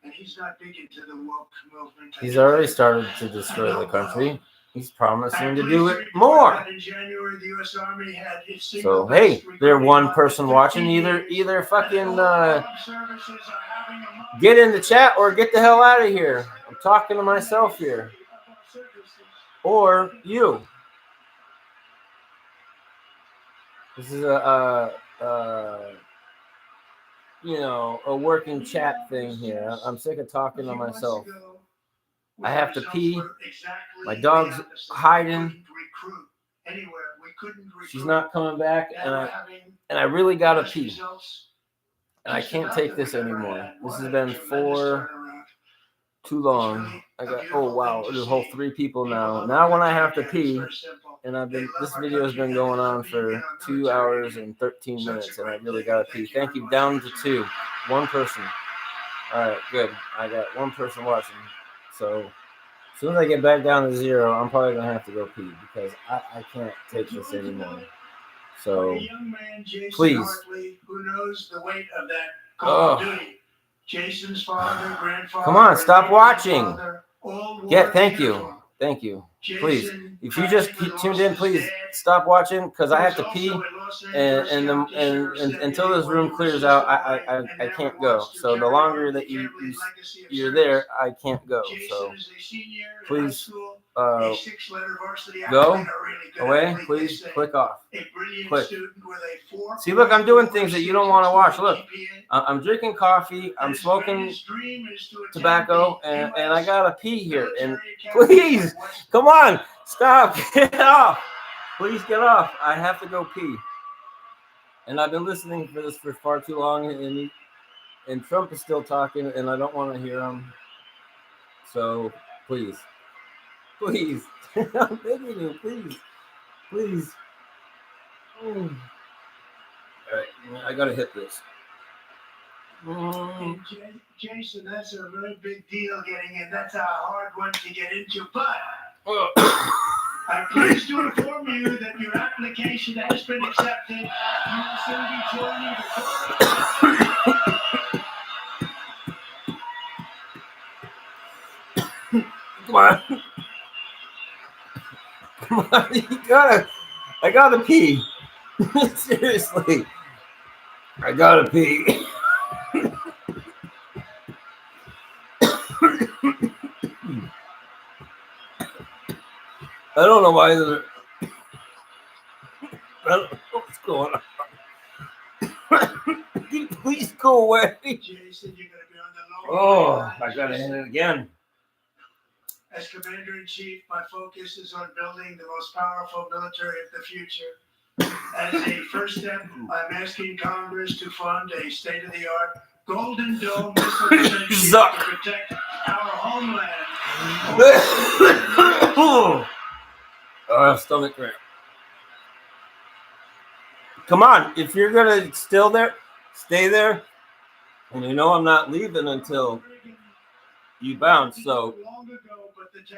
And he's not big into the woke movement. He's already started to destroy the country. He's promising to do it more. In January, the U.S. Army had its So hey, they're one person watching. Either fucking get in the chat or get the hell out of here. I'm talking to myself here, or you. This is a working chat thing here. I'm sick of talking to myself. I have to pee. My dog's hiding. She's not coming back, and I really gotta pee. And I can't take this anymore. This has been too long. Oh wow, there's a whole 3 people now. Now when I have to pee, and this video has been going on for 2 hours and 13 minutes, and I really gotta pee. Thank you. Down to 2. 1 person. All right, good. I got 1 person watching. So as soon as I get back down to 0, I'm probably gonna have to go pee because I can't take this anymore. So please. Who knows the weight of that call of duty? Jason's father, grandfather. Come on, stop watching. Thank you. Please, if you just tuned in, please stop watching because I have to pee, and until this room clears out, I can't go. So the longer that you're there, I can't go. So please go away. Please click off. Click. See, look, I'm doing things that you don't want to watch. Look, I'm drinking coffee. I'm smoking tobacco, and I gotta pee here. And please, come on, stop, get off. Please get off. I have to go pee. And I've been listening for this for far too long, and Trump is still talking, and I don't want to hear him. So please, I'm begging you, please. All right, I gotta hit this. Jason, that's a very big deal getting in. That's a hard one to get into, but I'm pleased to inform you that your application has been accepted. You will soon be joining the Come on. Come on. I gotta pee. Seriously. I gotta pee. I don't know why I don't know what's going on. Please go away. Jason, you're going to be on the lower Oh, line. I gotta hit it again. As Commander-in-Chief, my focus is on building the most powerful military of the future. As a first step, I'm asking Congress to fund a state-of-the-art Golden Dome missile defense to protect our homeland. Oh, stomach cramp. Come on, if you're gonna still there, stay there. And you know I'm not leaving until you bounce. So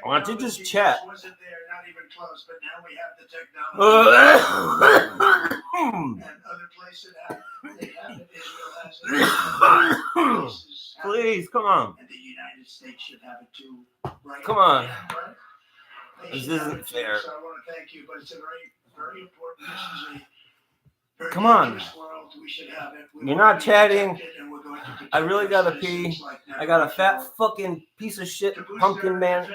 why don't you just chat? Wasn't there, not even close, but now we have the technology. And other places they have it. Israel has it. Please, come on. And the United States should have it too. Right? Come on. Right? This isn't fair. So I want to thank you, but it's a very, very important. This is a very Come on. dangerous world. We should have it. You're not chatting. I really gotta pee. I got a fat fucking piece of shit pumpkin man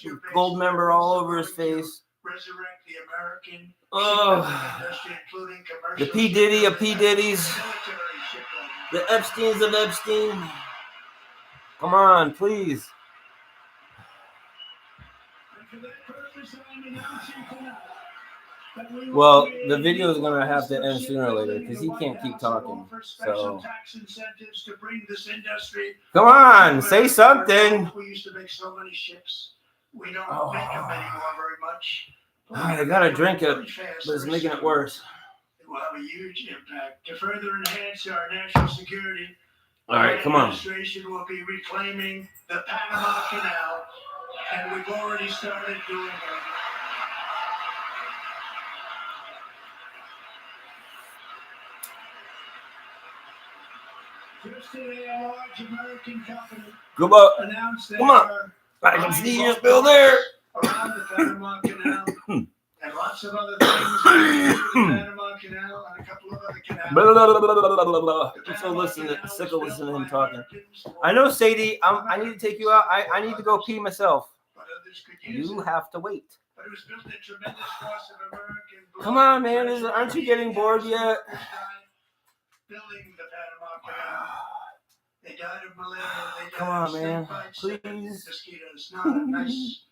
with gold member all over his face. Resurrect the American Oh, the P. Diddy of P. Diddy's. The Epsteins of Epstein. Come on, please. Well, the video is gonna have to end sooner or later because he can't keep talking. So, come on, say something. We used to make so many ships. We don't make them anymore very much. I gotta drink it, but it's making it worse. It will have a huge impact to further enhance our national security. All right, come on. The administration will be reclaiming the Panama Canal, and we've already started doing it. Just today, a large American company announced that come on. I can see you still there. Around the Panama Canal and lots of other things. The Panama Canal and a couple of other canals. I'm so sick of listening to him talking. I know, Sadie. I need to take you out. I need to go pee myself. You have to wait. But it was built at tremendous cost of American blood. Come on, man. Aren't you getting bored yet? Building the Panama Canal. They died of malaria. They died Come on, of man. snake bites, Please. Mosquitoes. Not a nice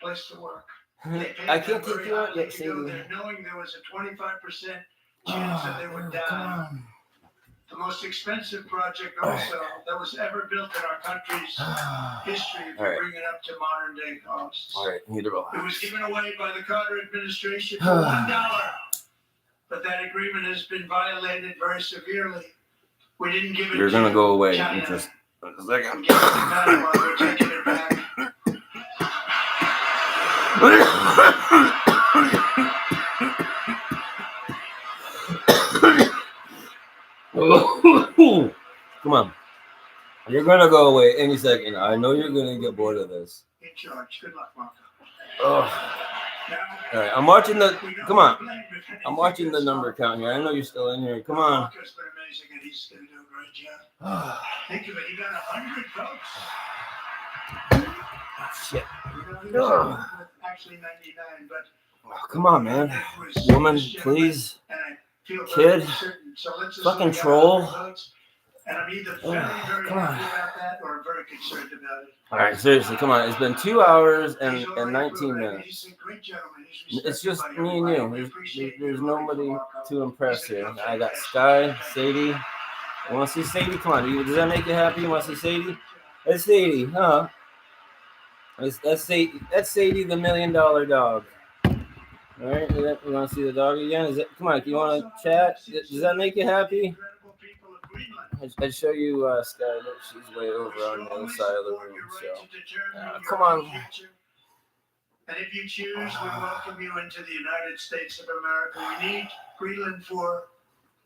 place to work. I can't take you out yet, Sadie. Knowing there was a 25% chance that they would die. The most expensive project also that was ever built in our country's history, if you bring it up to modern day costs. All right, need to relax. It was given away by the Carter administration for $1. But that agreement has been violated very severely. We didn't give it You're going to go away China. in just a second. We gave it to Panama. We're taking it back. Come on. You're going to go away any second. I know you're going to get bored of this. In charge. Good luck, Marco. Oh. All right, I'm watching the. Come on. I'm watching the number count here. I know you're still in here. Come on. Marco's been amazing, and he's going to do a great job. Think of it. He got 100 votes. Shit. Actually 99, but. Oh, come on, man. Woman, please. Kid. Fucking troll. And I'm either very happy about that or I'm very concerned about it. All right, seriously, come on. It's been 2 hours and 19 minutes. He's a great gentleman. It's just me and you. There's nobody to impress here. I got Sky, Sadie. You want to see Sadie? Come on. Does that make you happy? You want to see Sadie? That's Sadie, huh? That's Sadie. That's Sadie, the $1 million dog. All right, you want to see the dog again? Come on, you want to chat? Does that make you happy? I'd show you Sky. Look, she's way over on the other side of the room. So, come on. And if you choose, we welcome you into the United States of America. We need Greenland for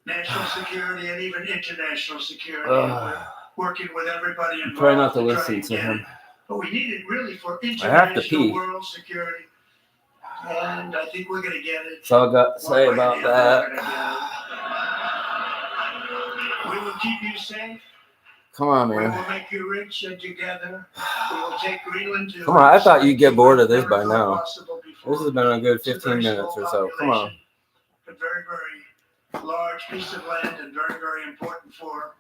national security and even international security. We're working with everybody involved. Try not to try listen and to get him. it. But we need it really for I have to international pee. world security. And I think we're going to get it. That's all I got to say about that. We will keep you safe. Come on, We man. will make you rich, and together we will take Greenland to. Come on, I thought you'd get bored of this by now. This has This been a good 15 minutes or so. Come on. A very, very large piece of land and very, very important for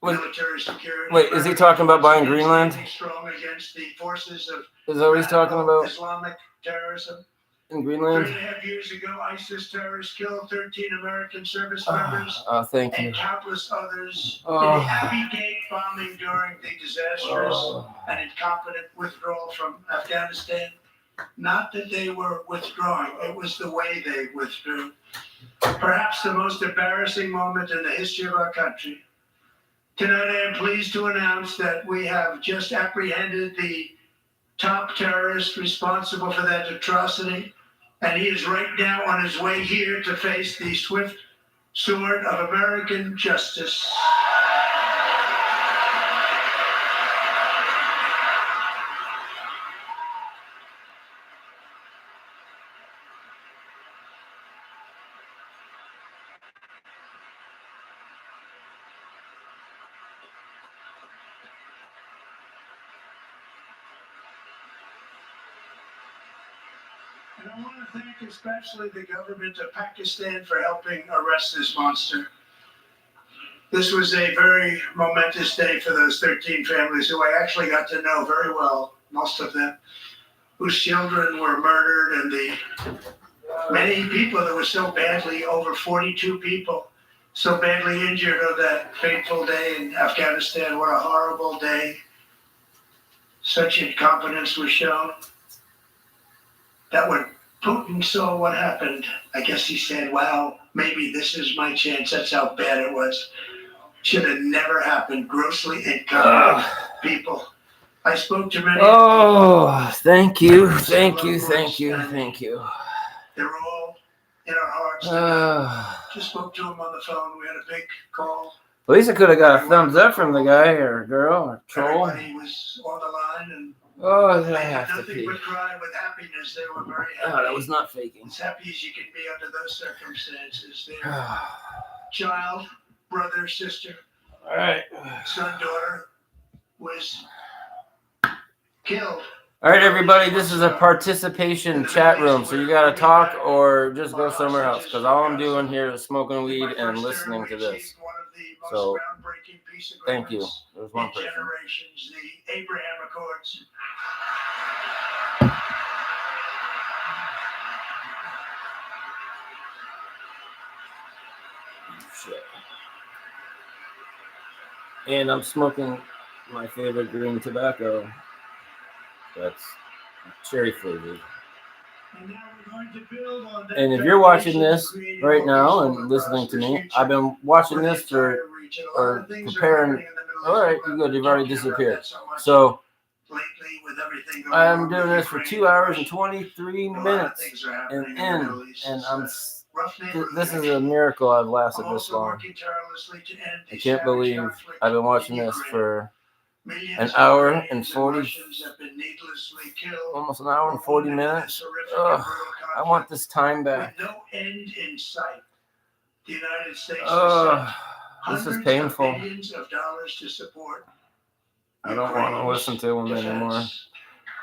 military security. Wait, is he talking about buying Greenland? Strong against the forces of Is that what he's talking about? Islamic terrorism. In Greenland? 3.5 years ago, ISIS terrorists killed 13 American service members Oh, thank you. and countless others Oh. in the Abbey Gate bombing during the disastrous and incompetent withdrawal from Afghanistan. Not that they were withdrawing, it was the way they withdrew. Perhaps the most embarrassing moment in the history of our country. Tonight I am pleased to announce that we have just apprehended the top terrorist responsible for that atrocity, and he is right now on his way here to face the swift sword of American justice. And I want to thank especially the government of Pakistan for helping arrest this monster. This was a very momentous day for those 13 families who I actually got to know very well, most of them, whose children were murdered, and the many people that were so badly, over 42 people, so badly injured on that fateful day in Afghanistan. What a horrible day. Such incompetence was shown. That when Putin saw what happened, I guess he said, wow, maybe this is my chance. That's how bad it was. Should have never happened. Grossly incompetent people. I spoke to many. Oh, thank you, thank you, thank you, thank you. They're all in our hearts tonight. Just spoke to them on the phone. We had a big call. At least I could have got a thumbs up from the guy or girl or troll. Everybody was on the line, and Oh, did I they did have to nothing pee? but cry with happiness. They were very happy. Oh, that was not faking. As happy as you can be under those circumstances. Their child, brother, sister, All right. son, daughter was killed. All right, everybody, this is a participation chat room, so you got to talk or just go somewhere else, because all I'm doing here is smoking weed and listening to this. So, thank you. There's one person. Generations, the Abraham Accords. Shit. And I'm smoking my favorite green tobacco. That's cherry flavored. And if you're watching this right now and listening to me, I've been watching this for or preparing. All right, you good. You've already disappeared. So I'm doing this for 2 hours and 23 minutes and I'm. This is a miracle I've lasted this long. I can't believe I've been watching this for an hour and 40, almost an hour and 40 minutes. Ugh, I want this time back. No end in sight. The United States this is painful. of dollars to support. I don't want to listen to him anymore.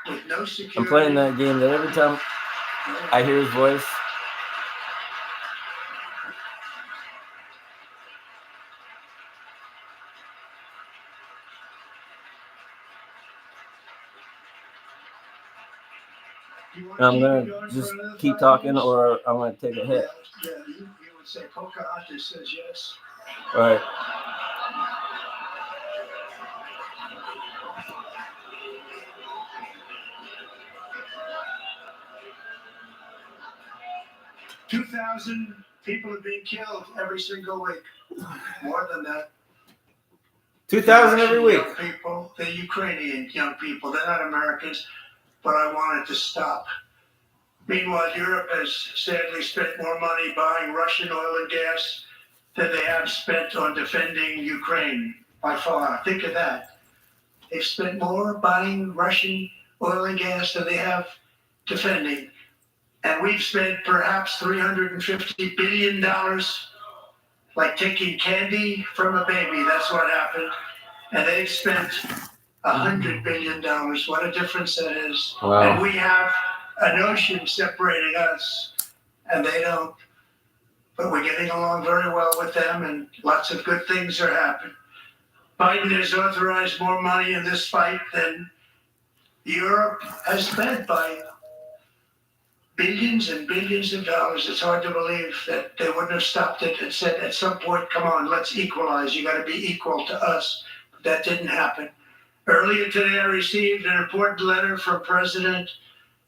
With no I'm playing that game that every time I hear his voice, I'm going to just keep talking or I'm going to take a hit. Yeah, you would say Pocahontas says yes. All right. $2,000 people are being killed every single week. More than that. 2,000 every week. Young people, they're Ukrainian young people. They're not Americans. but I want it to stop. Meanwhile, Europe has sadly spent more money buying Russian oil and gas than they have spent on defending Ukraine by far. Think of that. They've spent more buying Russian oil and gas than they have defending. And we've spent perhaps $350 billion, like taking candy from a baby. That's what happened. And they've spent $100 billion. What a difference that is. Wow. And we have an ocean separating us, and they don't. But we're getting along very well with them, and lots of good things are happening. Biden has authorized more money in this fight than Europe has spent by billions and billions of dollars. It's hard to believe that they wouldn't have stopped it and said at some point, come on, let's equalize. You got to be equal to us. But that didn't happen. Earlier today, I received an important letter from President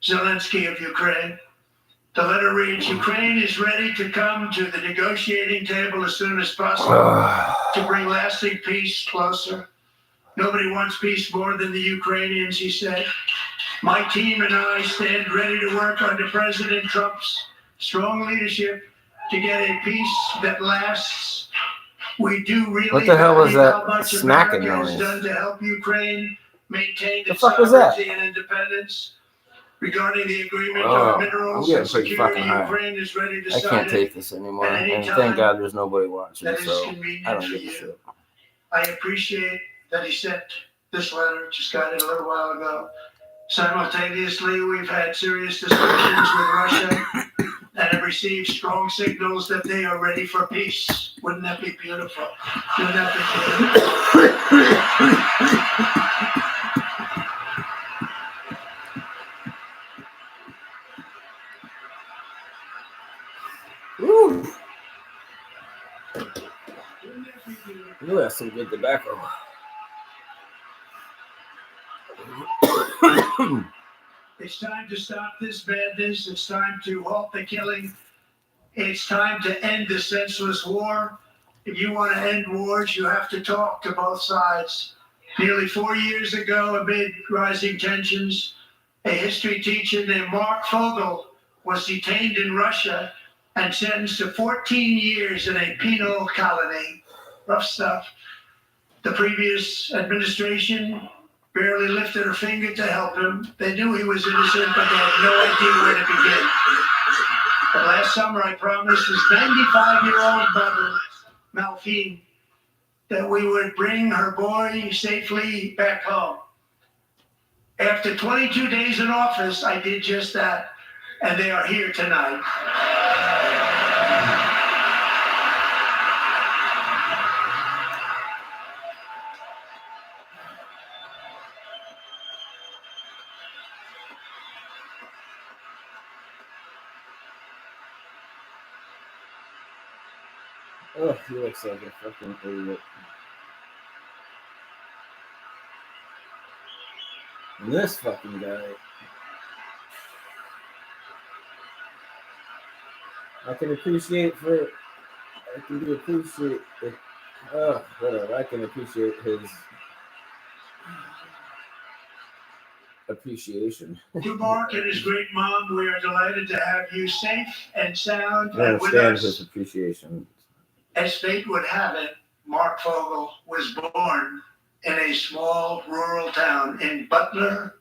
Zelensky of Ukraine. The letter reads, Ukraine is ready to come to the negotiating table as soon as possible to bring lasting peace closer. Nobody wants peace more than the Ukrainians, he said. My team and I stand ready to work under President Trump's strong leadership to get a peace that lasts. We do really What the hell was value that how much smacking America has noise? done to help Ukraine maintain The its fuck was that? sovereignty and independence. Regarding the agreement Oh, on minerals I'm and getting pretty security, fucking high. Ukraine is ready to I sign can't it take this anymore. at any And time thank God there's nobody watching, that is so convenient I don't for give a you. shit. I appreciate that he sent this letter, just got it a little while ago. Simultaneously, we've had serious discussions with Russia and have received strong signals that they are ready for peace. Wouldn't that be beautiful? Wouldn't that Woo! You have some good tobacco. It's time to stop this madness. It's time to halt the killing. It's time to end the senseless war. If you want to end wars, you have to talk to both sides. Nearly 4 years ago, amid rising tensions, a history teacher named Mark Fogel was detained in Russia and sentenced to 14 years in a penal colony. Rough stuff. The previous administration barely lifted a finger to help him. They knew he was innocent, but they had no idea where to begin. But last summer, I promised his 95-year-old mother, Malphine, that we would bring her boy safely back home. After 22 days in office, I did just that, and they are here tonight. Oh, he looks like a fucking idiot. And this fucking guy. I can appreciate it. Whatever. I can appreciate his appreciation. To Mark and his great mom, we are delighted to have you safe and sound I and with understand his us. appreciation. As fate would have it, Mark Fogel was born in a small rural town in Butler,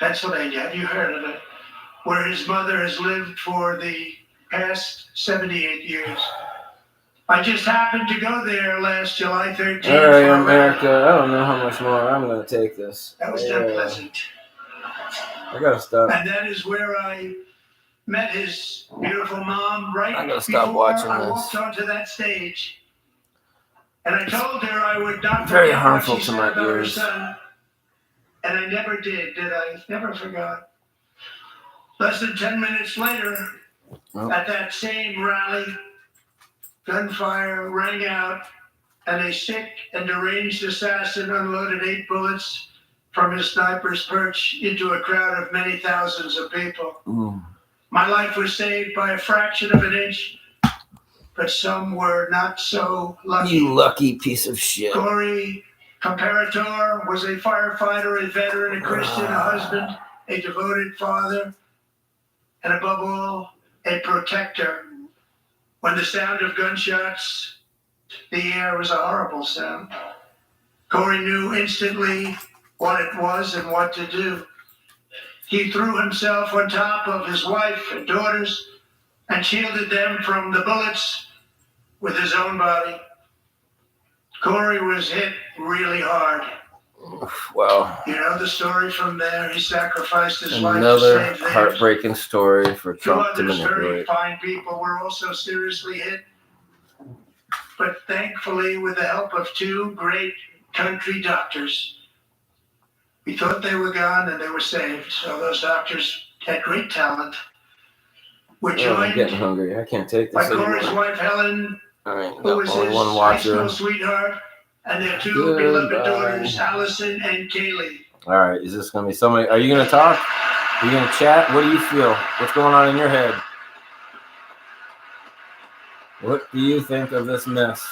Pennsylvania. Have you heard of it? Where his mother has lived for the past 78 years. I just happened to go there last July 13th. All right, America. I don't know how much more I'm going to take this. That was unpleasant. I got to stop. And that is where I met his beautiful mom right I gotta stop before watching I this. walked onto that stage. And I told her I would not Very forget harmful what she to said my about her ears. son. And I never did I? Never forgot. Less than 10 minutes later, at that same rally, gunfire rang out, and a sick and deranged assassin unloaded 8 bullets from his sniper's perch into a crowd of many thousands of people. My life was saved by a fraction of an inch, but some were not so lucky. You lucky piece of shit. Corey Comparator was a firefighter, a veteran, a Christian, a husband, a devoted father, and above all, a protector. When the sound of gunshots, the air was a horrible sound. Corey knew instantly what it was and what to do. He threw himself on top of his wife and daughters and shielded them from the bullets with his own body. Corey was hit really hard. Wow. You know the story from there. He sacrificed his life to Another save theirs. heartbreaking story for Two Trump to others, very manipulate. fine people, were also seriously hit. But thankfully, with the help of two great country doctors, we thought they were gone and they were saved. So those doctors had great talent. We're Oh, I'm joined getting hungry. I can't take by this Corey's anymore. wife, Helen, All right, who got was only his one high school watcher. sweetheart, and their two beloved Goodbye. daughters, Allison and Kaylee. All right, is this gonna be somebody? Are you gonna talk? Are you gonna chat? What do you feel? What's going on in your head? What do you think of this mess?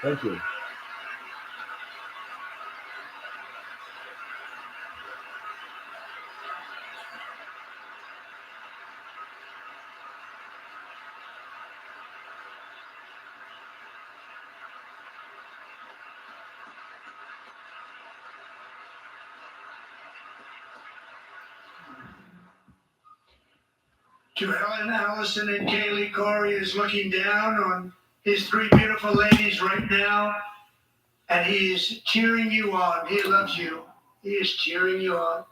Thank you. To Helen, Allison, and Kaylee, Corey is looking down on his three beautiful ladies right now, and he is cheering you on. He loves you. He is cheering you on.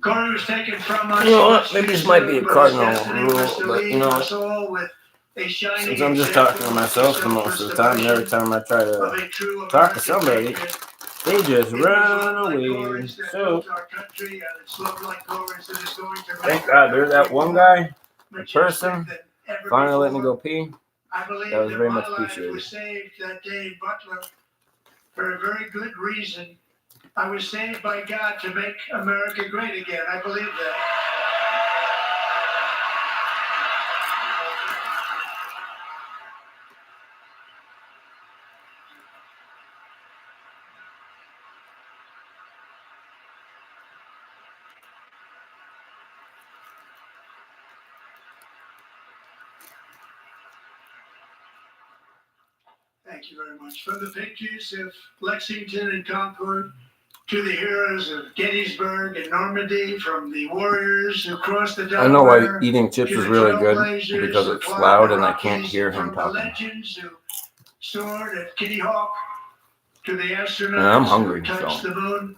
Corey was taken from us. You know what? Maybe this might be a cardinal rule, but you know, us all with a shining since I'm just talking to myself the most of the time, and every time I try to talk to somebody, they just run away. So, thank God, there's that one guy, a person, finally let me go pee. That was very much appreciated. Was saved that day in Butler for a very good reason. I was saved by God to make America great again. I believe that. Thank you very much. From the pictures of Lexington and Concord to the heroes of Gettysburg and Normandy, from the warriors who crossed the I know why Delaware eating chips to is the really good, trailblazers because who it's climbed loud the and I can't Rockies, hear him from the talking. legends who soared at Kitty Hawk to the astronauts And I'm hungry, who touched so. the moon.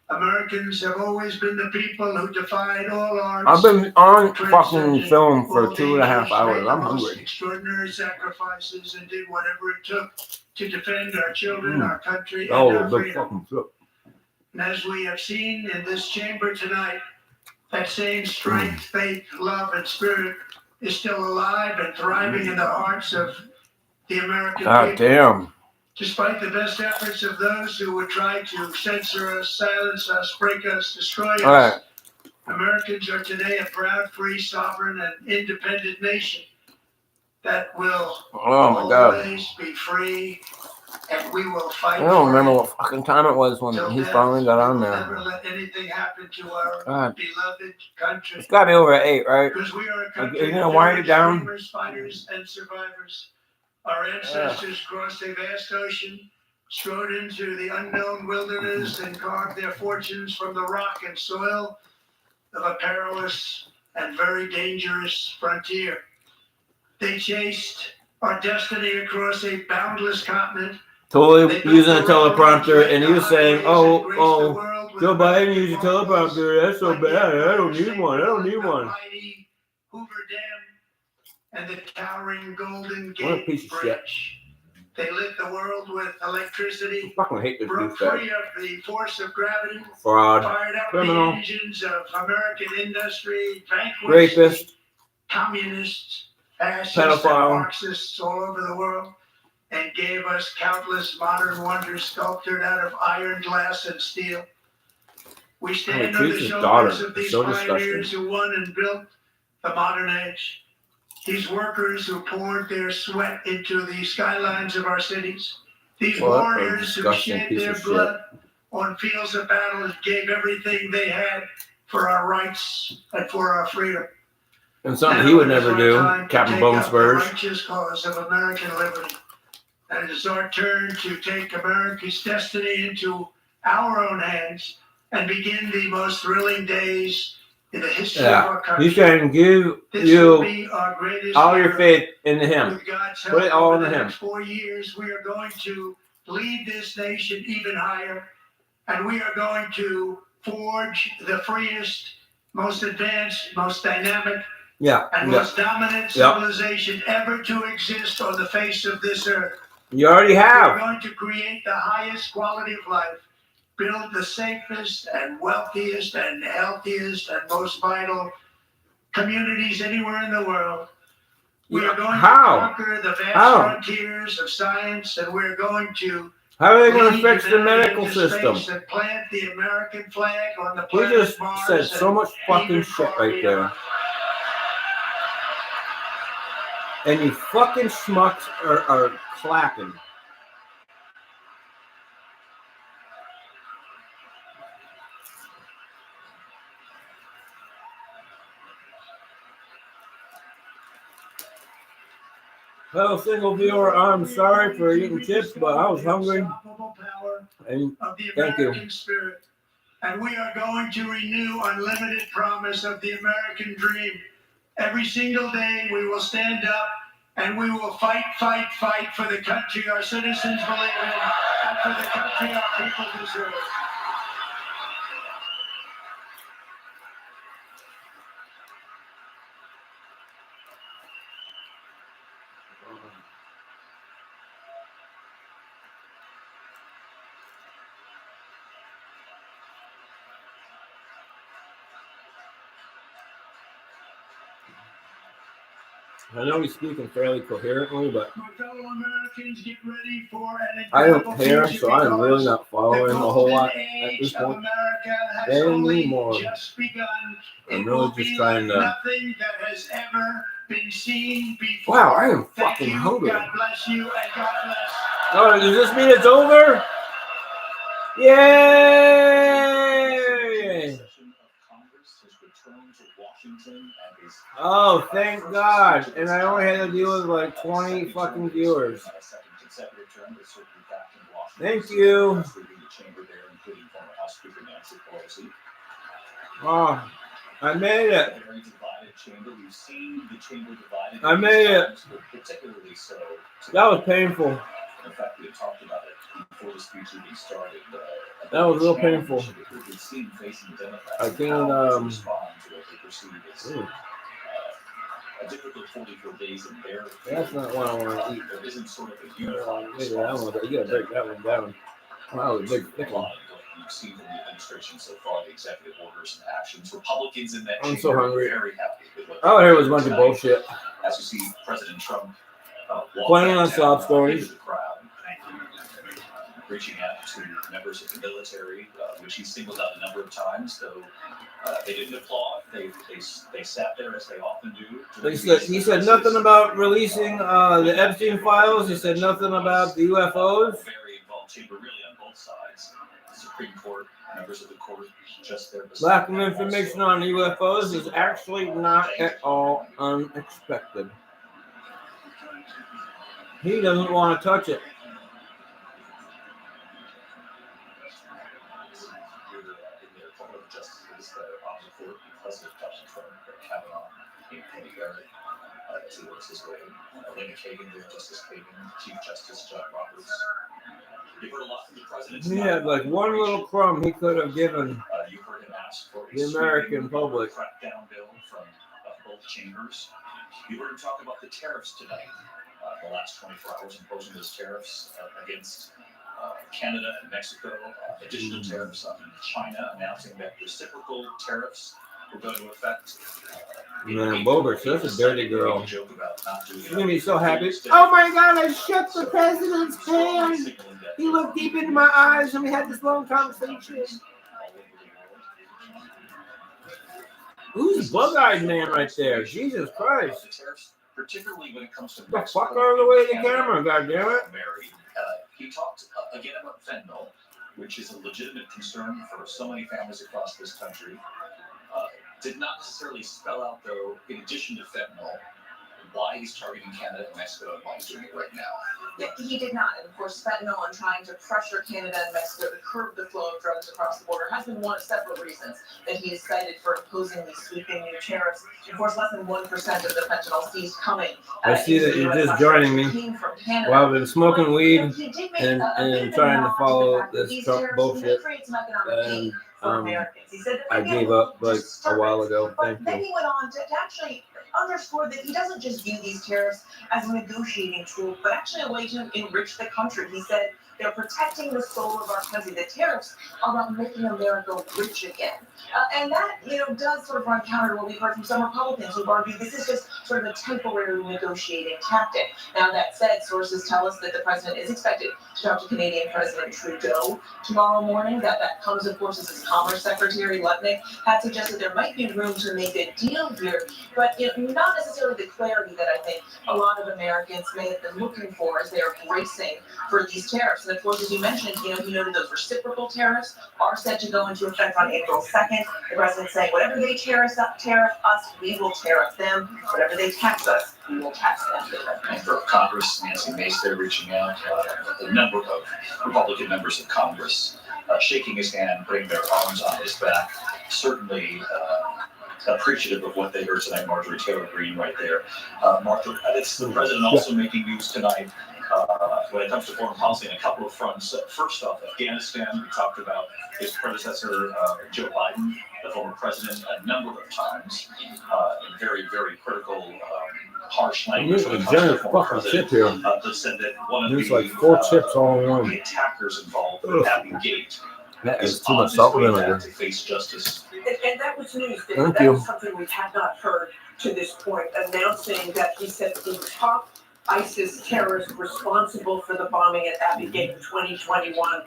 Americans have always been the people who defied all odds. I've been on fucking transcended film for all 2.5 dangers, hours. made I'm the most hungry. extraordinary sacrifices, and did whatever it took to defend our children, our country, and Oh, our the freedom. fucking flip. And as we have seen in this chamber tonight, that same strength, faith, love, and spirit is still alive and thriving in the hearts of the American God people. damn. Despite the best efforts of those who would try to censor us, silence us, break us, destroy us, All right. Americans are today a proud, free, sovereign, and independent nation that will Oh my God. always be free, and we will fight. I don't for remember it what fucking time it was when till he death. finally got on We will never there. let anything happen to our God. beloved country. It's gotta be over at 8, right? Because we are a Are country you gonna of wind it daring down? dreamers, fighters, and survivors. Our ancestors crossed a vast ocean, strode into the unknown wilderness, and carved their fortunes from the rock and soil of a perilous and very dangerous frontier. They chased our destiny across a boundless continent. Totally using a teleprompter, and he was saying, oh, Joe Biden used a teleprompter. That's so bad. I don't need one. I don't need one. Mighty Hoover Dam and the towering Golden What a Gate piece of shit. Bridge. They lit the world with I electricity, fucking hate this broke douchebag. free of the force of gravity, Fraud. fired up Criminal. the engines of American industry, vanquished Rapist. communists, fascists, Pedophile. and Marxists all over the world, and gave us countless modern wonders sculptured out of iron, glass, and steel. We stand on the treats his shoulders daughter. of these So pioneers disgusting. who won and built the modern age. These workers who poured their sweat into the skylines of our cities. These What a warriors who disgusting shed piece their of shit. blood on fields of battle and gave everything they had for our rights and for our freedom. And something he would never do, Captain Bone Spurs. The righteous cause of American liberty. And it is our turn to take America's destiny into our own hands and begin the most thrilling days in the history of our country. He's saying give you all your faith into him. Put it all into him. 4 years, we are going to lead this nation even higher, and we are going to forge the freest, most advanced, most dynamic, and most dominant civilization ever to exist on the face of this earth. You already have. We're going to create the highest quality of life, build the safest and wealthiest and healthiest and most vital communities anywhere in the world. We are going to conquer the vast frontiers of science, and we're going to how are they going to fix the medical system? And plant the American flag on the He just said so much fucking shit right there. And you fucking schmucks are clapping. Hello, single viewer. I'm sorry for eating chips, but I was hungry. And thank you. And we are going to renew unlimited promise of the American dream. Every single day we will stand up and we will fight for the country our citizens believe in and for the country our people deserve. I know he's speaking fairly coherently, but My fellow Americans, get ready for an I don't care, so I'm really not following a whole lot at this point anymore. I'm really just trying to. Nothing that has ever been seen before. Wow, I am fucking hungry. God bless you and God bless. Oh, does this mean it's over? Yay! Oh, thank God. And I only had to deal with like 20 fucking viewers. Thank you. Oh, I made it. I made it. That was painful. That was real painful. I can't, that's not what I want to eat. Maybe that one, you gotta break that one down. Wow, the big thick one. I'm so hungry. All I heard was a bunch of bullshit. As you see, President Trump playing on sob stories. Reaching out to members of the military, which he singled out a number of times, though they didn't applaud. They sat there as they often do. He said nothing about releasing the Epstein files. He said nothing about the UFOs. Very involved chamber, really on both sides. The Supreme Court, members of the court, just there. Lack of information on UFOs is actually not at all unexpected. He doesn't want to touch it. Chief Justice John Roberts. You heard a lot from the president. He had like one little crumb he could have given you heard him ask for the American public. Crackdown bill from both chambers. You heard him talk about the tariffs tonight. The last 24 hours imposing those tariffs against Canada and Mexico. Additional tariffs on China, announcing that reciprocal tariffs were going to affect. Man, Bobert's such a dirty girl. She's gonna be so happy. Oh my God, I shook the president's hand. He looked deep into my eyes and we had this long conversation. Who's bug-eyed man right there? Jesus Christ. Particularly when it comes to the fuck out of the way of the camera, goddammit. He talked again about fentanyl. which is a legitimate concern for so many families across this country. Did not necessarily spell out, though, in addition to fentanyl, why he's targeting Canada and Mexico and why he's doing it right now. Yeah, he did not. And of course, fentanyl and trying to pressure Canada and Mexico to curb the flow of drugs across the border has been one of several reasons that he is cited for imposing these sweeping new tariffs. Of course, less than 1% of the fentanyl seized coming. I see that you're just joining me while I've been smoking weed and trying to follow this Trump bullshit. And I gave up like a while ago. Thank Then you. he went on to actually underscore that he doesn't just view these tariffs as a negotiating tool, but actually a way to enrich the country. He said they're protecting the soul of our country. The tariffs are about making America rich again. And that, does sort of run counter to what we've heard from some Republicans who've argued this is just sort of a temporary negotiating tactic. Now, that said, sources tell us that the president is expected to talk to Canadian President Trudeau tomorrow morning. That comes, of course, as his Commerce Secretary Lutnick had suggested there might be room to make a deal here, but not necessarily the clarity that I think a lot of Americans may have been looking for as they are bracing for these tariffs. And of course, as you mentioned, he noted those reciprocal tariffs are set to go into effect on April 2nd. The president's saying whatever they tariff us, we will tariff them. Whatever they tax us, we will tax them. Member of Congress, Nancy Mace, there reaching out. A number of Republican members of Congress shaking his hand, putting their arms on his back. Certainly appreciative of what they heard tonight. Marjorie Taylor Greene right there. Marjorie, it's the president also making news tonight when it comes to foreign policy on a couple of fronts. First off, Afghanistan, we talked about his predecessor, Joe Biden, the former president, a number of times in very, very critical, harsh language. A giant fucking chip here. That said that one of There's like 4 chips all in one. the attackers involved with Abbey Gate That is too much salt in to there. face justice. And that was news. Thank That you. was something we had not heard to this point, announcing that he said the top ISIS terrorist responsible for the bombing at Abbey Gate in 2021,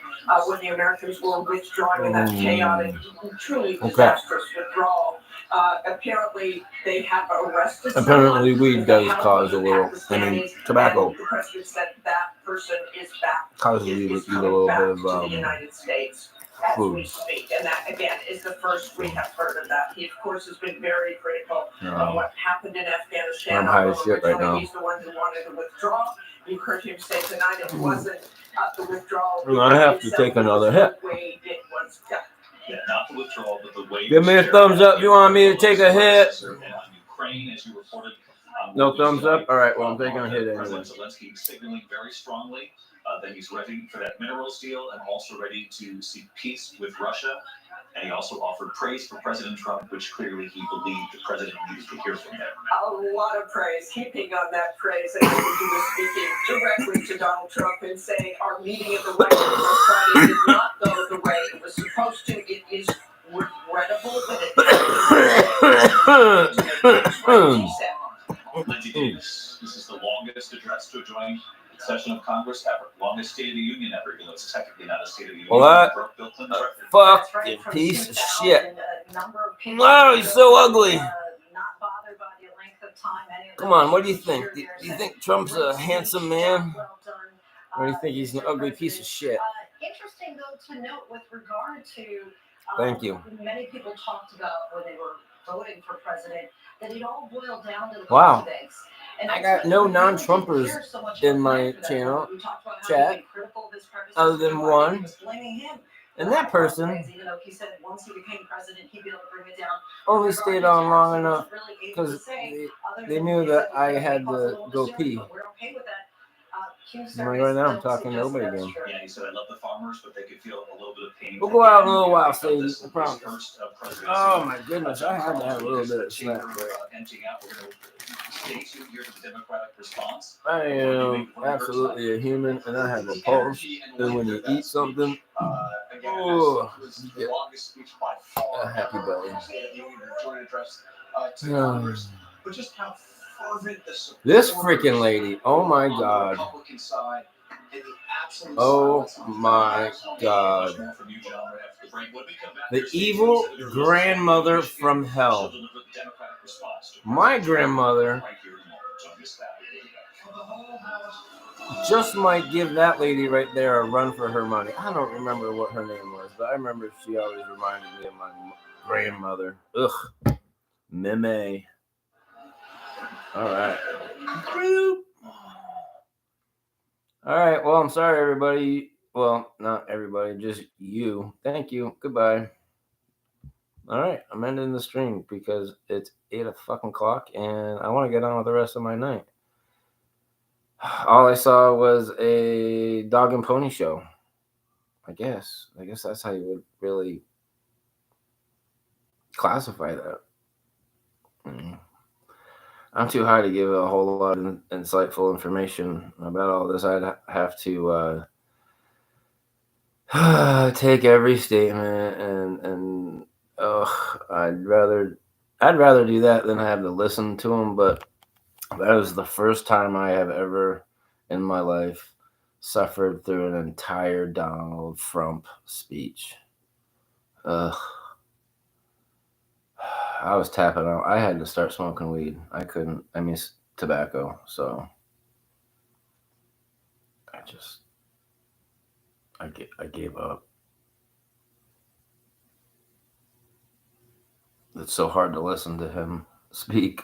when the Americans were withdrawing in that chaotic, truly disastrous withdrawal. Apparently, they have arrested someone. Apparently, weed does cause a little. Tobacco And the president said that person is back. causes you to eat a coming little back bit of to the United States as food. we speak, and that again is the first we have heard of that. He of course has been very critical of what happened in Afghanistan. I'm high as Although shit right now. He's the one who wanted to withdraw. You heard him say tonight it wasn't the withdrawal. Well, I have to take another hit. The way it was done. Yeah, not the withdrawal, but the way. Give me a thumbs up if you want me to take a hit. Ukraine, as you reported. No thumbs up? All right, well, I'm taking a hit anyway. President Zelensky signaling very strongly that he's ready for that minerals deal and also ready to seek peace with Russia. And he also offered praise for President Trump, which clearly he believed the president needed to hear from him. A lot of praise, heaping on that praise. And he was speaking directly to Donald Trump and saying our meeting at the White House on Friday did not go the way it was supposed to. It is regrettable that Lindsay Davis, this is the longest address to a joint session of Congress ever. Longest State of the Union ever, even though it's technically not a State of the Union. What? Bill Clinton's record. Fuck, you piece of shit. Oh, he's so ugly. Come on, what do you think? Do you think Trump's a handsome man? Or do you think he's an ugly piece of shit? Interesting, though, to note with regard to Thank you. Many people talked about when they were voting for president that it all boiled down to the Wow. candidates. And I got no non-Trumpers in my channel chat other than one. And that person even though he said once he became president, he'd be able to bring it down. only stayed on long enough because they knew that I had to go pee. Right now, I'm talking to nobody again. Yeah, he said, I love the farmers, but they could feel a little bit of pain. We'll go out in a little while, Sadie. This I is promise. first, presidency. Oh my goodness, I had to have a little bit of snack. Emptying out. We're going to stay tuned here to the Democratic response. I am absolutely a human, and I have a pulse. And when you eat something, oh, you get the longest speech by far. a happy belly. But just how fervent the support This freaking lady, oh my on the god. Republican side and the absolute Oh silence on my god. The evil grandmother from hell. My grandmother just might give that lady right there a run for her money. I don't remember what her name was, but I remember she always reminded me of my grandmother. Ugh, Meme. All right. All right. Well, I'm sorry, everybody. Well, not everybody, just you. Thank you. Goodbye. All right. I'm ending the stream because it's 8 o'clock and I want to get on with the rest of my night. All I saw was a dog and pony show. I guess that's how you would really classify that. I'm too high to give a whole lot of insightful information about all this. I'd have to take every statement and I'd rather do that than have to listen to them. But that was the first time I have ever in my life suffered through an entire Donald Frump speech. Ugh. I was tapping out. I had to start smoking weed. I couldn't. I mean, tobacco. So I gave up. It's so hard to listen to him speak,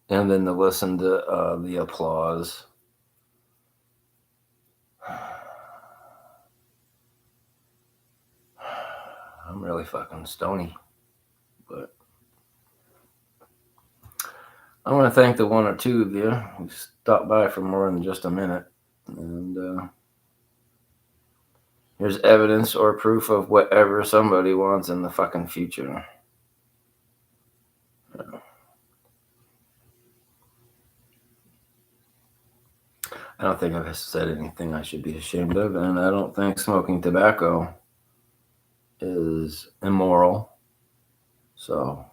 and then to listen to the applause. I'm really fucking stony, but I want to thank the one or two of you who stopped by for more than just a minute. And here's evidence or proof of whatever somebody wants in the fucking future. I don't think I've said anything I should be ashamed of, and I don't think smoking tobacco is immoral. So